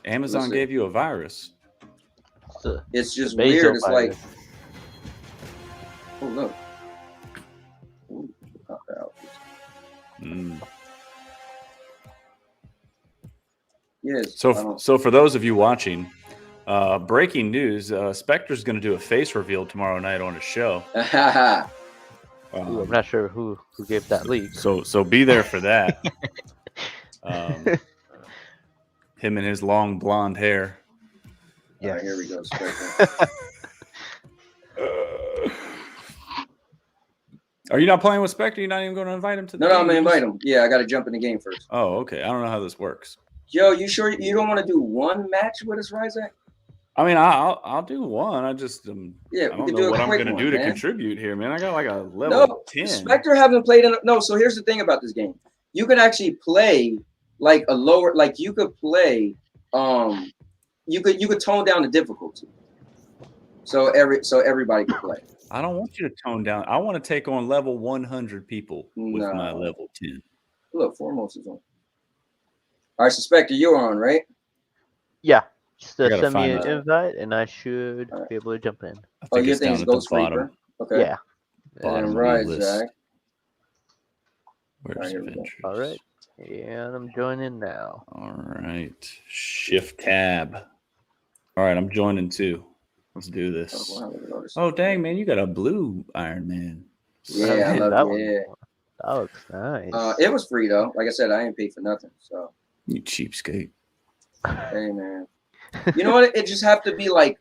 Amazon gave you a virus. It's just weird. It's like, oh look. Ooh, pop out. Yes. So for those of you watching, breaking news: Spectre's going to do a face reveal tomorrow night on his show. I'm not sure who gave that leak. So be there for that. Him and his long blonde hair. Yeah, right, here we go. Spectre. Are you not playing with Spectre? You're not even going to invite him to the game? No, I'm going to invite him. Yeah, I got to jump in the game first. Oh, okay. I don't know how this works. Yo, you sure you don't want to do one match with us, Ryzak? I mean, I'll do one. I just I don't know what I'm going to do to contribute here, man. I got like a level 10. Spectre haven't played in. No, so here's the thing about this game. You can actually play like a lower, like you could play. You could tone down the difficulty. So everybody can play. I don't want you to tone down. I want to take on level 100 people with my level 10. Look, Foremost is on. All right, so Spectre, you're on, right? Yeah. Just send me an invite, and I should be able to jump in. Oh, your thing's Ghost Reaper. Okay. Yeah. And Ryzak. Where's Avengers? All right. Yeah, I'm joining now. All right. Shift tab. All right, I'm joining too. Let's do this. wow, look at all this Oh, stuff. dang, man, you got a blue Iron Man. Yeah, I love that it. one. Yeah. That looks nice. It was free though. Like I said, I ain't paid for nothing. So You cheapskate. hey, man. You know what? It just have to be like,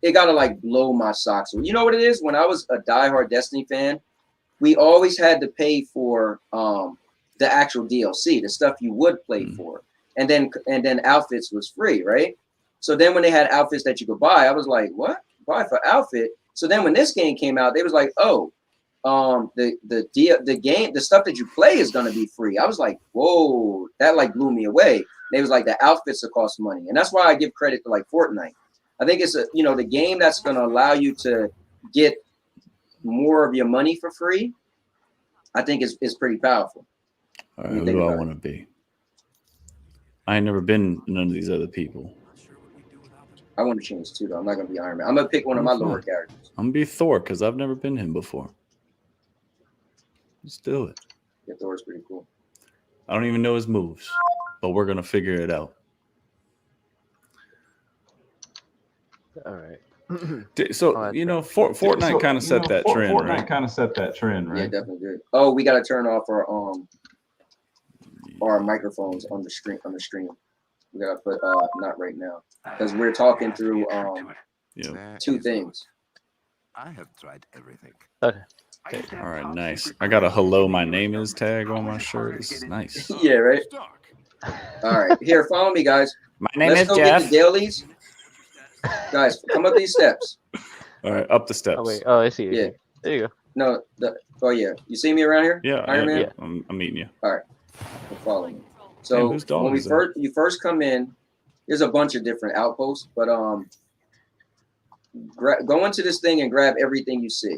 it gotta like blow my socks. You know what it is? When I was a diehard Destiny fan, we always had to pay for the actual DLC, the stuff you would play for, and then outfits was free, right? So then when they had outfits that you could buy, I was like, what? Buy for outfit? So then when this game came out, they was like, oh, the game, the stuff that you play is gonna be free. I was like, whoa, that like blew me away. They was like, the outfits that cost money, and that's why I give credit to like Fortnite. I think it's the game that's gonna allow you to get more of your money for free. I think is pretty powerful. All right, who do I want to be? I ain't never been none of these other people. I want to change too, though. I'm not gonna be Iron Man. I'm gonna pick one of my lower characters. I'm gonna be Thor because I've never been him before. Let's do it. Yeah, Thor's pretty cool. I don't even know his moves, but we're gonna figure it out. All right. So Fortnite kind of set that trend, right? Fortnite kind of set that trend, right? Yeah, definitely did. Oh, we gotta turn off our microphones on the stream. We gotta put not right now because we're talking through two things. I have tried everything. Okay. All right, nice. I got a "Hello, my name is" tag on my shirt. This is nice. Yeah, right. All right, here, follow me, guys. My name Let's is go Jeff. get the dailies. Guys, come up these steps. All right, up the steps. Oh wait. Oh, I see. Yeah. There you go. No. Oh yeah. You see me around here? Yeah, Iron Man. Yeah. I'm meeting you. All right. Well, follow me. So whose dog when is that? you first come in, there's a bunch of different outposts, but go into this thing and grab everything you see.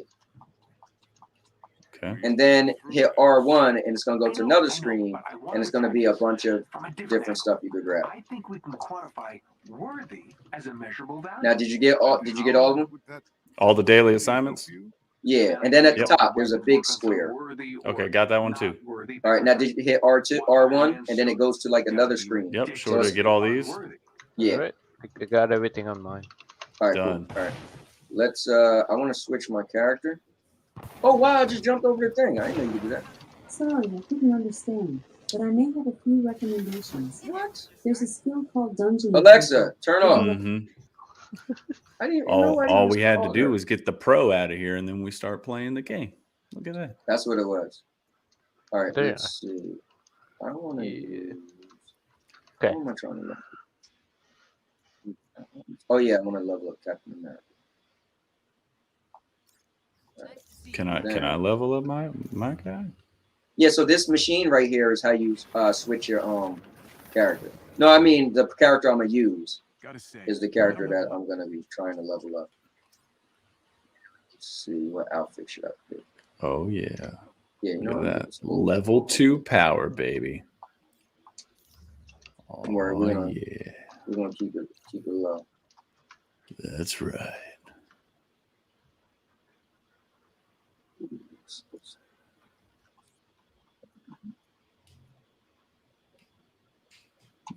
Okay. And then hit R1 and it's gonna go to another screen and it's gonna be a bunch of different stuff you could grab. I think we can quantify worthy as a measurable value. Now, did you get all of them? All the daily assignments. Yeah. And then at the Yep. top, there's a big square. Okay, got that one too. All right. Now, did you hit R1 and then it goes to like another screen? Yep, sure. To get all these. Yeah. All right. I got everything on mine. All right. Done. Cool. All right. Let's. I want to switch my character. Oh wow! I just jumped over the thing. I didn't know you could do that. Sorry, I couldn't understand, but I may have a few recommendations. What? There's a skill called Dungeon. Alexa, turn off. Mm-hmm. I didn't even know All we had to do was get the pro out of here, and then we start playing the game. Look at that. That's what it was. All right. There you Let's see. I want to use. Okay. What am I trying to look? Oh yeah, I want to level up Captain America. Can I level up my guy? Yeah, so this machine right here is how you switch your character. No, I mean the character I'm gonna use is the character that I'm gonna be trying to level up. Let's see, what outfit should I pick? Oh yeah. Yeah, you know Look at that. Level 2 power, baby. Oh we're gonna keep it low. That's right.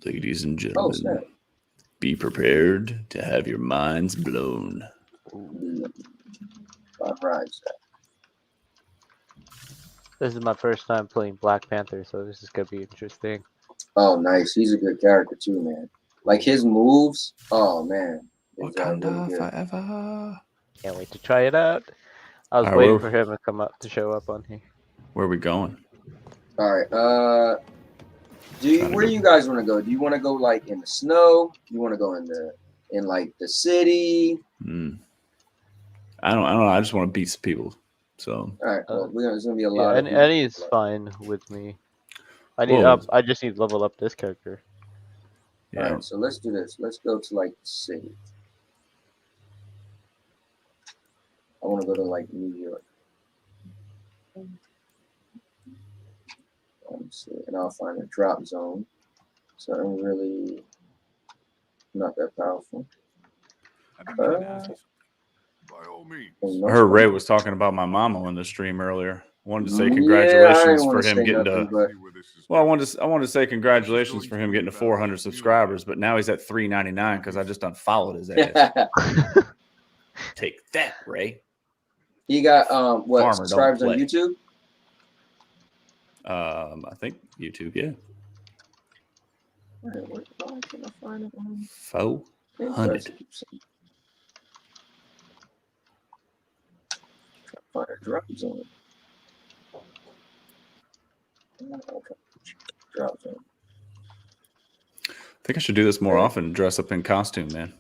Ladies and gentlemen, be prepared to have your minds blown. Ryzak. This is my first time playing Black Panther, so this is gonna be interesting. Oh, nice. He's a good character too, man. Like his moves. Oh man. Wakanda really forever. Can't wait to try it out. I was waiting for him to show up on here. Where are we going? All right. Where do you guys want to go? Do you want to go like in the snow? You want to go in like the city? I don't know. I just want to beat some people. So. All right. Well, there's gonna be a lot. Yeah, Eddie's fine with me. I just need to level up this character. Yeah. All right. So let's do this. Let's go to like the city. I want to go to like New York. And I'll find a drop zone. So I'm really not that powerful. I heard Ray was talking about my mama on the stream earlier. Wanted to say congratulations for him getting to Well, I wanted to say congratulations for him getting to 400 subscribers, but now he's at 399 because I just unfollowed his ass. Take that, Ray. He got what Farmer, subscribers don't on play. YouTube? I think YouTube, yeah. Where can I find it on? 400. Find a drops on it. Okay. Drops on it. I think I should do this more often. Dress up in costume, man.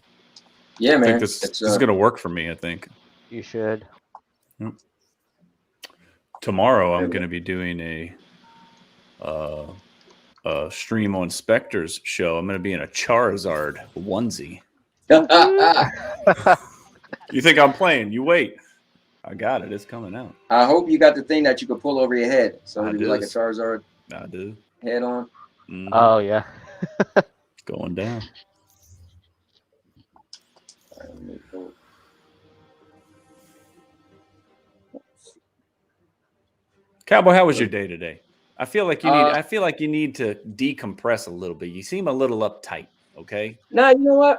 Yeah, I man. think this is gonna work for me. I think You should. Yep. Tomorrow I'm gonna be doing a stream on Spectre's show. I'm gonna be in a Charizard onesie. You think I'm playing? You wait. I got it. It's coming out. I hope you got the thing that you could pull over your head. So I it was do. like a Charizard I do. head on. Mhm. Oh yeah. It's going down. Cowboy, how was your day today? I feel like you need to decompress a little bit. You seem a little uptight. Okay. Nah, you know what?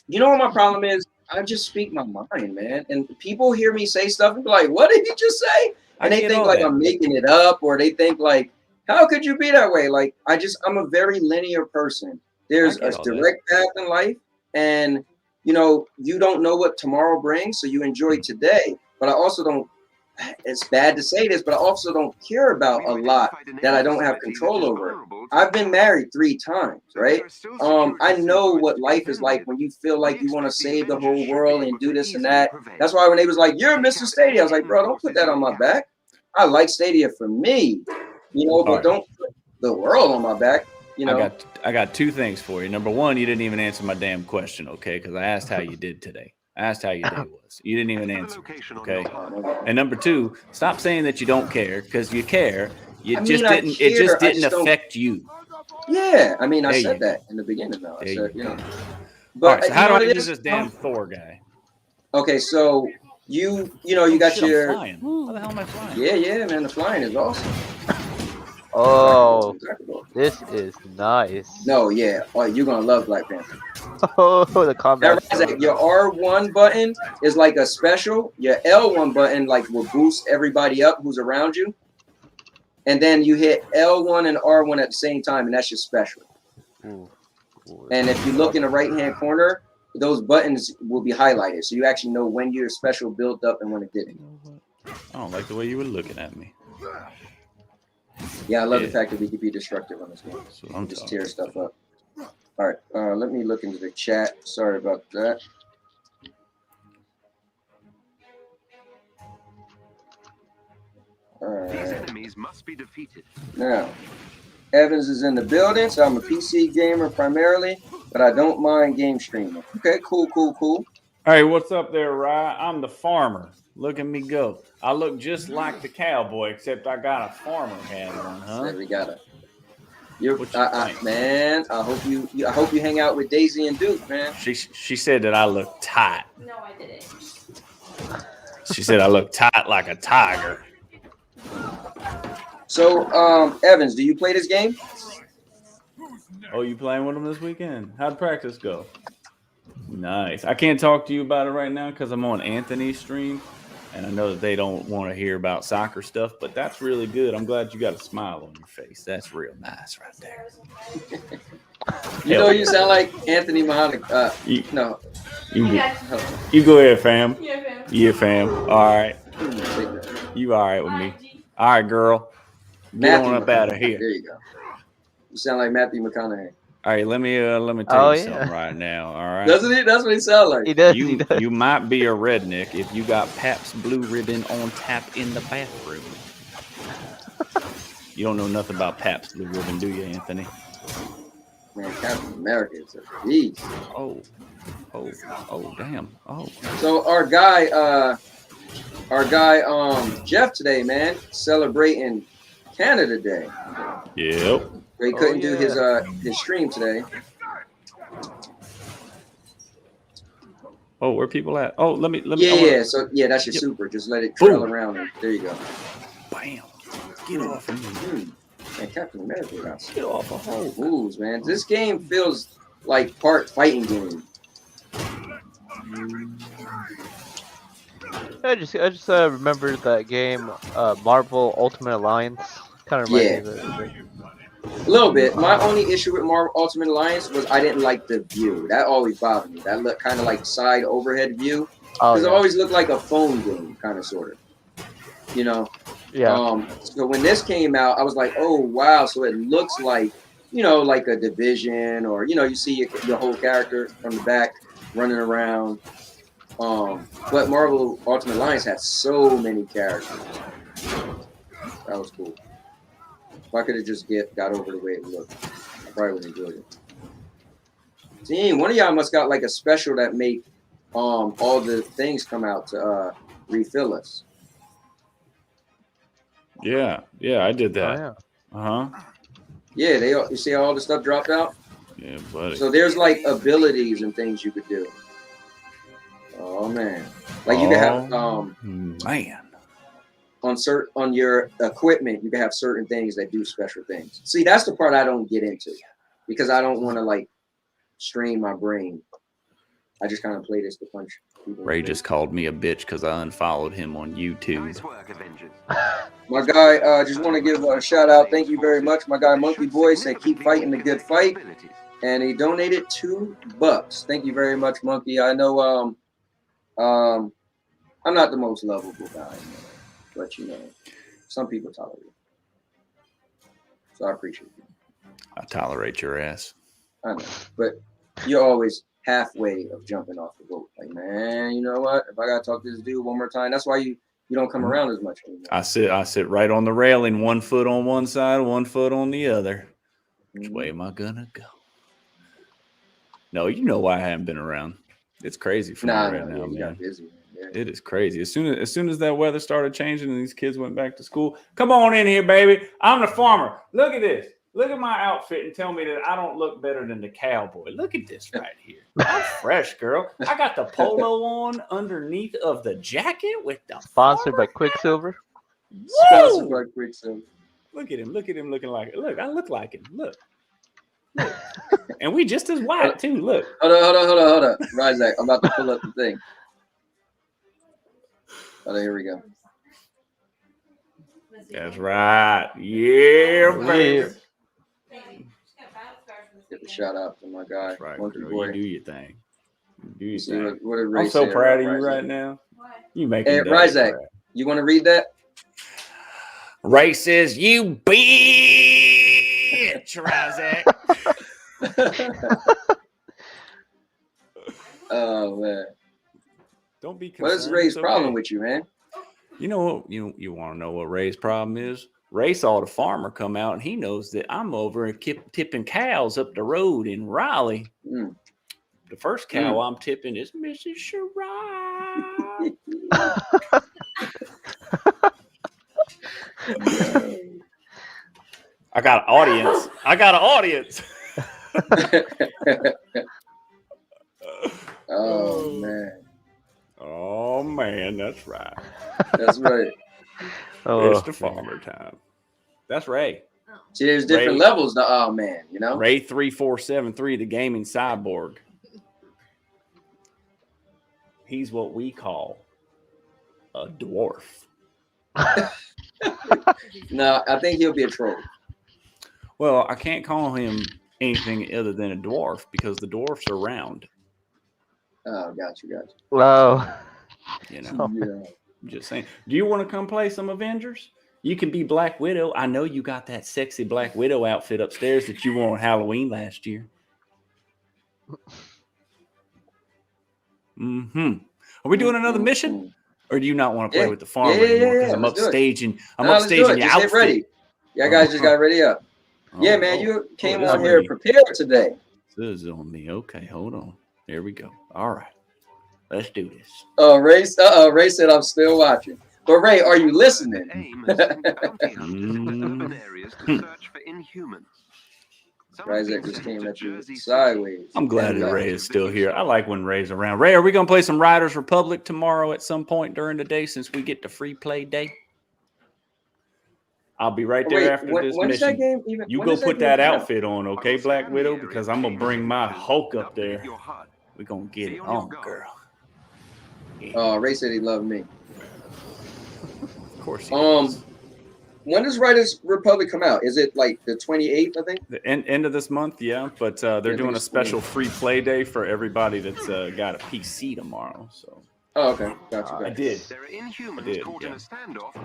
You know what my problem is? I just speak my mind, man. And people hear me say stuff and be like, "What did he just say?" And they think like I'm making it up, or they think like, "How could you be that way?" Like I'm a very linear person. There's a direct path in life, and you know, you don't know what tomorrow brings, so you enjoy today. But I also don't. It's bad to say this, but I also don't care about a lot that I don't have control over. I've been married 3 times, right? I know what life is like when you feel like you want to save the whole world and do this and that. That's why when they was like, "You're Mr. Stadia," I was like, "Bro, don't put that on my back. I like Stadia for me, you know, but don't put the world on my back." You know, I got 2 things for you. Number 1, you didn't even answer my damn question, okay? Because I asked how you did today. I asked how your day was. You didn't even answer. Okay. And number 2, stop saying that you don't care, because you care. It just didn't affect you. Yeah, I mean, I said that in the beginning, though. I said, you know. But all right, so how do I use this damn Thor guy? Okay, so you got your. I'm flying. How the hell am I flying? Yeah, man, the flying is awesome. Oh, this is nice. No, yeah. Oh, you're gonna love Black Panther. Oh, the combat. Your R1 button is like a special. Your L1 button like will boost everybody up who's around you. And then you hit L1 and R1 at the same time, and that's your special. Ooh. And if you look in the right-hand corner, those buttons will be highlighted. So you actually know when your special built up and when it didn't. I don't like the way you were looking at me. Yeah, I love the fact that we can be destructive on this game. So I'm just tear stuff up. All right, let me look into the chat. Sorry about that. All right. These enemies must be defeated. Now, Evans is in the building, so I'm a PC gamer primarily, but I don't mind game streaming. Okay, cool. Hey, what's up there, Rye? I'm the farmer. Look at me go. I look just like the cowboy, except I got a farmer hat on, huh? So we got man. I hope you hang out with Daisy and Duke, man. She said that I look tight. No, I didn't. She said I look tight like a tiger. So, Evans, do you play this game? Oh, you playing with them this weekend? How'd practice go? Nice. I can't talk to you about it right now because I'm on Anthony's stream, and I know that they don't want to hear about soccer stuff, but that's really good. I'm glad you got a smile on your face. That's real nice right there. You know, you sound like Anthony Muhammad. No. You go ahead, fam. Yeah, fam. All right. You all right with me? All right, girl. Get on up out of here. There you go. You sound like Matthew McConaughey. All right, let me tell you something right now. All right. Doesn't he? That's what he sounds like. He does. You might be a redneck if you got Pabst Blue Ribbon on tap in the bathroom. You don't know nothing about Pabst Blue Ribbon, do you, Anthony? Man, Captain America is a beast. Oh, damn. Oh. So our guy, Jeff today, man, celebrating Canada Day. Yep. He couldn't do his stream today. Oh, where people at? Oh, let me. Yeah. So that's your super. Just let it trail around. There you go. Bam. Get off of me. Man, Captain America got Get off a hole. moves, man. This game feels like part fighting game. I just remembered that game, Marvel Ultimate Alliance. Kind of reminds me of it. A little bit. My only issue with Marvel Ultimate Alliance was I didn't like the view. That always bothered me. That looked kind of like side overhead view. Because it always looked like a phone game, kind of, sort of. You know? Yeah. So when this came out, I was like, oh, wow. So it looks like, you know, like a Division, or, you know, you see your whole character from the back running around. But Marvel Ultimate Alliance had so many characters. That was cool. If I could have just got over the way it looked, I probably would have enjoyed it. See, one of y'all must got like a special that make all the things come out to refill us. Yeah, I did that. Oh, yeah. Yeah, you see how all the stuff dropped out? Yeah, buddy. So there's like abilities and things you could do. Oh man. Like you could have man. On your equipment, you can have certain things that do special things. See, that's the part I don't get into because I don't want to like strain my brain. I just kind of play this to punch people. Ray just called me a bitch because I unfollowed him on YouTube. Nice work, Avengers. My guy, just want to give a shout out. Thank you very much. My guy Monkey Boy said keep fighting the good fight, and he donated $2. Thank you very much, Monkey. I know I'm not the most lovable guy, but you know, some people tolerate it. So I appreciate it. I tolerate your ass. I know, but you're always halfway of jumping off the boat. Like, man, you know what? If I gotta talk to this dude one more time, that's why you don't come around as much anymore. I sit right on the railing, 1 foot on one side, 1 foot on the other. Which way am I gonna go? No, you know why I haven't been around. It's crazy for me right now, man. Busy, man. Yeah. It is crazy. As soon as that weather started changing and these kids went back to school, come on in here, baby. I'm the farmer. Look at this. Look at my outfit and tell me that I don't look better than the cowboy. Look at this right here. I'm fresh, girl. I got the polo on underneath of the jacket with the Sponsored by Quicksilver. Sponsored by Quicksilver. Look at him looking like it. Look, I look like him. Look. And we just as white too. Look. Hold on. Ryzak, I'm about to pull up the thing. Oh, here we go. That's right. Yeah, baby. Get the shout out to my guy. That's right, Monkey girl. Boy. You do your thing. You do your See thing. what did Ray I'm so say proud of about you Ryzak? right now. You make Hey, Ryzak, you want to read that? Ray says, "You bitch, Ryzak." Oh man. Don't be What is concerned. Ray's It's problem okay. with you, man? You know what? You want to know what Ray's problem is? Ray saw the farmer come out, and he knows that I'm over and tipping cows up the road in Raleigh. Mm. The first cow I'm tipping is Mrs. Shirai. I got an audience. Oh man. Oh man, that's right. That's right. It's the farmer time. That's Ray. See, there's different Ray. levels to oh man, you know? Ray 3473, the gaming cyborg. He's what we call a dwarf. No, I think he'll be a troll. Well, I can't call him anything other than a dwarf because the dwarfs are round. Oh, got you. Wow. You know, Yeah. I'm just saying. Do you want to come play some Avengers? You can be Black Widow. I know you got that sexy Black Widow outfit upstairs that you wore on Halloween last year. Are we doing another mission? Or do you not want to play with the farmer anymore? Because I'm upstaging. I'm upstaging your outfit. Get ready. Yeah, guys just got ready up. Yeah, man, you came on here prepared today. This is on me. Okay, hold on. There we go. All right. Let's do this. Oh, Ray said I'm still watching. But Ray, are you listening? Ryzak just came at you sideways. I'm glad that Ray is still here. I like when Ray's around. Ray, are we going to play some Riders Republic tomorrow at some point during the day since we get the free play day? I'll be right Oh, there wait, after this when is that mission. game even? You when go is put game that coming out? outfit on, okay, Black Widow? Because I'm gonna bring my Hulk up there. We're gonna get it on, girl. Oh, Ray said he loved me. Of course he does. When does Riders Republic come out? Is it like the 28th, I think? The end of this month, yeah, but they're doing a special free play day for everybody that's got a PC tomorrow. So. Oh, okay. Gotcha. I did. Yeah.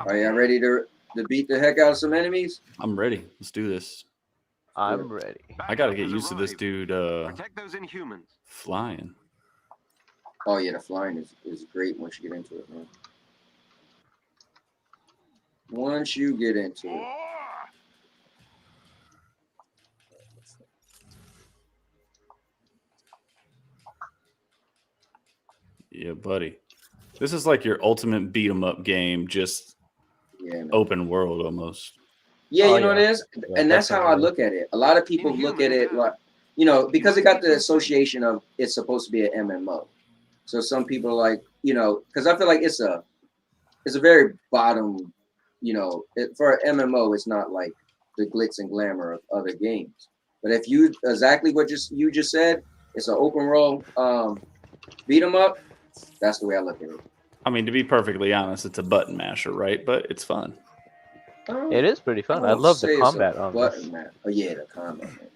Are you ready to beat the heck out of some enemies? I'm ready. Let's do this. I'm ready. I gotta get used to this dude flying. Oh yeah, the flying is great once you get into it, man. Once you get into it. Yeah, buddy. This is like your ultimate beat 'em up game, just open world almost. Yeah, you know what it is? And that's how I look at it. A lot of people look at it like, you know, because it got the association of it's supposed to be an MMO. So some people are like, you know, because I feel like it's a very bottom, you know, for an MMO, it's not like the glitz and glamour of other games. But if you exactly what you just said, it's an open world beat 'em up. That's the way I look at it. I mean, to be perfectly honest, it's a button masher, right? But it's fun. It is pretty fun. I love the combat on this. Oh yeah, the combat. Man.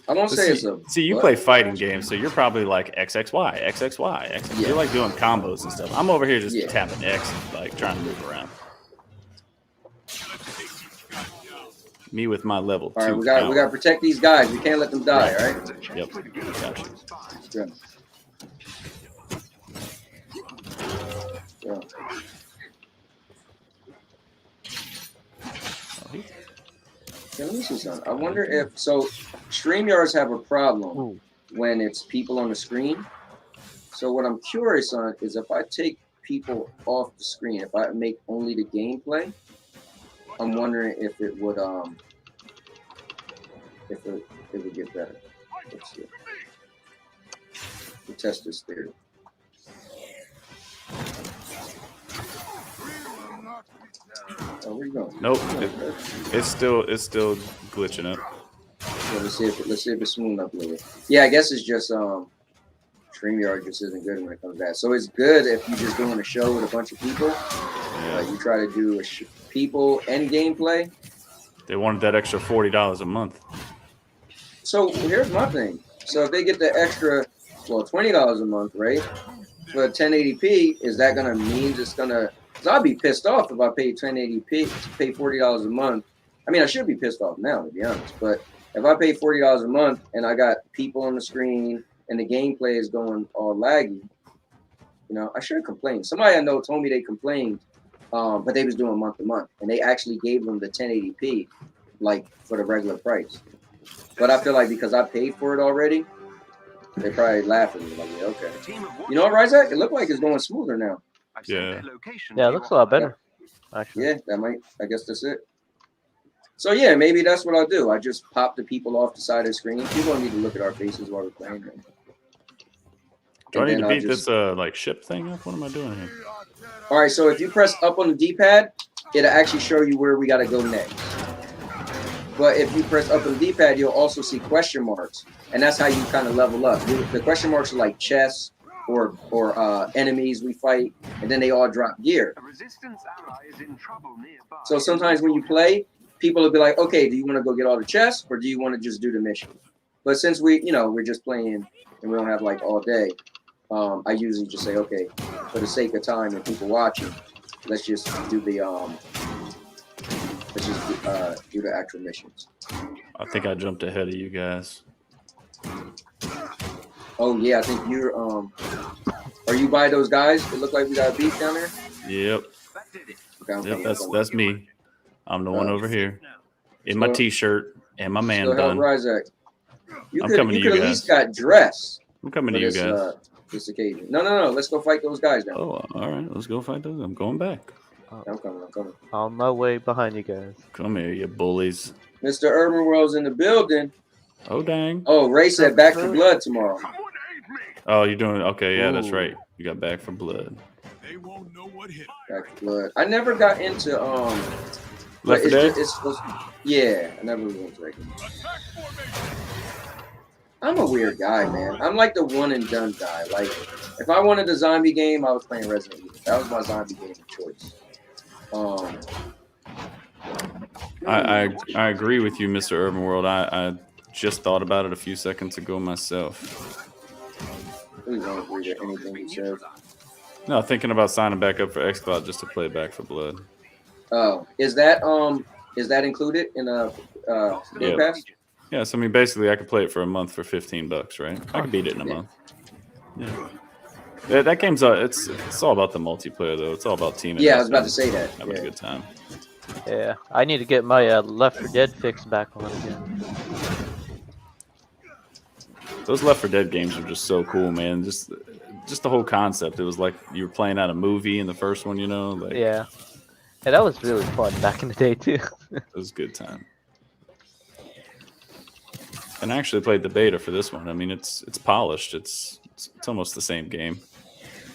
I won't say it's a. See, you play fighting games, so you're probably like XXY, XXY, XXY. Yeah. You're like doing combos and stuff. I'm over here just tapping X and like trying to move around. Me with my level 2. All right, we got to protect these guys. We can't let them die. All right. Yep. Gotcha. Good. Yeah. Yeah, let me see something. I wonder if StreamYards have a problem when it's people on the screen. So what I'm curious on is if I take people off the screen, if I make only the gameplay, I'm wondering if it would get better. Let's see. We'll test this theory. Oh, where you going? Nope. It's still glitching up. Yeah, let's see if it's smooth up a little bit. Yeah, I guess it's just StreamYard just isn't good when it comes back. So it's good if you're just doing a show with a bunch of people. You try to do people and gameplay. They wanted that extra $40 a month. So here's my thing. So if they get the extra, $20 a month, right? For 1080p, is that gonna mean it's gonna? Cause I'd be pissed off if I paid 1080p to pay $40 a month. I mean, I should be pissed off now, to be honest. But if I pay $40 a month and I got people on the screen and the gameplay is going all laggy, you know, I should complain. Somebody I know told me they complained, but they was doing month to month, and they actually gave them the 1080p, like for the regular price. But I feel like because I paid for it already, they probably laugh at me like, yeah, okay. You know what, Ryzak? It looked like it's going smoother now. Yeah. Yeah, it looks a lot better. Actually. Yeah, I guess that's it. So yeah, maybe that's what I'll do. I just pop the people off the side of the screen. People don't need to look at our faces while we're playing. Do I need to beat this like ship thing up? What am I doing here? All right, so if you press up on the D-pad, it'll actually show you where we got to go next. But if you press up on the D-pad, you'll also see question marks, and that's how you kind of level up. The question marks are like chests or enemies we fight, and then they all drop gear. So sometimes when you play, people will be like, okay, do you want to go get all the chests, or do you want to just do the mission? But since we're just playing and we don't have like all day, I usually just say, okay, for the sake of time and people watching, let's just do the do the actual missions. I think I jumped ahead of you guys. Oh yeah, I think you're are you by those guys? It look like we got a beef down there. Yep. Okay, yep, that's me. I'm the one over here in my t-shirt and my man bun. Ryzak. You I'm could coming to you at guys. least got dressed. I'm coming to you guys. This occasion. No. Let's go fight those guys now. Oh, all right. Let's go fight those. I'm going back. I'm coming. On my way behind you guys. Come here, you bullies. Mr. Urban World's in the building. Oh, dang. Oh, Ray said Back for Blood tomorrow. Oh, you're doing okay. Yeah, that's right. You got Back for Blood. They won't know what hit. Back for Blood. I never got into Left 4 Dead? It's supposed yeah, I never went to regular. I'm a weird guy, man. I'm like the one and done guy. Like, if I wanted a zombie game, I was playing Resident Evil. That was my zombie game of choice. I agree with you, Mr. Urban World. I just thought about it a few seconds ago myself. Please don't agree to anything you said. No, thinking about signing back up for xCloud just to play Back for Blood. Oh, is that included in Game Pass? Yeah, so I mean, basically, I could play it for a month for $15, right? I could beat it in a month. Yeah. That game's it's all about the multiplayer though. It's all about teaming. Yeah, I was about to say that. Having a good time. Yeah, I need to get my Left 4 Dead fix back on again. Those Left 4 Dead games are just so cool, man. Just the whole concept. It was like you were playing out a movie in the first one, you know? Like, yeah, that was really fun back in the day too. It was a good time. And I actually played the beta for this one. I mean, it's polished. It's almost the same game.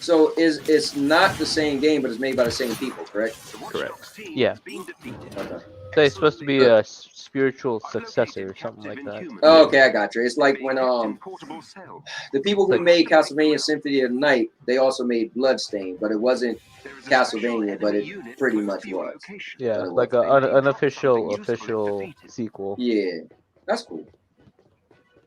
So it's not the same game, but it's made by the same people, correct? Correct. Yeah. Okay. So it's supposed to be a spiritual successor or something like that. Oh, okay, I got you. It's like when the people who made Castlevania Symphony of the Night, they also made Bloodstain, but it wasn't Castlevania, but it pretty much was. Yeah, like an unofficial official sequel. Yeah, that's cool.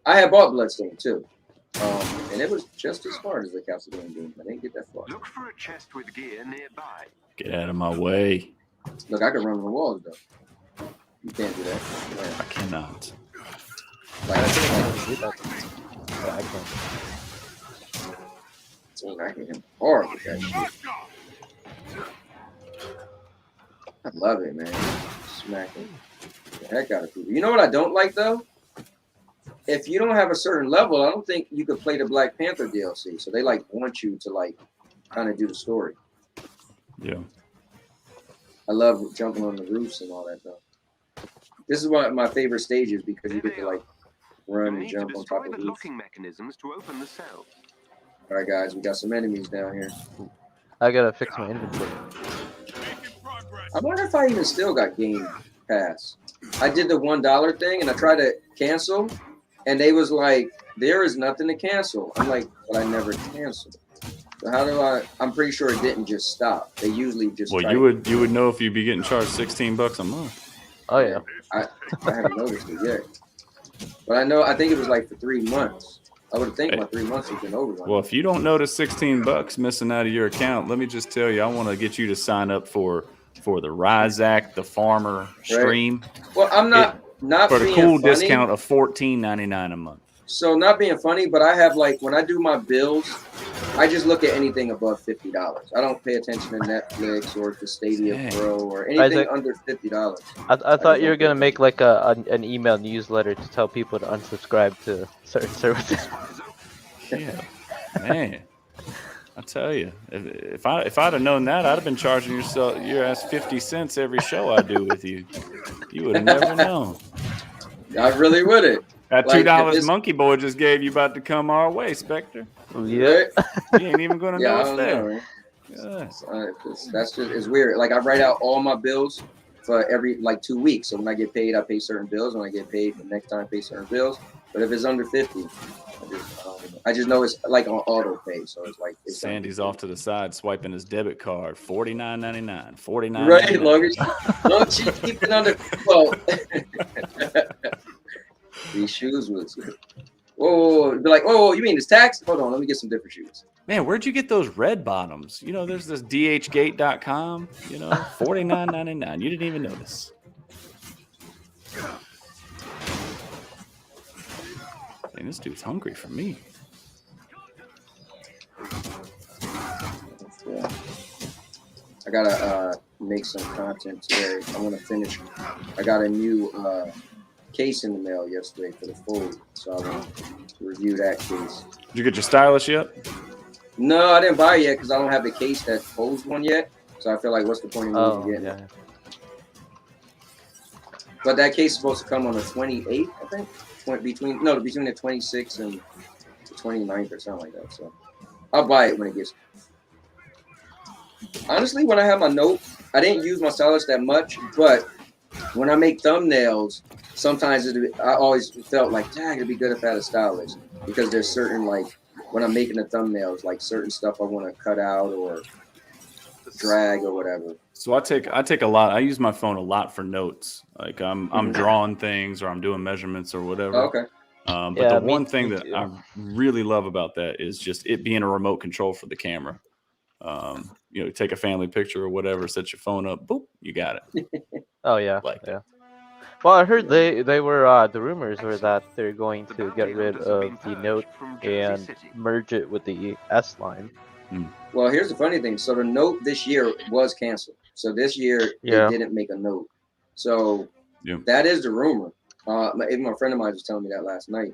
I had bought Bloodstain too, and it was just as hard as the Castlevania game. I didn't get that far. Look for a chest with gear nearby. Get out of my way. Look, I can run on the walls though. You can't do that. Yeah. I cannot. Like, I can't. I can horrible with that shit. I love it, man. Smacking the heck out of people. You know what I don't like though? If you don't have a certain level, I don't think you could play the Black Panther DLC. So they like want you to like kind of do the story. Yeah. I love jumping on the roofs and all that though. This is one of my favorite stages because you get to like run and jump on top of the roofs. Mechanisms to open the cell. All right, guys, we got some enemies down here. I gotta fix my inventory. I wonder if I even still got Game Pass. I did the $1 thing and I tried to cancel, and they was like, "There is nothing to cancel." I'm like, "But I never canceled." So how do I? I'm pretty sure it didn't just stop. They usually just. Well, you would know if you'd be getting charged $16 a month. Oh yeah. I haven't noticed it yet, but I think it was like for 3 months. I would think my 3 months has been over. Well, if you don't notice $16 missing out of your account, let me just tell you, I want to get you to sign up for the Ryzak the Farmer stream. Well, I'm not for the being cool funny. discount of $14.99 a month. So not being funny, but I have like when I do my bills, I just look at anything above $50. I don't pay attention to Netflix or to Stadia Pro or anything under $50. I thought you were gonna make like an email newsletter to tell people to unsubscribe to certain services. Yeah, man. I tell you, if I'd have known that, I'd have been charging your ass 50 cents every show I do with you. You would have never known. I really wouldn't. That $2 Monkey Boy just gave you about to come our way, Spectre. Yeah, you ain't even gonna know it's there. That's just it's weird. Like I write out all my bills for every like 2 weeks. So when I get paid, I pay certain bills. When I get paid, the next time I pay certain bills. But if it's under 50, I just know it's like on auto pay. So it's like Sandy's off to the side swiping his debit card. $49.99. $49.99. Right, long as you keep it under. Well, these shoes was. Whoa, be like, oh, you mean it's tax? Hold on, let me get some different shoes. Man, where'd you get those red bottoms? You know, there's this dhgate.com, you know, $49.99. You didn't even notice. Man, this dude's hungry for me. Yeah. I gotta make some content today. I want to finish. I got a new case in the mail yesterday for the fold, so I want to review that case. Did you get your stylus yet? No, I didn't buy it yet because I don't have the case that holds one yet. So I feel like, what's the point of me getting it? But that case is supposed to come on the 28th, I think. Between the 26th and the 29th or something like that. So I'll buy it when it gets. Honestly, when I have my note, I didn't use my stylus that much, but when I make thumbnails, sometimes I always felt like, dang, it'd be good if I had a stylist, because there's certain, like, when I'm making the thumbnails, like certain stuff I want to cut out or drag or whatever. So I take a lot. I use my phone a lot for notes. Like I'm drawing things or I'm doing measurements or whatever. Oh, okay. But Yeah, the me- one thing me that too. I really love about that is just it being a remote control for the camera. You know, take a family picture or whatever, set your phone up, boop, you got it. Oh yeah, Like yeah. Well, I heard they were the rumors were that they're going to get rid of the Note and merge it with the S line. Well, here's the funny thing. So the Note this year was canceled. So this year Yeah. they didn't make a Note. So Yeah. that is the rumor. Even my friend of mine was telling me that last night.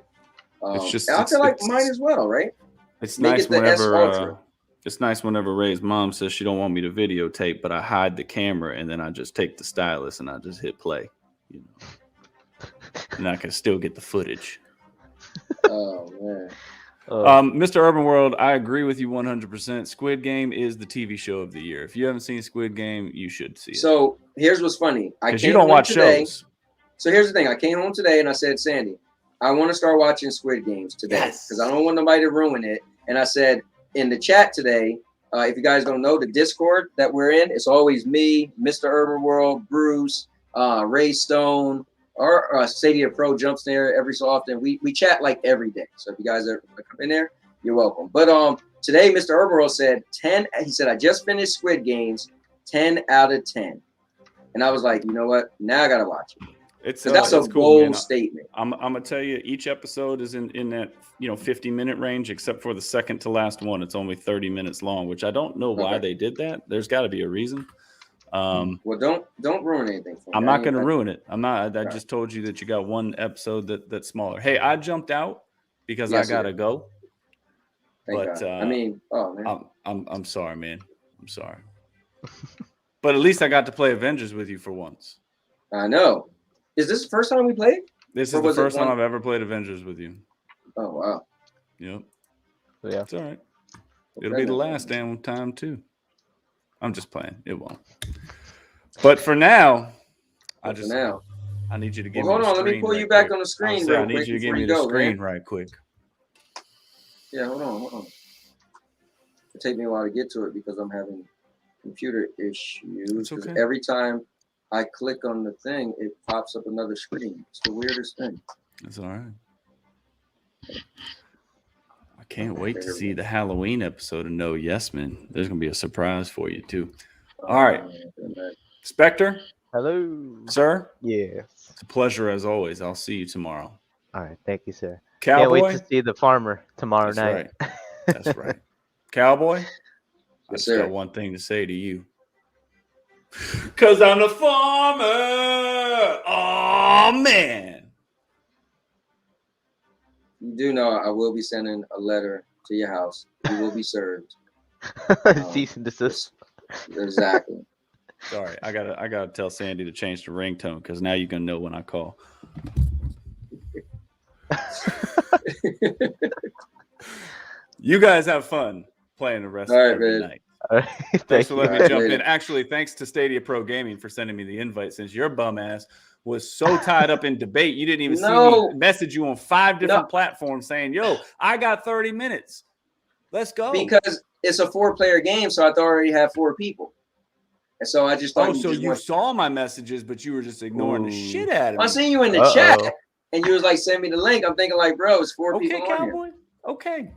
It's just I feel like it's- mine as well, right? It's Make nice it the S whenever Ultra. it's nice whenever Ray's mom says she don't want me to videotape, but I hide the camera and then I just take the stylus and I just hit play, you know, and I can still get the footage. Oh man. Mr. Urban World, I agree with you 100%. Squid Game is the TV show of the year. If you haven't seen Squid Game, you should see it. So here's what's funny. Because you don't watch today. shows. So here's the thing. I came home today and I said, Sandy, I want to start watching Squid Games today because I don't want nobody to ruin it. And I said in the chat today, if you guys don't know, the Discord that we're in, it's always me, Mr. Urban World, Bruce, Ray Stone, or Stadia Pro jumps there every so often. We chat like every day. So if you guys are come in there, you're welcome. But today, Mr. Urban World said 10. He said, I just finished Squid Games, 10 out of 10. And I was like, you know what? Now I got to watch it. It's That's a cool, bold man. statement. I'm gonna tell you, each episode is in that 50-minute range, except for the second to last one. It's only 30 minutes long, which I don't know why they did that. There's got to be a reason. Well, don't ruin anything for me. I'm not gonna ruin it. I'm not. I just told you that you got one episode that's smaller. Hey, I jumped out because I gotta go. Thank But God. I mean, oh man, I'm sorry, man. I'm sorry. But at least I got to play Avengers with you for once. I know. Is this the first time we played? This is the first time I've ever played Avengers with you. Oh wow. Yep. Yeah. It's all right. It'll be the last damn time too. I'm just playing. It won't. But for now, I need you to give me. Hold on, let me pull you back on the screen real I need quick you to give before me you the go, screen man. right quick. Yeah, hold on. It'll take me a while to get to it because I'm having computer issues. It's okay. Every time I click on the thing, it pops up another screen. It's the weirdest thing. That's all right. I can't wait to see the Halloween episode of No Yes Men. There's gonna be a surprise for you too. All right, Spectre. Hello, sir. Yes. It's a pleasure as always. I'll see you tomorrow. All right, thank you, sir. Cowboy. Can't wait to see the farmer tomorrow That's night. right. That's right. Cowboy. I Yes, just sir. got one thing to say to you. Cause I'm the farmer. Oh man. You do know I will be sending a letter to your house. You will be served. Cease and desist. Exactly. Sorry, I gotta tell Sandy to change the ringtone because now you're gonna know when I call. You guys have fun playing the rest of every night. All right, Thanks for letting me jump later. in. Actually, thanks to Stadia Pro Gaming for sending me the invite since your bum ass was so tied up in debate. You didn't even see me message you on 5 different platforms saying, yo, I got 30 minutes. Let's go. Because it's a 4-player game, so I thought I already had 4 people. And so I just thought you saw my messages, but you were just ignoring the shit out of me. I seen you in the chat, and you was like, send me the link. I'm thinking like, bro, it's 4 people on Cowboy. here. Okay.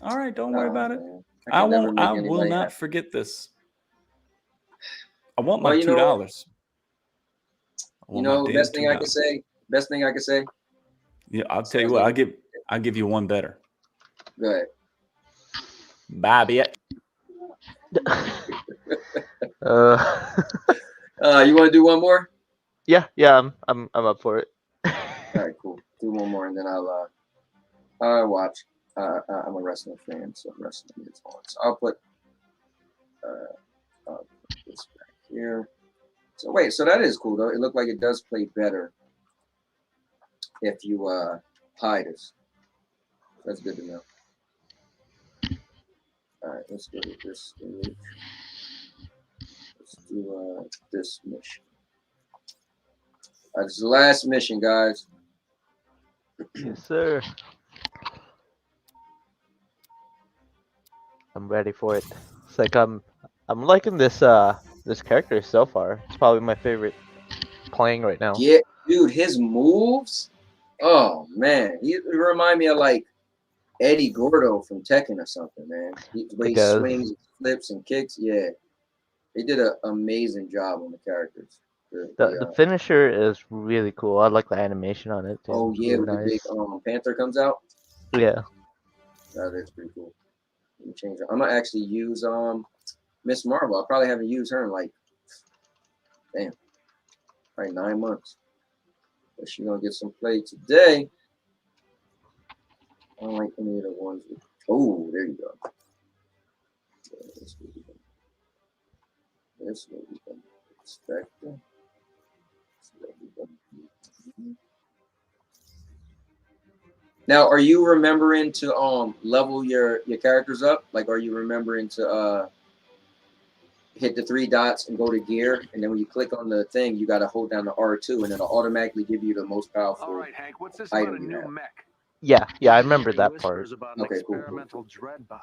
All right, don't worry about it. Man. I will not forget this. I want my $2. You know, best thing I can say. Yeah, I'll tell you what. I'll give you one better. Go ahead. Bye, bitch. You want to do one more? Yeah, I'm up for it. All right, cool. Do one more, and then I'll watch. I'm a wrestling fan, so wrestling is on. So I'll put this back here. So wait, so that is cool though. It looked like it does play better if you hide us. That's good to know. All right, let's go to this image. Let's do this mission. That's the last mission, guys. Yes, sir. I'm ready for it. It's like I'm liking this this character so far. It's probably my favorite playing right now. Yeah, dude, his moves. Oh man, he remind me of like Eddie Gordo from Tekken or something, man. The way he swings, flips, and kicks. Yeah, they did an amazing job on the characters. The finisher is really cool. I like the animation on it too. Oh yeah, really with nice. the big panther comes out. Yeah. That is pretty cool. Let me change it. I'm gonna actually use Miss Marvel. I probably haven't used her in like probably 9 months. But she's gonna get some play today. I don't like any of the ones with. Oh, there you go. This will be done. Spectre. Now, are you remembering to level your characters up? Like, are you remembering to hit the 3 dots and go to gear, and then when you click on the thing, you got to hold down the R2, and it'll automatically give you the most powerful. All right, Hank, what's this item about a you new have. mech? Yeah, I remember that part. About an experimental dreadbot.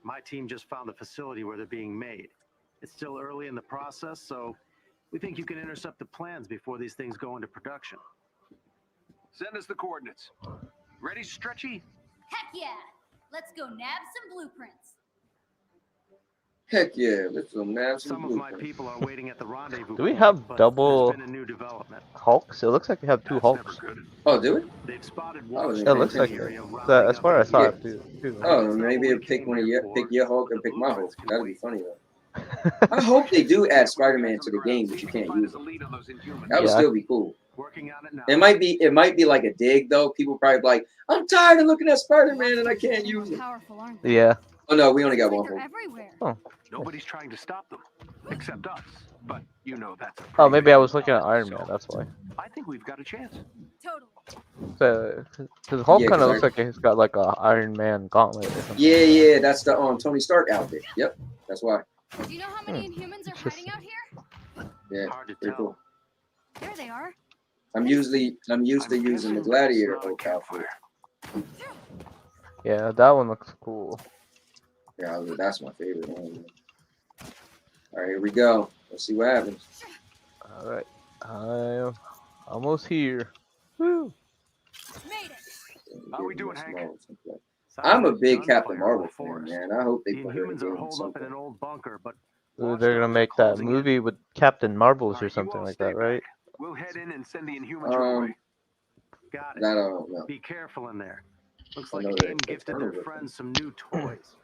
My team just found the facility where they're being made. It's still early in the process, so we think you can intercept the plans before these things go into production. Send us the coordinates. Ready, Stretchy? Heck yeah! Let's go nab some blueprints. Heck yeah, let's go nab some of my people are waiting at the rendezvous. Do we have double there's been a new development. Hulks? It looks like we have 2 Hulks. Oh, do we? They've spotted it looks like it. As far as I saw it too. Oh, maybe it'll pick your Hulk and pick my Hulk. That'd be funny though. I hope they do add Spider-Man to the game, but you can't use it. That would still be cool. It might be like a dig though. People probably be like, I'm tired of looking at Spider-Man and I can't use it. Yeah. Oh no, we only got one Hulk. Oh. Nobody's trying to stop them, except us. But you know that's. Oh, maybe I was looking at Iron Man. That's why. I think we've got a chance. So, because Hulk kind of looks like he's got like a Iron Man gauntlet or something. Yeah, that's the Tony Stark outfit. Yep, that's why. Do you know how many Inhumans are hiding out here? Yeah, pretty cool. There they are. I'm used to using the Gladiator Hulk outfit. Yeah, that one looks cool. Yeah, that's my favorite one. All right, here we go. Let's see what happens. All right, I'm almost here. Woo! How we doing, Hank? I'm a big Captain Marvel fan, man. I hope they put her in something. An old bunker, but ooh, they're gonna make that movie with Captain Marvels or something like that, right? We'll head in and send the Inhumans your way. Got it. I don't know. Be careful in there. Looks like AIM gifted their friends some new toys.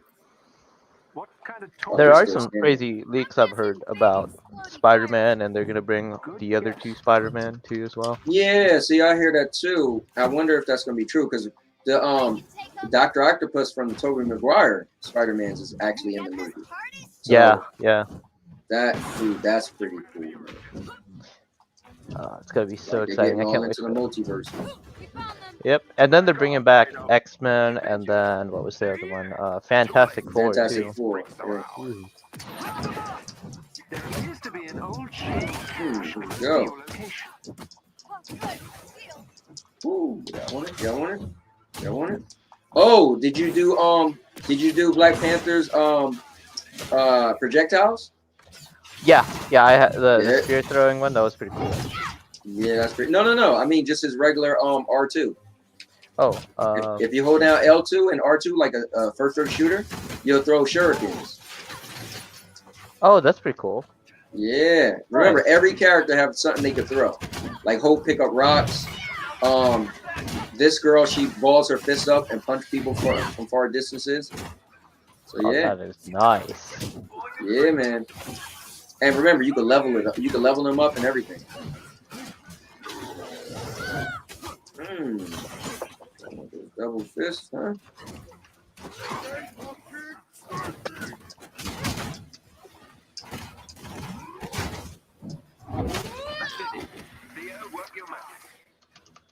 What kind of toys? There are some crazy leaks I've heard about Spider-Man, and they're gonna bring the other 2 Spider-Man too as well. Yeah, see, I hear that too. I wonder if that's gonna be true because the Dr. Octopus from the Tobey Maguire Spider-Man's is actually in the movie. So yeah. That's pretty cool. It's gonna be so exciting. I can't wait into the multiverse. Yep, and then they're bringing back X-Men, and then what was the other one? Fantastic Four. Fantastic Four. There appears to be an old go. Ooh, y'all want it? Oh, did you do Black Panther's projectiles? Yeah, I had the spear throwing one. That was pretty cool. Yeah, that's pretty. No. I mean, just his regular R2. Oh. If you hold down L2 and R2 like a first-person shooter, you'll throw shurikens. Oh, that's pretty cool. Yeah. Remember, every character have something they could throw. Like Hope pick up rocks. This girl, she balls her fist up and punch people from far distances. So yeah. That is nice. Yeah, man. And remember, you can level it up. You can level them up and everything. Double fist, huh?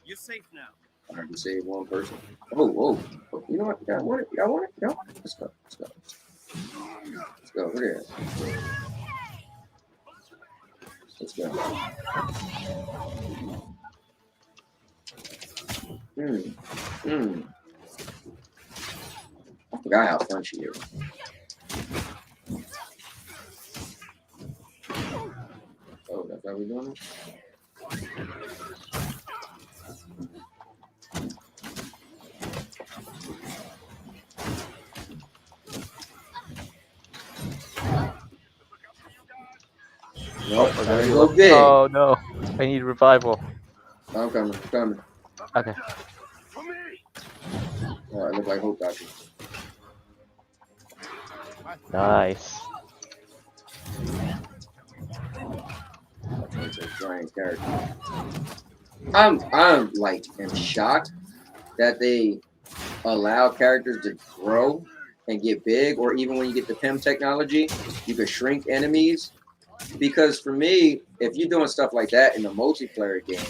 You're safe now. I have to save one person. Oh. You know what? Y'all want it? Let's go. Look at that. Let's go. I forgot how fun she is. Oh, that's how we doing it? Nope, gotta go big. Oh no, I need revival. I'm coming, I'm coming. Okay. Alright, look like Hope got you. Nice. It's a giant character. I'm like in shock that they allow characters to grow and get big, or even when you get the PIM technology, you can shrink enemies. Because for me, if you're doing stuff like that in the multiplayer game,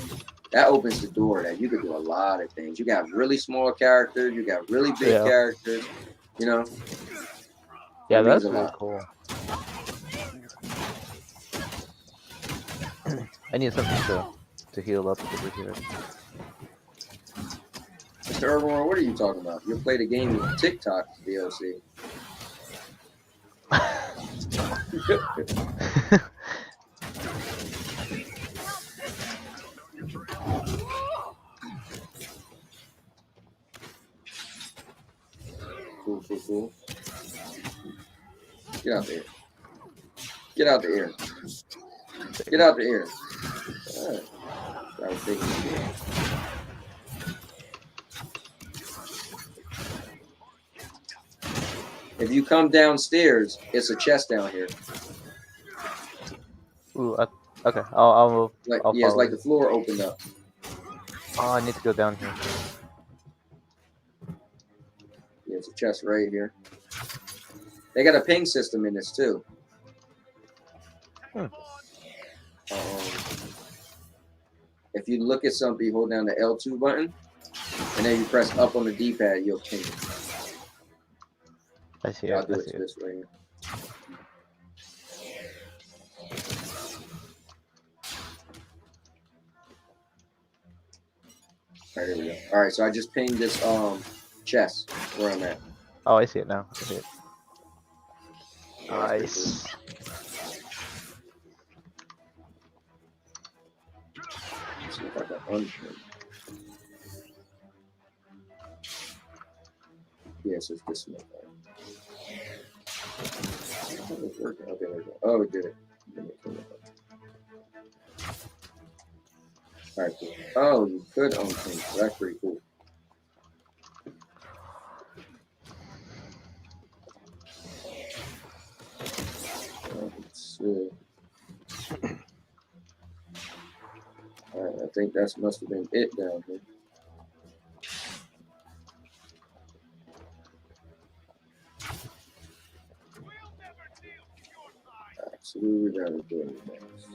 that opens the door that you can do a lot of things. You got really small characters, you got really big characters, you know. Yeah, That means that's a really lot. cool. I need something to heal up over here. Mr. Irvin, what are you talking about? You'll play the game with TikTok DLC. Cool, cool, cool. Get out there. Get out the air. Get out the air. Alright. That was taking it. If you come downstairs, it's a chest down here. Ooh, okay. I'll move. Like, I'll yeah, it's follow like the floor opened up. Oh, I need to go down here. Yeah, it's a chest right here. They got a ping system in this too. If you look at something, you hold down the L2 button, and then you press up on the D-pad, you'll ping it. I see it. I'll do I it see this way. Alright, there we go. Alright, so I just pinged this chest where I'm at. Oh, I see it now. I see it. Nice. Let's see if I can unping. Yes, it's this one. Oh, it's working. Okay, there we go. Oh, it did it. Alright, cool. Oh, you could unping, so that's pretty cool. Let's see. Alright, I think that must have been it down here. Alright, so we gotta do next.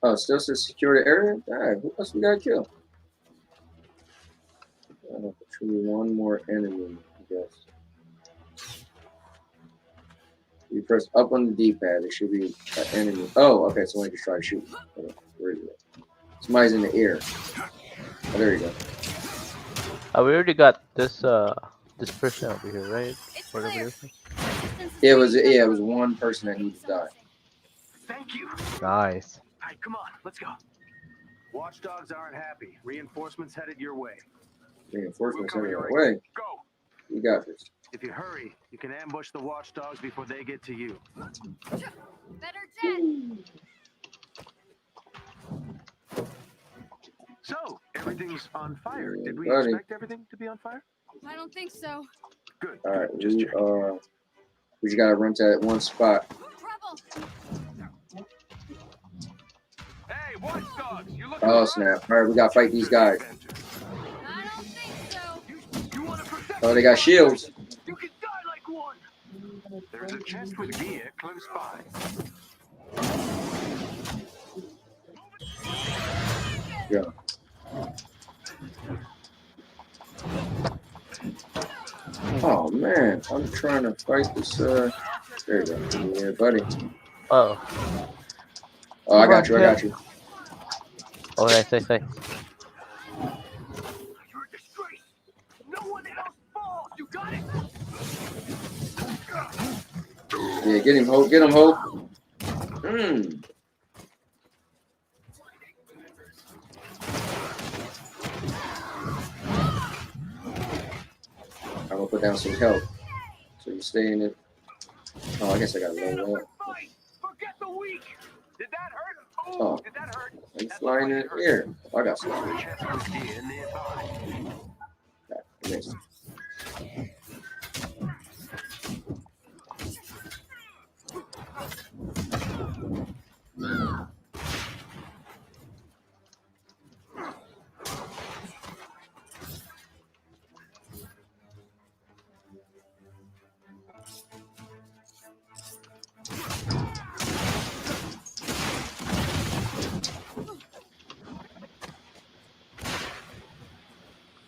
Oh, still says secure the area? Alright, who else we gotta kill? Truly one more enemy, I guess. You press up on the D-pad, there should be an enemy. Oh, okay, so I just try to shoot. Where is it? Somebody's in the air. Oh, there you go. We already got this this person over here, right? Whatever it is. It was one person that needed to die. Thank you. Nice. All right, come on, let's go. Watchdogs aren't happy. Reinforcements headed your way. Reinforcements headed our way. Go. You got this. If you hurry, you can ambush the watchdogs before they get to you. Better jet. So, everything's on fire. Did we Buddy. expect everything to be on fire? I don't think so. Good. All right, Just we checking. just gotta run to that one spot. Trouble. Hey, watchdogs! You look Oh snap! All right, we gotta fight these guys. I don't think so. You want to protect Oh, they got shields. You can die like one. There's a chest with gear close by. Yeah. Oh man, I'm trying to fight this. There you go. Yeah, buddy. Oh. Oh, I got you. I got you. What did I say? You're a disgrace. No one else falls. You got it? Yeah, get him, Hope. Get him, Hope. Hmm. I'm gonna put down some help. So you stay in it. Oh, I guess I gotta level up. Forget the weak. Did that hurt? Oh, did that hurt? are you flying in here? Oh, I got some. I missed.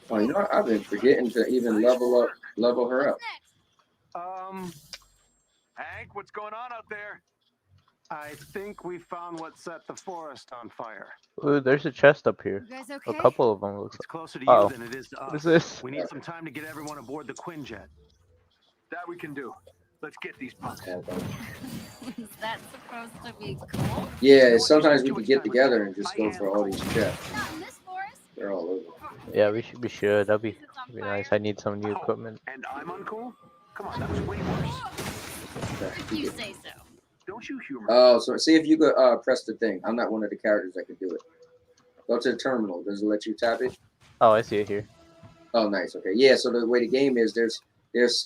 Oh, you know what? I've been forgetting to even level her up. Hank, what's going on out there? I think we found what set the forest on fire. Ooh, there's a chest up here. You guys A okay? couple of them looks It's closer to like. you than it is to us. What is this? We need some time to get everyone aboard the Quinjet. That we can do. Let's get these punks. Is that supposed to be cool? Yeah, sometimes we could get together and just go for all these chests. Not in this forest. They're all over. Yeah, we should. That'd be nice. I need some new Oh, equipment. and I'm uncool? Come on, that was way worse. If you say so. Don't you humor? Oh, so see if you could press the thing. I'm not one of the characters that could do it. Go to the terminal. Does it let you tap it? Oh, I see it here. Oh, nice. Okay. Yeah. So the way the game is, there's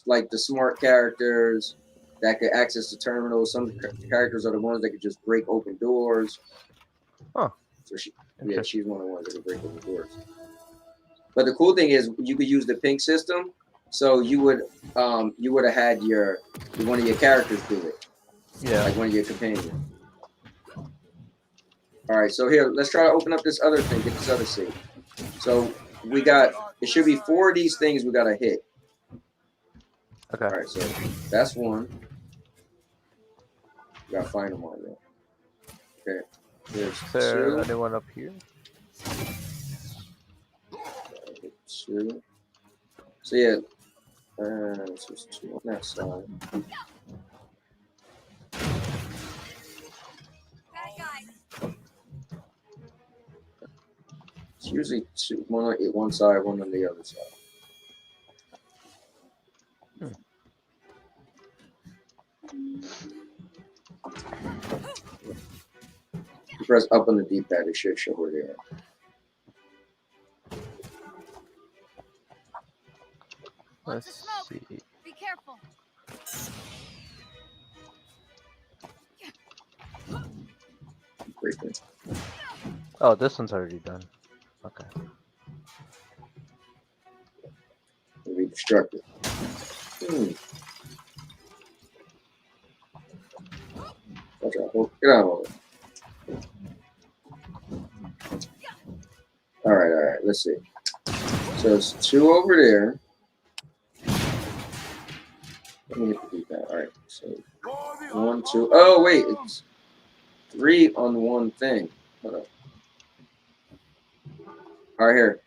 like the smart characters that could access the terminal. Some characters are the ones that could just break open doors. Huh. So she's one of the ones that can break open doors. But the cool thing is, you could use the pink system. So you would have had one of your characters do it. Yeah. Like one of your companions. All right. So here, let's try to open up this other thing. Get this other seat. So we got. It should be 4 of these things we gotta hit. Okay. All right. So that's one. We gotta find them all there. Okay. There's Is there two. anyone up here? Two. So yeah. This is 2 on that side. It's usually 2, one on one side, one on the other side. You press up on the D-pad, it should show where they are. Lots of smoke. Be careful. Great thing. Oh, this one's already done. Okay. We'll be destructive. Watch out. Get out of it. All right. Let's see. So it's 2 over there. Let me hit the D-pad. All right. So 1, 2. Oh wait, it's 3 on one thing. Hold up. All right, here.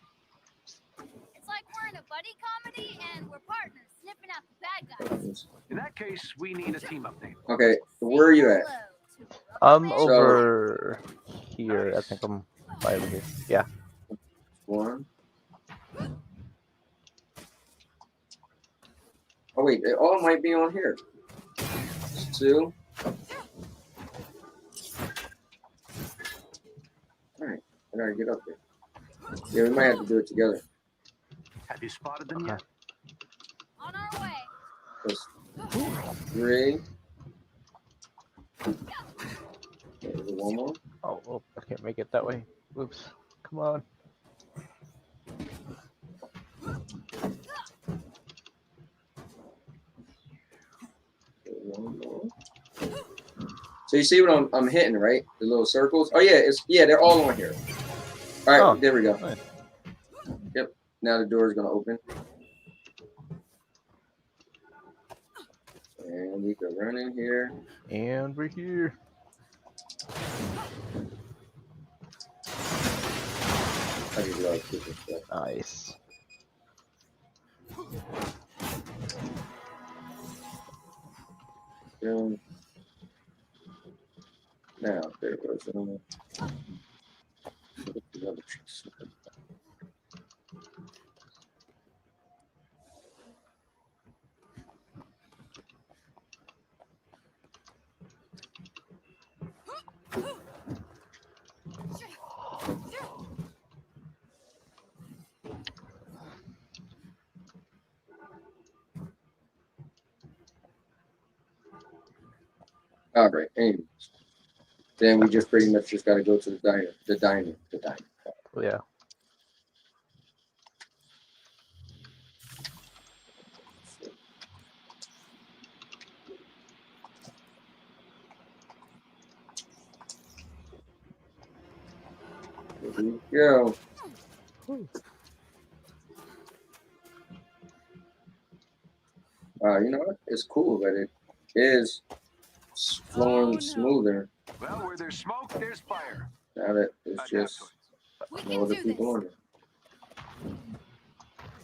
It's like we're in a buddy comedy and we're partners, sniffing out the bad guys. In that case, we need a team update. Okay, where are you at? I'm over here. I think I'm right over here. Yeah. 1. Oh wait, they all might be on here. 2. All right, I gotta get up there. Yeah, we might have to do it together. Have you spotted them yet? On our way. That's 3. Okay, one more. Oh, I can't make it that way. Oops. Come on. Okay, one more. So you see what I'm hitting, right? The little circles. Oh yeah, they're all on here. All right, there we go. Nice. Yep. Now the door is gonna open. And we can run in here. And we're here. I just love cooking stuff. Nice. Now, there goes all right, anyways. Then we just pretty much just got to go to the diner. Yeah. Here we go. You know what? It's cool, but it is flowing smoother. Well, where there's smoke, there's fire. Now that it's just no other people on it.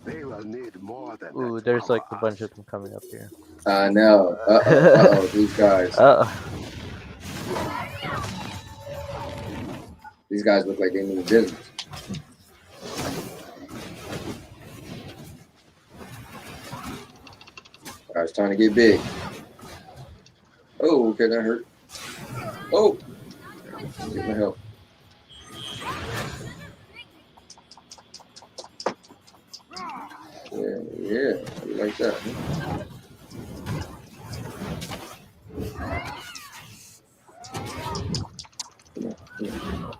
They will need more than Ooh, that there's like a power. bunch of them coming up here. I know. Uh-oh, these guys. These guys look like they mean business. I was trying to get big. Oh, okay, that hurt. Oh, get my help. Yeah, you like that. Huh?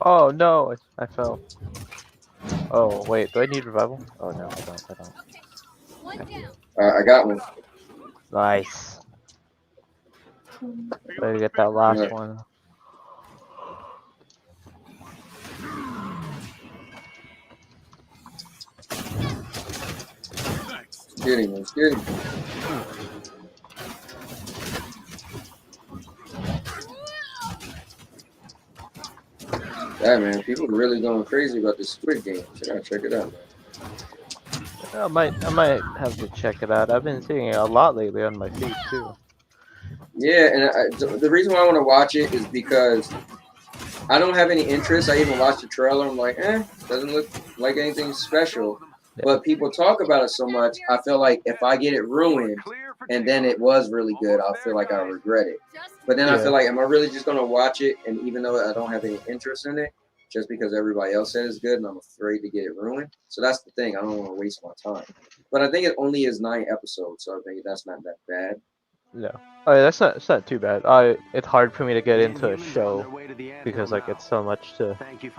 Oh no, I fell. Oh wait, do I need revival? Oh no, I don't. Okay. I got one. Nice. Ready to get that last one. Get him, let's get him. Yeah, man, people are really going crazy about this Squid Game. So I gotta check it out, man. I might have to check it out. I've been seeing it a lot lately on my feed too. Yeah, and the reason why I want to watch it is because I don't have any interest. I even watched the trailer. I'm like, doesn't look like anything special. Yeah. But people talk about it so much, I feel like if I get it ruined and then it was really good, I'll feel like I'll regret it. But then I feel like, am I really just going to watch it? And even though I don't have any interest in it, just because everybody else said it's good and I'm afraid to get it ruined. So that's the thing. I don't want to waste my time. But I think it only is 9 episodes, so I think that's not that bad. No. Oh, yeah, it's not too bad. It's hard for me to get into a show because like it's so much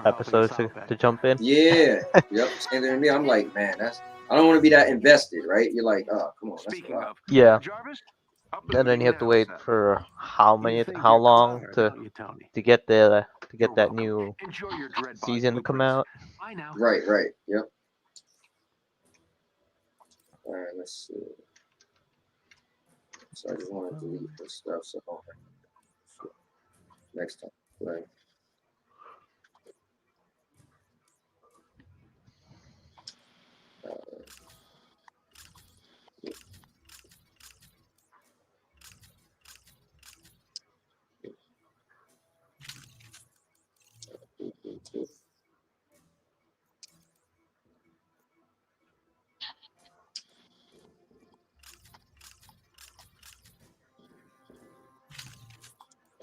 episodes to jump in. Yeah. Yep. Same thing to me. I'm like, man, I don't want to be that invested, right? You're like, oh, come on, that's a lot. Yeah. And then you have to wait for how long to get that new season to come out. Right. Yep. All right, let's see. So I just want to delete this stuff. So next time, right?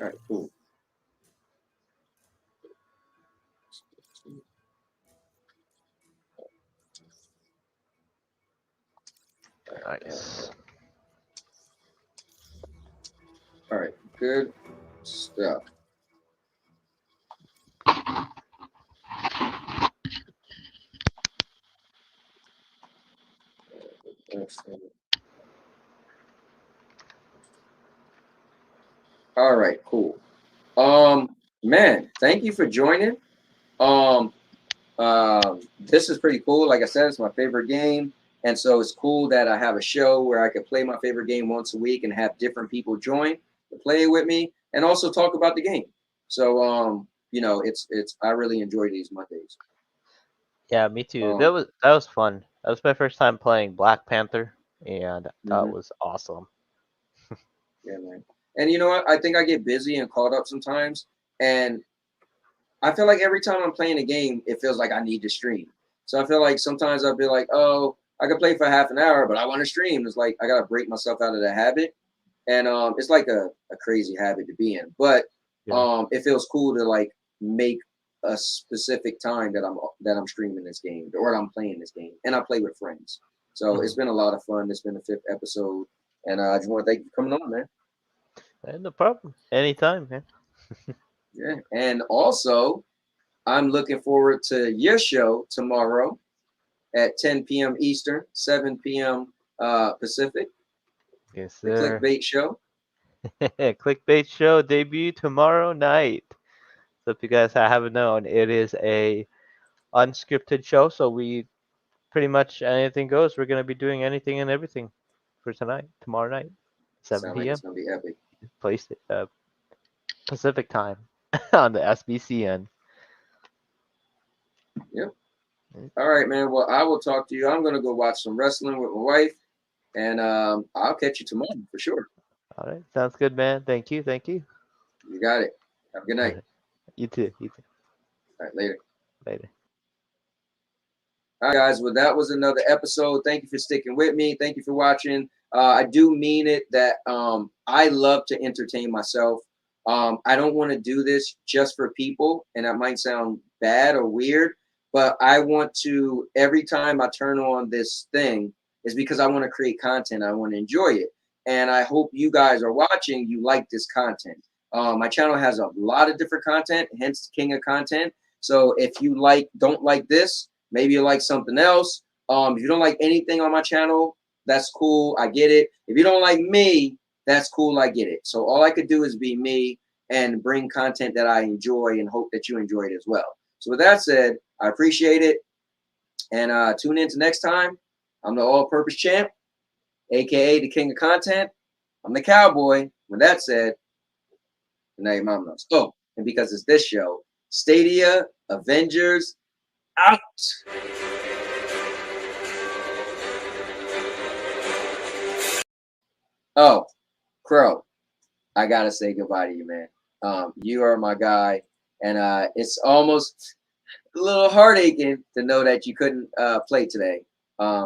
All right, cool. Nice. All right, good stuff. All right, cool. Man, thank you for joining. This is pretty cool. Like I said, it's my favorite game. And so it's cool that I have a show where I can play my favorite game once a week and have different people join to play with me and also talk about the game. So you know, it's I really enjoy these Mondays. Yeah, me too. That was fun. That was my first time playing Black Panther, and that was awesome. Yeah, man. And you know what? I think I get busy and caught up sometimes, and I feel like every time I'm playing a game, it feels like I need to stream. So I feel like sometimes I'll be like, oh, I could play for half an hour, but I want to stream. It's like I gotta break myself out of the habit, and it's like a crazy habit to be in. But it feels cool to like make a specific time that I'm streaming this game or I'm playing this game, and I play with friends. So it's been a lot of fun. It's been the 5th episode, and I just want to thank you for coming on, man. No problem. Anytime, man. Yeah, and also I'm looking forward to your show tomorrow at 10 p.m. Eastern, 7 p.m. Pacific. Yes, The sir. Clickbait Show. Clickbait show debut tomorrow night. So if you guys haven't known, it is a unscripted show. So we pretty much anything goes. We're gonna be doing anything and everything for tonight, tomorrow night, 7 Sound like p.m. it's gonna be epic. Place Pacific time on the SBCN. Yep. All right, man. Well, I will talk to you. I'm gonna go watch some wrestling with my wife, and I'll catch you tomorrow for sure. All right, sounds good, man. Thank you, thank you. You got it. Have a good night. You too, you too. All right, later. Later. All right, guys. Well, that was another episode. Thank you for sticking with me. Thank you for watching. I do mean it that I love to entertain myself. I don't want to do this just for people, and that might sound bad or weird, but I want to, every time I turn on this thing, is because I want to create content. I want to enjoy it. And I hope you guys are watching, you like this content. My channel has a lot of different content, hence King of Content. So if you don't like this, maybe you like something else. If you don't like anything on my channel, that's cool. I get it. If you don't like me, that's cool. I get it. So all I could do is be me and bring content that I enjoy and hope that you enjoy it as well. So with that said, I appreciate it. And tune in to next time. I'm the all-purpose champ, aka the King of Content. I'm the cowboy. With that said, good night, MommaKnows. Oh, and because it's this show, Stadia Avengers out. Oh, Crow, I gotta say goodbye to you, man. You are my guy, and it's almost a little heartaching to know that you couldn't play today.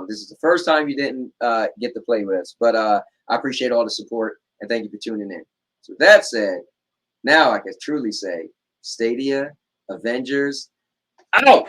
This is the first time you didn't get to play with us, but I appreciate all the support and thank you for tuning in. So with that said, now I can truly say Stadia Avengers out.